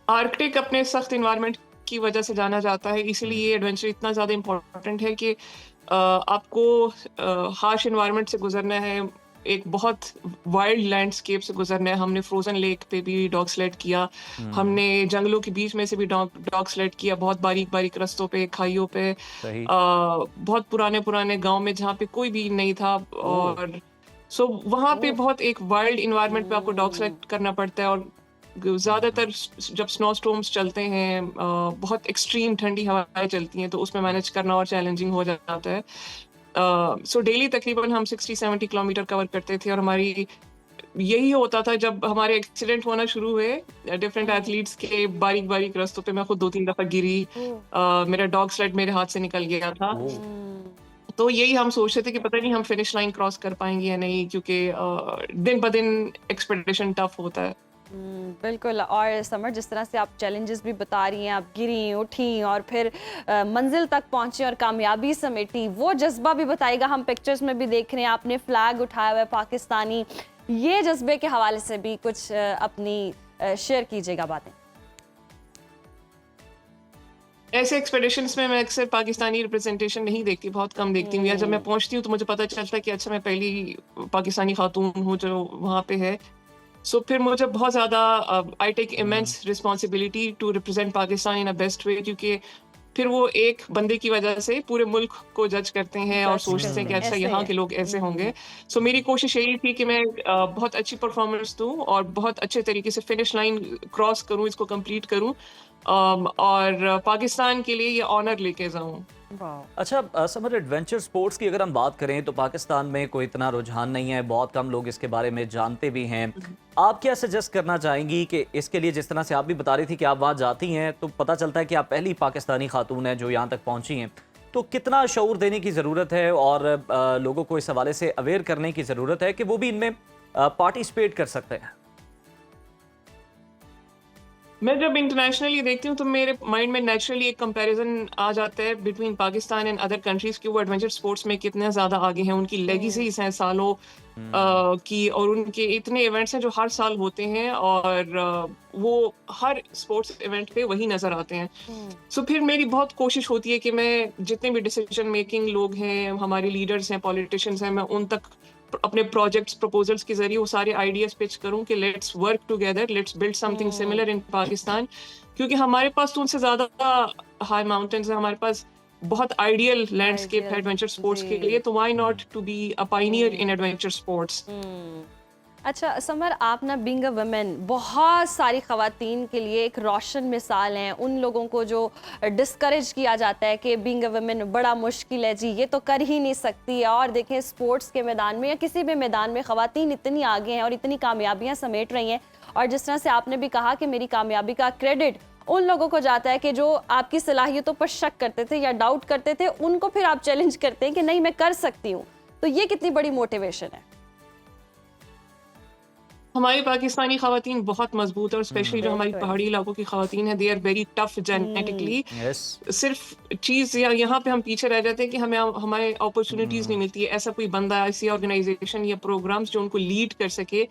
Speaker 10: आर्कटिक अपने सख्त इन्वायरमेंट की वजह से जाना जाता है, इसीलिए ये एडवेंचर इतना ज़्यादा इम्पोर्टेंट है कि आपको हार्श इन्वायरमेंट से गुजरना है, एक बहुत वाइल्ड लैंडस्केप से गुजरना है। हमने फ्रोजन लेक पे भी डॉग स्लेड किया, हमने जंगलों के बीच में से भी डॉग स्लेड किया, बहुत बारीक बारीक रास्तों पे, खाइयों पे, बहुत पुराने पुराने गांव में जहाँ पे कोई भी नहीं था, और सो वहाँ पे बहुत एक वाइल्ड इन्वायरमेंट पे आपको डॉग स्लेड करना पड़ता है। और ज़्यादातर जब स्नो स्टॉर्म्स चलते हैं, बहुत एक्सट्रीम ठंडी हवाएं चलती हैं, तो उसमें मैनेज करना और चैलेंजिंग हो जाता है। सो डेली तकरीबन हम 60-70 किलोमीटर कवर करते थे, और हमारी यही होता था जब हमारे एक्सीडेंट होना शुरू हुए डिफरेंट एथलीट्स के बारीक बारीक रास्तों पे। मैं खुद 2-3 दफ़ा गिरी, मेरा डॉग स्लेड मेरे हाथ से निकल गया था। तो यही हम सोचते थे कि पता नहीं हम फिनिश लाइन क्रॉस कर पाएंगे या नहीं, क्योंकि दिन ब दिन एक्सपेडिशन टफ होता है।
Speaker 2: बिल्कुल। और समर, जिस तरह से आप चैलेंजेस भी बता रही हैं, आप गिरी, उठी और फिर मंजिल तक पहुंची और कामयाबी समेटी, वो जज्बा भी बताएगा। हम पिक्चर्स में भी देख रहे हैं आपने फ्लैग उठाया हुआ है पाकिस्तानी, ये जज्बे के हवाले से भी कुछ अपनी शेयर कीजिएगा बातें।
Speaker 10: ऐसे एक्सपेडिशंस में मैं अक्सर पाकिस्तानी रिप्रेजेंटेशन नहीं देखती, बहुत कम देखती हूँ, या जब मैं पहुंचती हूँ तो मुझे पता चलता है कि अच्छा मैं पहली पाकिस्तानी खातून हूँ जो वहाँ पे है। सो फिर मुझे बहुत ज़्यादा I take immense responsibility to represent Pakistan in a best way, क्योंकि फिर वो एक बंदे की वजह से पूरे मुल्क को जज करते हैं और सोचते हैं कि अच्छा यहाँ के लोग ऐसे होंगे। सो मेरी कोशिश यही थी कि मैं बहुत अच्छी परफॉर्मेंस दूँ और बहुत अच्छे तरीके से फिनिश लाइन क्रॉस करूँ, इसको कंप्लीट करूँ, और पाकिस्तान के लिए ये ऑनर लेके जाऊँ।
Speaker 1: अच्छा समर, एडवेंचर स्पोर्ट्स की अगर हम बात करें तो पाकिस्तान में कोई इतना रुझान नहीं है, बहुत कम लोग इसके बारे में जानते भी हैं। आप क्या सजेस्ट करना चाहेंगी कि इसके लिए, जिस तरह से आप भी बता रही थी कि आप वहाँ जाती हैं तो पता चलता है कि आप पहली पाकिस्तानी खातून हैं जो यहाँ तक पहुँची हैं, तो कितना शऊर देने की ज़रूरत है और लोगों को इस हवाले से अवेयर करने की ज़रूरत है कि वो भी इनमें पार्टिसिपेट कर सकते हैं?
Speaker 10: मैं जब इंटरनेशनली देखती हूँ तो मेरे माइंड में नेचुरली एक कंपैरिजन आ जाता है between Pakistan and other countries कि वो एडवेंचर स्पोर्ट्स में कितने ज़्यादा आगे हैं, उनकी लेगेसीज हैं सालों की, और उनके इतने इवेंट्स हैं जो हर साल होते हैं, और वो हर स्पोर्ट्स इवेंट पे वही नज़र आते हैं। सो फिर मेरी बहुत कोशिश होती है कि मैं जितने भी डिसीजन मेकिंग लोग हैं, हमारे लीडर्स हैं, पॉलिटिशियंस हैं, मैं उन तक अपने प्रोजेक्ट्स प्रपोजल्स के जरिए वो सारे आइडियाज पिच करूं कि let's work together, let's build something similar in Pakistan, क्योंकि हमारे पास तो उनसे ज़्यादा हाई माउंटेन्स है, हमारे पास बहुत आइडियल लैंडस्केप है एडवेंचर स्पोर्ट्स के लिए, तो why not to be a pioneer in adventure sports.
Speaker 2: अच्छा समर, आप ना बीइंग अ वुमेन बहुत सारी ख़वातीन के लिए एक रोशन मिसाल हैं, उन लोगों को जो डिस्करेज किया जाता है कि बीइंग अ वुमेन बड़ा मुश्किल है जी, ये तो कर ही नहीं सकती है। और देखें स्पोर्ट्स के मैदान में या किसी भी मैदान में ख़वातीन इतनी आगे हैं और इतनी कामयाबियाँ समेट रही हैं, और जिस तरह से आपने भी कहा कि मेरी कामयाबी का क्रेडिट उन लोगों को जाता है कि जो आपकी सलाहियतों पर शक करते थे या डाउट करते थे, उनको फिर आप चैलेंज करते हैं कि नहीं मैं कर सकती हूँ, तो ये कितनी बड़ी मोटिवेशन है।
Speaker 10: हमारी पाकिस्तानी ख़वातीन बहुत मजबूत है, और स्पेशली जो हमारी पहाड़ी इलाकों की ख़वातीन है, they are very tough genetically. सिर्फ चीज़ यहाँ पे हम पीछे रह जाते हैं कि हमारे अपॉर्चुनिटीज़ नहीं मिलती है, ऐसा कोई बंदा, ऐसी ऑर्गेनाइजेशन या प्रोग्राम्स जो उनको लीड कर सके,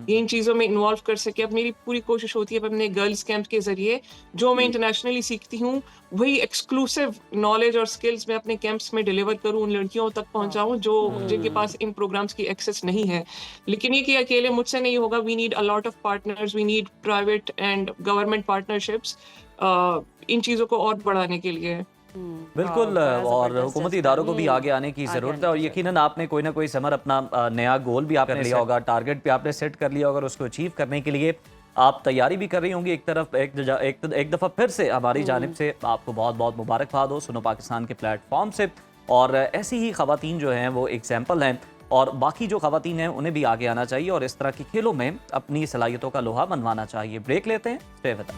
Speaker 10: इन चीज़ों में इन्वॉल्व कर सके। अब मेरी पूरी कोशिश होती है अपने गर्ल्स कैंप के ज़रिए जो मैं इंटरनेशनली सीखती हूँ वही एक्सक्लूसिव नॉलेज और स्किल्स मैं अपने कैंप्स में डिलीवर करूँ, उन लड़कियों तक पहुँचाऊँ जो जिनके पास इन प्रोग्राम्स की एक्सेस नहीं है। लेकिन ये कि अकेले मुझसे नहीं होगा, we need a lot of partners, we need private and government partnerships इन चीज़ों को और बढ़ाने के लिए।
Speaker 1: बिल्कुल, और हुकूमती इदारों को भी आगे आने की ज़रूरत है, और यकीनन आपने कोई ना कोई समर अपना नया गोल भी आपने लिया होगा, टारगेट भी आपने सेट कर लिया होगा, और उसको अचीव करने के लिए आप तैयारी भी कर रही होंगी एक तरफ, एक दफ़ा फिर से हमारी जानिब से आपको बहुत बहुत मुबारकबाद हो सुनो पाकिस्तान के प्लेटफॉर्म से। और ऐसी ही ख़वातीन जो हैं वो एग्जाम्पल हैं, और बाकी जो ख़वातीन हैं उन्हें भी आगे आना चाहिए और इस तरह के खेलों में अपनी सलाहियतों का लोहा मनवाना चाहिए। ब्रेक लेते हैं, stay with us.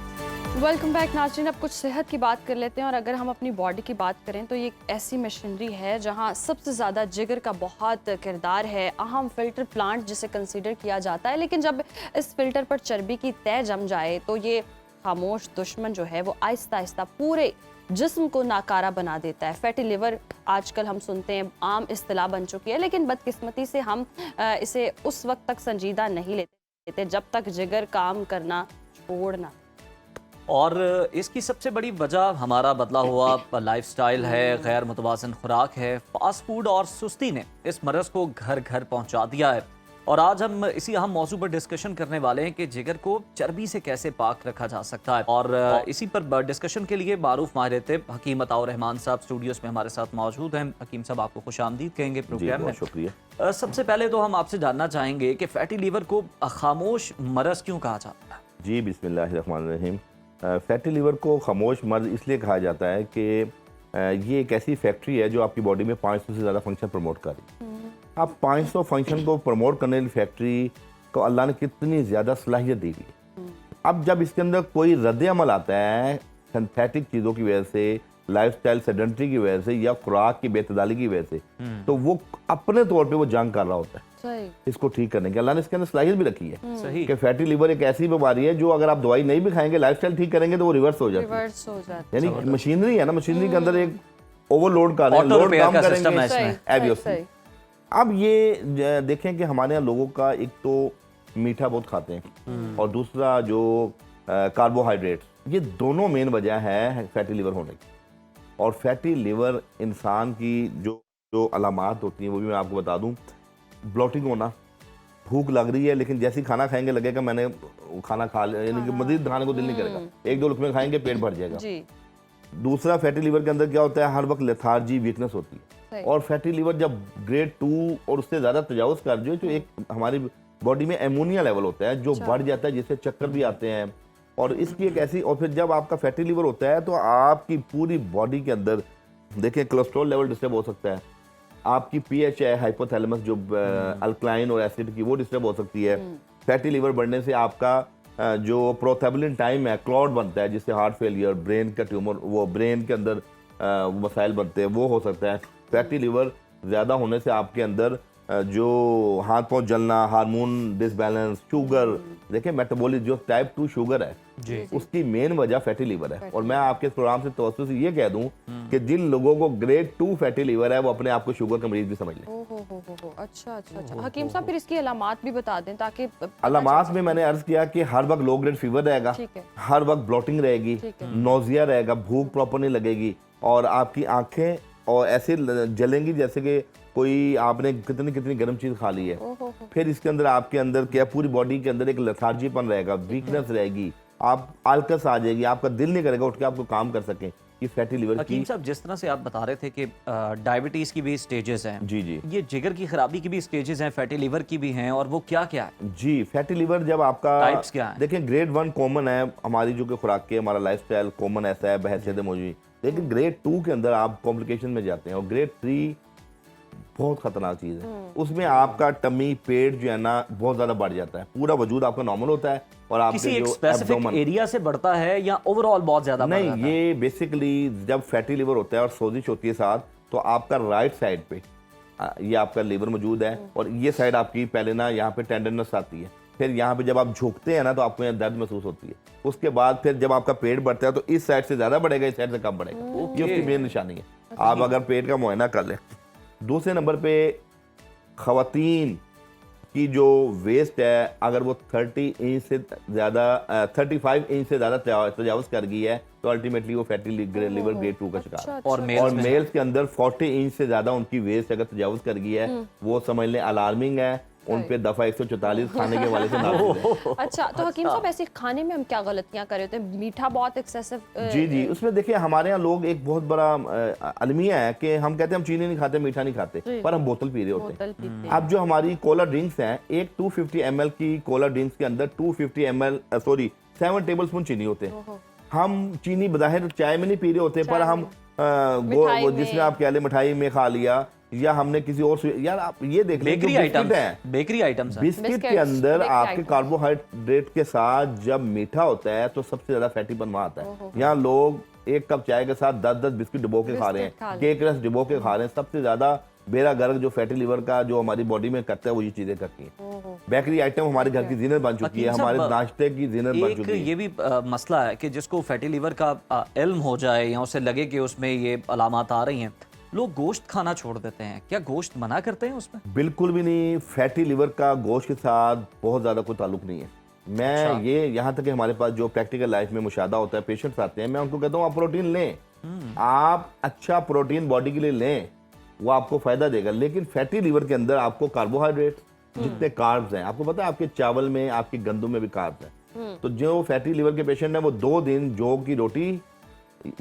Speaker 2: Welcome back नाज़रीन। अब कुछ सेहत की बात कर लेते हैं, और अगर हम अपनी बॉडी की बात करें तो ये एक ऐसी मशीनरी है जहां सबसे ज़्यादा जिगर का बहुत किरदार है। अहम फिल्टर प्लांट जिसे कंसीडर किया जाता है, लेकिन जब इस फिल्टर पर चर्बी की तय जम जाए तो ये खामोश दुश्मन जो है वो आहिस्ता आहिस्ता पूरे जिस्म को नाकारा बना देता है। फैटी लिवर आजकल हम सुनते हैं आम इस्तिलाह बन चुकी है, लेकिन बदकिस्मती से हम इसे उस वक्त तक संजीदा नहीं लेते जब तक जिगर काम करना छोड़ना।
Speaker 1: और इसकी सबसे बड़ी वजह हमारा बदला हुआ लाइफस्टाइल है, गैर मुतवाज़न खुराक है। फास्ट फूड और सुस्ती ने इस मरज़ को घर घर पहुंचा दिया है। और आज हम इसी अहम मौजू पर डिस्कशन करने वाले हैं कि जिगर को चर्बी से कैसे पाक रखा जा सकता है। और इसी पर डिस्कशन के लिए मारूफ माहिर तिब हकीम अताउर रहमान साहब स्टूडियोज़ में हमारे साथ मौजूद हैं। हकीम साहब, आपको खुश आमदीद कहेंगे प्रोग्राम में।
Speaker 11: शुक्रिया।
Speaker 1: सबसे पहले तो हम आपसे जानना चाहेंगे कि फैटी लीवर को खामोश मरज़ क्यों कहा जाता है?
Speaker 11: जी, बिस्मिल्लाहिर्रहमानिर्रहीम। फैटी लीवर को खामोश मर्ज इसलिए कहा जाता है कि ये एक ऐसी फैक्ट्री है जो आपकी बॉडी में 500 से ज़्यादा फंक्शन प्रमोट कर रही है। अब 500 फंक्शन को प्रमोट करने वाली फैक्ट्री को अल्लाह ने कितनी ज़्यादा सलाहियत दी है। अब जब इसके अंदर कोई रद्द अमल आता है सिंथेटिक चीज़ों की वजह से, लाइफस्टाइल सेडेंटरी की वजह से या खुराक की बेतदाली की वजह से, तो वो अपने तौर पे वो जंग कर रहा होता है इसको ठीक करने की। अल्लाह ने इसके अंदर सलाहियत भी रखी है
Speaker 1: सही
Speaker 11: कि फैटी लिवर एक ऐसी बीमारी है जो अगर आप दवाई नहीं भी खाएंगे, लाइफस्टाइल ठीक करेंगे तो वो रिवर्स हो जाती है। यानी मशीनरी है ना, मशीनरी के अंदर एक ओवरलोड कर रहे हैं, लोड कम करेंगे। अब ये देखें कि हमारे यहाँ लोगों का एक तो मीठा बहुत खाते हैं और दूसरा जो कार्बोहाइड्रेट, ये दोनों मेन वजह है फैटी लिवर होने की। और फैटी लिवर इंसान की जो अलामात होती हैं वो भी मैं आपको बता दूं। ब्लोटिंग होना, भूख लग रही है लेकिन जैसे ही खाना खाएंगे लगेगा मैंने खाना खा लिया, यानी कि मजीद खाने को दिल नहीं करेगा, एक दो लुकमे खाएंगे पेट भर जाएगा जी। दूसरा फैटी लिवर के अंदर क्या होता है, हर वक्त लेथार्जी, वीकनेस होती है। और फैटी लिवर जब ग्रेड 2 और उससे ज़्यादा तजावुज़ कर जो एक हमारी बॉडी में एमोनिया लेवल होता है जो बढ़ जाता है, जिससे चक्कर भी आते हैं। और इसकी एक ऐसी, और फिर जब आपका फैटी लिवर होता है तो आपकी पूरी बॉडी के अंदर देखिए कोलेस्ट्रॉल लेवल डिस्टर्ब हो सकता है, आपकी पीएच है हाइपोथैलेमस जो अल्कलाइन और एसिड की, वो डिस्टर्ब हो सकती है। फैटी लिवर बढ़ने से आपका जो प्रोथेबुलिन टाइम है, क्लॉट बनता है जिससे हार्ट फेलियर, ब्रेन का ट्यूमर, वो ब्रेन के अंदर मसाइल बनते हैं, वो हो सकता है। फैटी लिवर ज़्यादा होने से आपके अंदर जो हाथ पांव जलना, हार्मोन डिसबैलेंस, शुगर, देखिए मेटाबॉलिक जो टाइप 2 शुगर है उसकी मेन वजह फैटी लिवर है। और मैं आपके इस प्रोग्राम से तवज्जो से ये कह दूं कि जिन लोगों को ग्रेड 2 फैटी लिवर है वो अपने आप को शुगर का मरीज भी समझ लें।
Speaker 2: अच्छा। हकीम साहब, फिर इसकी अलामात भी बता दें ताकि
Speaker 11: अलामात में मैंने अर्ज किया कि हर वक्त लो ग्रेड फीवर रहेगा, हर वक्त ब्लोटिंग रहेगी, नोजिया रहेगा, भूख प्रॉपर नहीं लगेगी और आपकी आंखें और ऐसे जलेंगी जैसे कि कोई आपने कितनी गर्म चीज खा ली है। फिर इसके अंदर आपके अंदर क्या, पूरी बॉडी के अंदर एक लेथार्जीपन रहेगा, वीकनेस रहेगी, आप आलकस आ जाएगी, आपका दिल नहीं करेगा उठ के आपको काम कर सकें। ये फैटी लिवर की।
Speaker 1: हकीम साहब, जिस तरह से आप बता रहे थे कि डायबिटीज की भी स्टेजेस हैं,
Speaker 11: जी,
Speaker 1: ये जिगर की खराबी की भी स्टेजेस हैं, फैटी लिवर की भी हैं, और वो क्या क्या है?
Speaker 11: जी, फैटी लिवर जब आपका
Speaker 1: टाइप्स क्या है?
Speaker 11: देखिए ग्रेड 1 कॉमन है, हमारी जो कि खुराक के, हमारा लाइफस्टाइल कॉमन ऐसा है बहैसियत मौजूद, लेकिन ग्रेड 2 के अंदर आप कॉम्प्लिकेशन में जाते हैं और ग्रेड 3 बहुत खतरनाक चीज़ है। उसमें आपका टमी, पेट जो है ना बहुत ज़्यादा बढ़ जाता है, पूरा वजूद आपका नॉर्मल होता है और आप
Speaker 1: किसी एक स्पेसिफिक एरिया से बढ़ता है या ओवरऑल बहुत ज़्यादा बढ़ जाता है?
Speaker 11: नहीं, ये बेसिकली जब फैटी लिवर होता है और सोजिश होती है साथ, तो आपका राइट साइड पे ये आपका लिवर मौजूद है और ये साइड आपकी पहले ना यहाँ पे टेंडरनेस आती है, फिर यहाँ पे जब आप झुकते हैं ना तो आपको यहाँ दर्द महसूस होती है। उसके बाद फिर जब आपका पेट बढ़ता है तो इस साइड से ज़्यादा बढ़ेगा, इस साइड से कम बढ़ेगा, ये उसकी मेन निशानी है। आप अगर पेट का मुआयना कर लें। दूसरे नंबर पे खवातीन की जो वेस्ट है, अगर वो 35 इंच से ज़्यादा तजावज़ कर गई है तो अल्टीमेटली वो फैटी लिवर ग्रेड 2 का शिकार है। और मेल्स के अंदर 40 इंच से ज़्यादा उनकी वेस्ट अगर तजावज़ कर गई है वो समझ लें अलार्मिंग है उन पे दफा 144 खाने के वाले से नाराज है।
Speaker 2: अच्छा, तो हकीम साहब ऐसे खाने में हम क्या गलतियां कर रहे होते हैं? मीठा बहुत एक्सेसिव।
Speaker 11: जी, उसमें देखिए हमारे यहाँ लोग एक बहुत बड़ा अलमिया है कि हम कहते हैं हम चीनी नहीं खाते, मीठा नहीं खाते, पर हम बोतल पी रहे होते हैं। अब जो हमारी कोला ड्रिंक्स हैं, एक 250 ml की कोला ड्रिंक्स के अंदर 7 टेबल स्पून चीनी होते हैं। हम चीनी बज़ाहिर चाय में नहीं पी रहे होते, पर हम जिसमें आप कह लें मिठाई में खा लिया, या हमने किसी और यार आप ये देख लें
Speaker 1: बेकरी आइटम्स
Speaker 11: बिस्किट के अंदर आपके कार्बोहाइड्रेट के साथ जब मीठा होता है तो सबसे ज्यादा फैटीपन वहां आता है। यहाँ लोग एक कप चाय के साथ 10-10 बिस्किट डुबो के खा रहे हैं, केक रस डुबो के खा रहे हैं। सबसे ज्यादा बेरा गर्ग जो फैटी लिवर का जो हमारी बॉडी में करता है वो ये चीजें करती हैं। बेकरी आइटम हमारे घर की जीनत बन चुकी है, हमारे नाश्ते की जीनत बन चुकी है।
Speaker 1: ये भी मसला है कि जिसको फैटी लिवर का इल्म हो जाए या उसे लगे कि उसमें ये अलामात आ रही हैं, लोग गोश्त खाना छोड़ देते हैं। क्या गोश्त मना करते हैं उसमें?
Speaker 11: बिल्कुल भी नहीं। फैटी लिवर का गोश्त के साथ बहुत ज्यादा कोई ताल्लुक नहीं है। मैं ये यहाँ तक कि हमारे पास जो प्रैक्टिकल लाइफ में मुशाहदा होता है, पेशेंट्स आते हैं, मैं उनको कहता हूँ आप प्रोटीन लें, आप अच्छा प्रोटीन बॉडी के लिए लें, वो आपको फायदा देगा। लेकिन फैटी लिवर के अंदर आपको कार्बोहाइड्रेट जितने कार्ब्स हैं, आपको पता है आपके चावल में, आपकी गंदम में भी कार्ब्स हैं। तो जो फैटी लिवर के पेशेंट है वो 2 दिन जौ की रोटी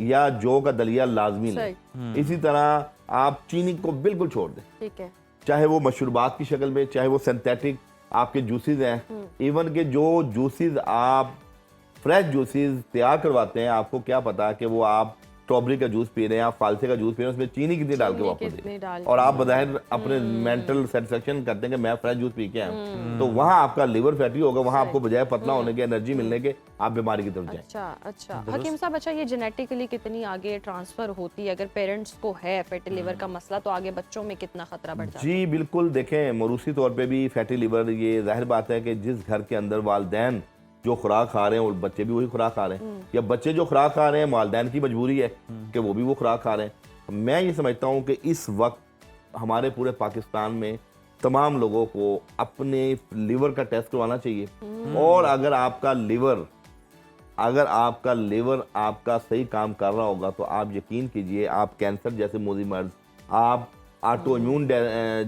Speaker 11: या जौ का दलिया लाजमी लें। इसी तरह आप चीनी को बिल्कुल छोड़ दें, ठीक है, चाहे वो मशरूबात की शक्ल में, चाहे वो सिंथेटिक आपके जूसेस हैं। इवन के जो जूसेस आप फ्रेश जूसेस तैयार करवाते हैं, आपको क्या पता कि वो आप स्ट्रॉबेरी का जूस पी रहे हैं, आप फालसे का जूस पी रहे हैं, उसमें चीनी कितनी डाल के वापस दें, और आप बज़ाहिर अपने मेंटल सेटिस्फेक्शन करते हैं कि मैं फ्रेश जूस पी के आया हूं, तो वहां आपका लिवर फैटी होगा, वहां आपको बजाय पतला होने के, एनर्जी मिलने के, आप बीमारी की तरफ जाएं।
Speaker 2: अच्छा हकीम साहब, अच्छा ये जेनेटिकली कितनी आगे ट्रांसफर होती है? अगर पेरेंट्स को है फैटी लिवर का मसला तो आगे बच्चों में कितना खतरा बढ़ जाता है?
Speaker 11: जी बिल्कुल, देखें मरूसी तौर पर भी फैटी लिवर, ये जाहिर बात है कि जिस घर के अंदर वालिदैन जो खुराक खा रहे हैं और बच्चे भी वही खुराक खा रहे हैं, या बच्चे जो खुराक खा रहे हैं वालिदैन की मजबूरी है कि वो भी वो खुराक खा रहे हैं। मैं ये समझता हूँ कि इस वक्त हमारे पूरे पाकिस्तान में तमाम लोगों को अपने लिवर का टेस्ट करवाना चाहिए। और अगर आपका लिवर आपका सही काम कर रहा होगा तो आप यकीन कीजिए, आप कैंसर जैसे मोजी मर्ज, आप ऑटो इम्यून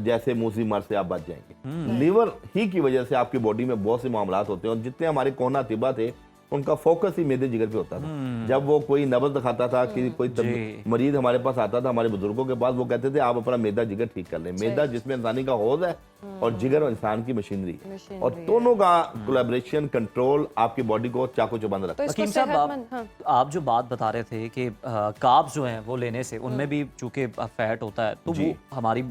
Speaker 11: जैसे मोजी मर्ज से आप बच जाएंगे। लिवर ही की वजह से आपकी बॉडी में बहुत से मामलात होते हैं, और जितने हमारे कोहना तिब्बा थे उनका फोकस ही मेदे जिगर पे होता था। जब वो कोई नब्ज दिखाता था कि कोई मरीज हमारे पास आता था, हमारे बुजुर्गों के पास, वो कहते थे आप अपना मेदा जिगर ठीक कर लें। मेदा जिसमें इंसानी का हौज है और जिगर इंसान की मशीनरी है, और दोनों का कोलैबोरेशन कंट्रोल आपकी बॉडी को चाकू चौबंद रखता है।
Speaker 1: हकीम साहब, आप जो बात बता रहे थे कि कार्ब्स जो हैं वो लेने से उनमें भी चूंकि फैट होता है तो वो हमारी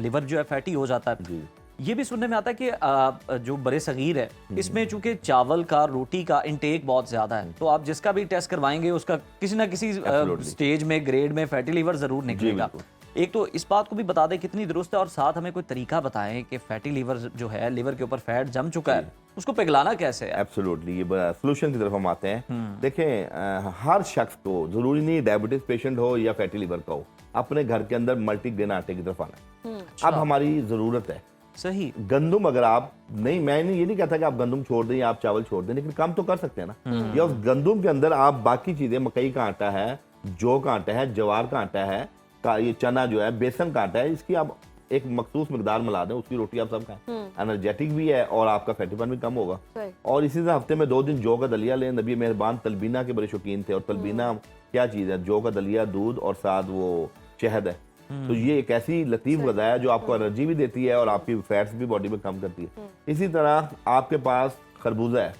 Speaker 1: लिवर जो है फैटी हो जाता है। ये भी सुनने में आता है कि जो बड़े सगीर है इसमें चूंकि चावल का, रोटी का इंटेक बहुत ज्यादा है, तो आप जिसका भी टेस्ट करवाएंगे उसका किसी ना किसी स्टेज में, ग्रेड में फैटी लिवर जरूर निकलेगा। एक तो इस बात को भी बता दें कितनी दुरुस्त है, और साथ हमें कोई तरीका बताएं कि फैटी लिवर जो है, लिवर के ऊपर फैट जम चुका है, उसको पिघलाना कैसे है?
Speaker 11: एब्सोल्युटली, ये सोल्यूशन की तरफ हम आते हैं। देखें, हर शख्स को, जरूरी नहीं डायबिटीज पेशेंट हो या फैटी लिवर का हो, अपने घर के अंदर मल्टीग्रेन आटे की तरफ आना है। अब हमारी जरूरत है
Speaker 1: सही
Speaker 11: गंदम, अगर आप नहीं, मैं ये नहीं कहता कि आप गंदम छोड़ दें या आप चावल छोड़ दें, लेकिन काम तो कर सकते हैं ना। या उस गंदम के अंदर आप बाकी चीजें, मकई का आटा है, जौ का आटा है, जवार का आटा है, ये चना जो है, बेसन का आटा है, इसकी आप एक मखसूस मिकदार मिला दें, उसकी रोटी आप सब खाएं, एनर्जेटिक भी है और आपका फैटीपन भी कम होगा। और इसी तरह हफ्ते में 2 दिन जौ का दलिया लें। नबी मेहरबान तलबीना के बड़े शौकीन थे, और तलबीना क्या चीज है? जौ का दलिया, दूध और साथ वो शहद है। तो ये एक ऐसी लतीफ गज़ा है जो आपको एनर्जी भी देती है और आपकी फैट्स भी बॉडी में कम करती है। इसी तरह आपके पास खरबूजा है,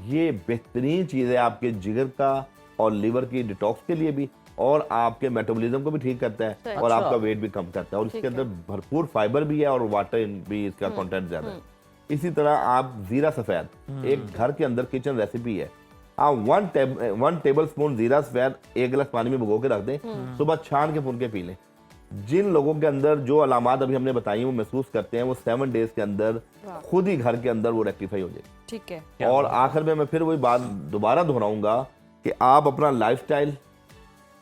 Speaker 11: ये बेहतरीन चीज़ है आपके जिगर का और लिवर की डिटॉक्स के लिए भी, और आपके मेटाबॉलिज्म को भी ठीक करता है, और आपका वेट भी कम करता है, और इसके अंदर भरपूर फाइबर भी है और वाटर भी इसका कंटेंट ज्यादा है। इसी तरह आप जीरा सफेद, एक घर के अंदर किचन रेसिपी है, आप 1 टेबल स्पून जीरा सफेद 1 गिलास पानी में भिगो के रख दें, सुबह छान के फुन के पी लें। जिन लोगों के अंदर जो अलामात अभी हमने बताई वो महसूस करते हैं, वो 7 डेज के अंदर खुद ही घर के अंदर वो रेक्टिफाई हो जाए।
Speaker 2: ठीक है।
Speaker 11: और आखिर में मैं फिर वही बात दोबारा दोहराऊंगा कि आप अपना लाइफस्टाइल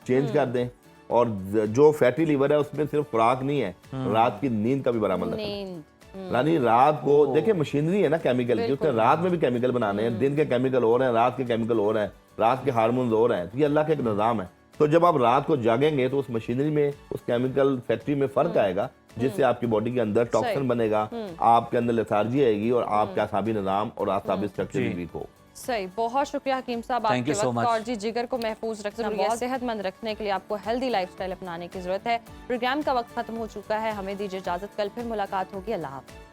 Speaker 11: चेंज कर दें, और जो फैटी लिवर है उसमें सिर्फ खुराक नहीं है, रात की नींद का भी बड़ा अमल रखें। यानी रात को देखिए, मशीनरी है ना केमिकल की, उसने रात में भी केमिकल बनाने हैं, दिन के केमिकल हो रहे हैं, रात के केमिकल हो रहे हैं, रात के हार्मोन्स हो रहे हैं, ये अल्लाह का एक निज़ाम है। तो जब आप रात को जागेंगे तो उस मशीनरी में, उस केमिकल फैक्ट्री में फर्क आएगा, जिससे आपकी बॉडी के अंदर टॉक्सिन बनेगा, आपके अंदर लेथार्जी आएगी और आपका आसाबी निज़ाम और आसाबी स्ट्रक्चर भी वीक हो।
Speaker 2: सही, बहुत शुक्रिया हकीम साहब आपके वक्त और जी जिगर को महफूज रखना, बहुत सेहतमंद रखने के लिए आपको हेल्दी लाइफस्टाइल अपनाने की जरूरत है। प्रोग्राम का वक्त खत्म हो चुका है, हमें दीजिए इजाजत, कल फिर मुलाकात होगी। अल्लाह हाफ़िज़।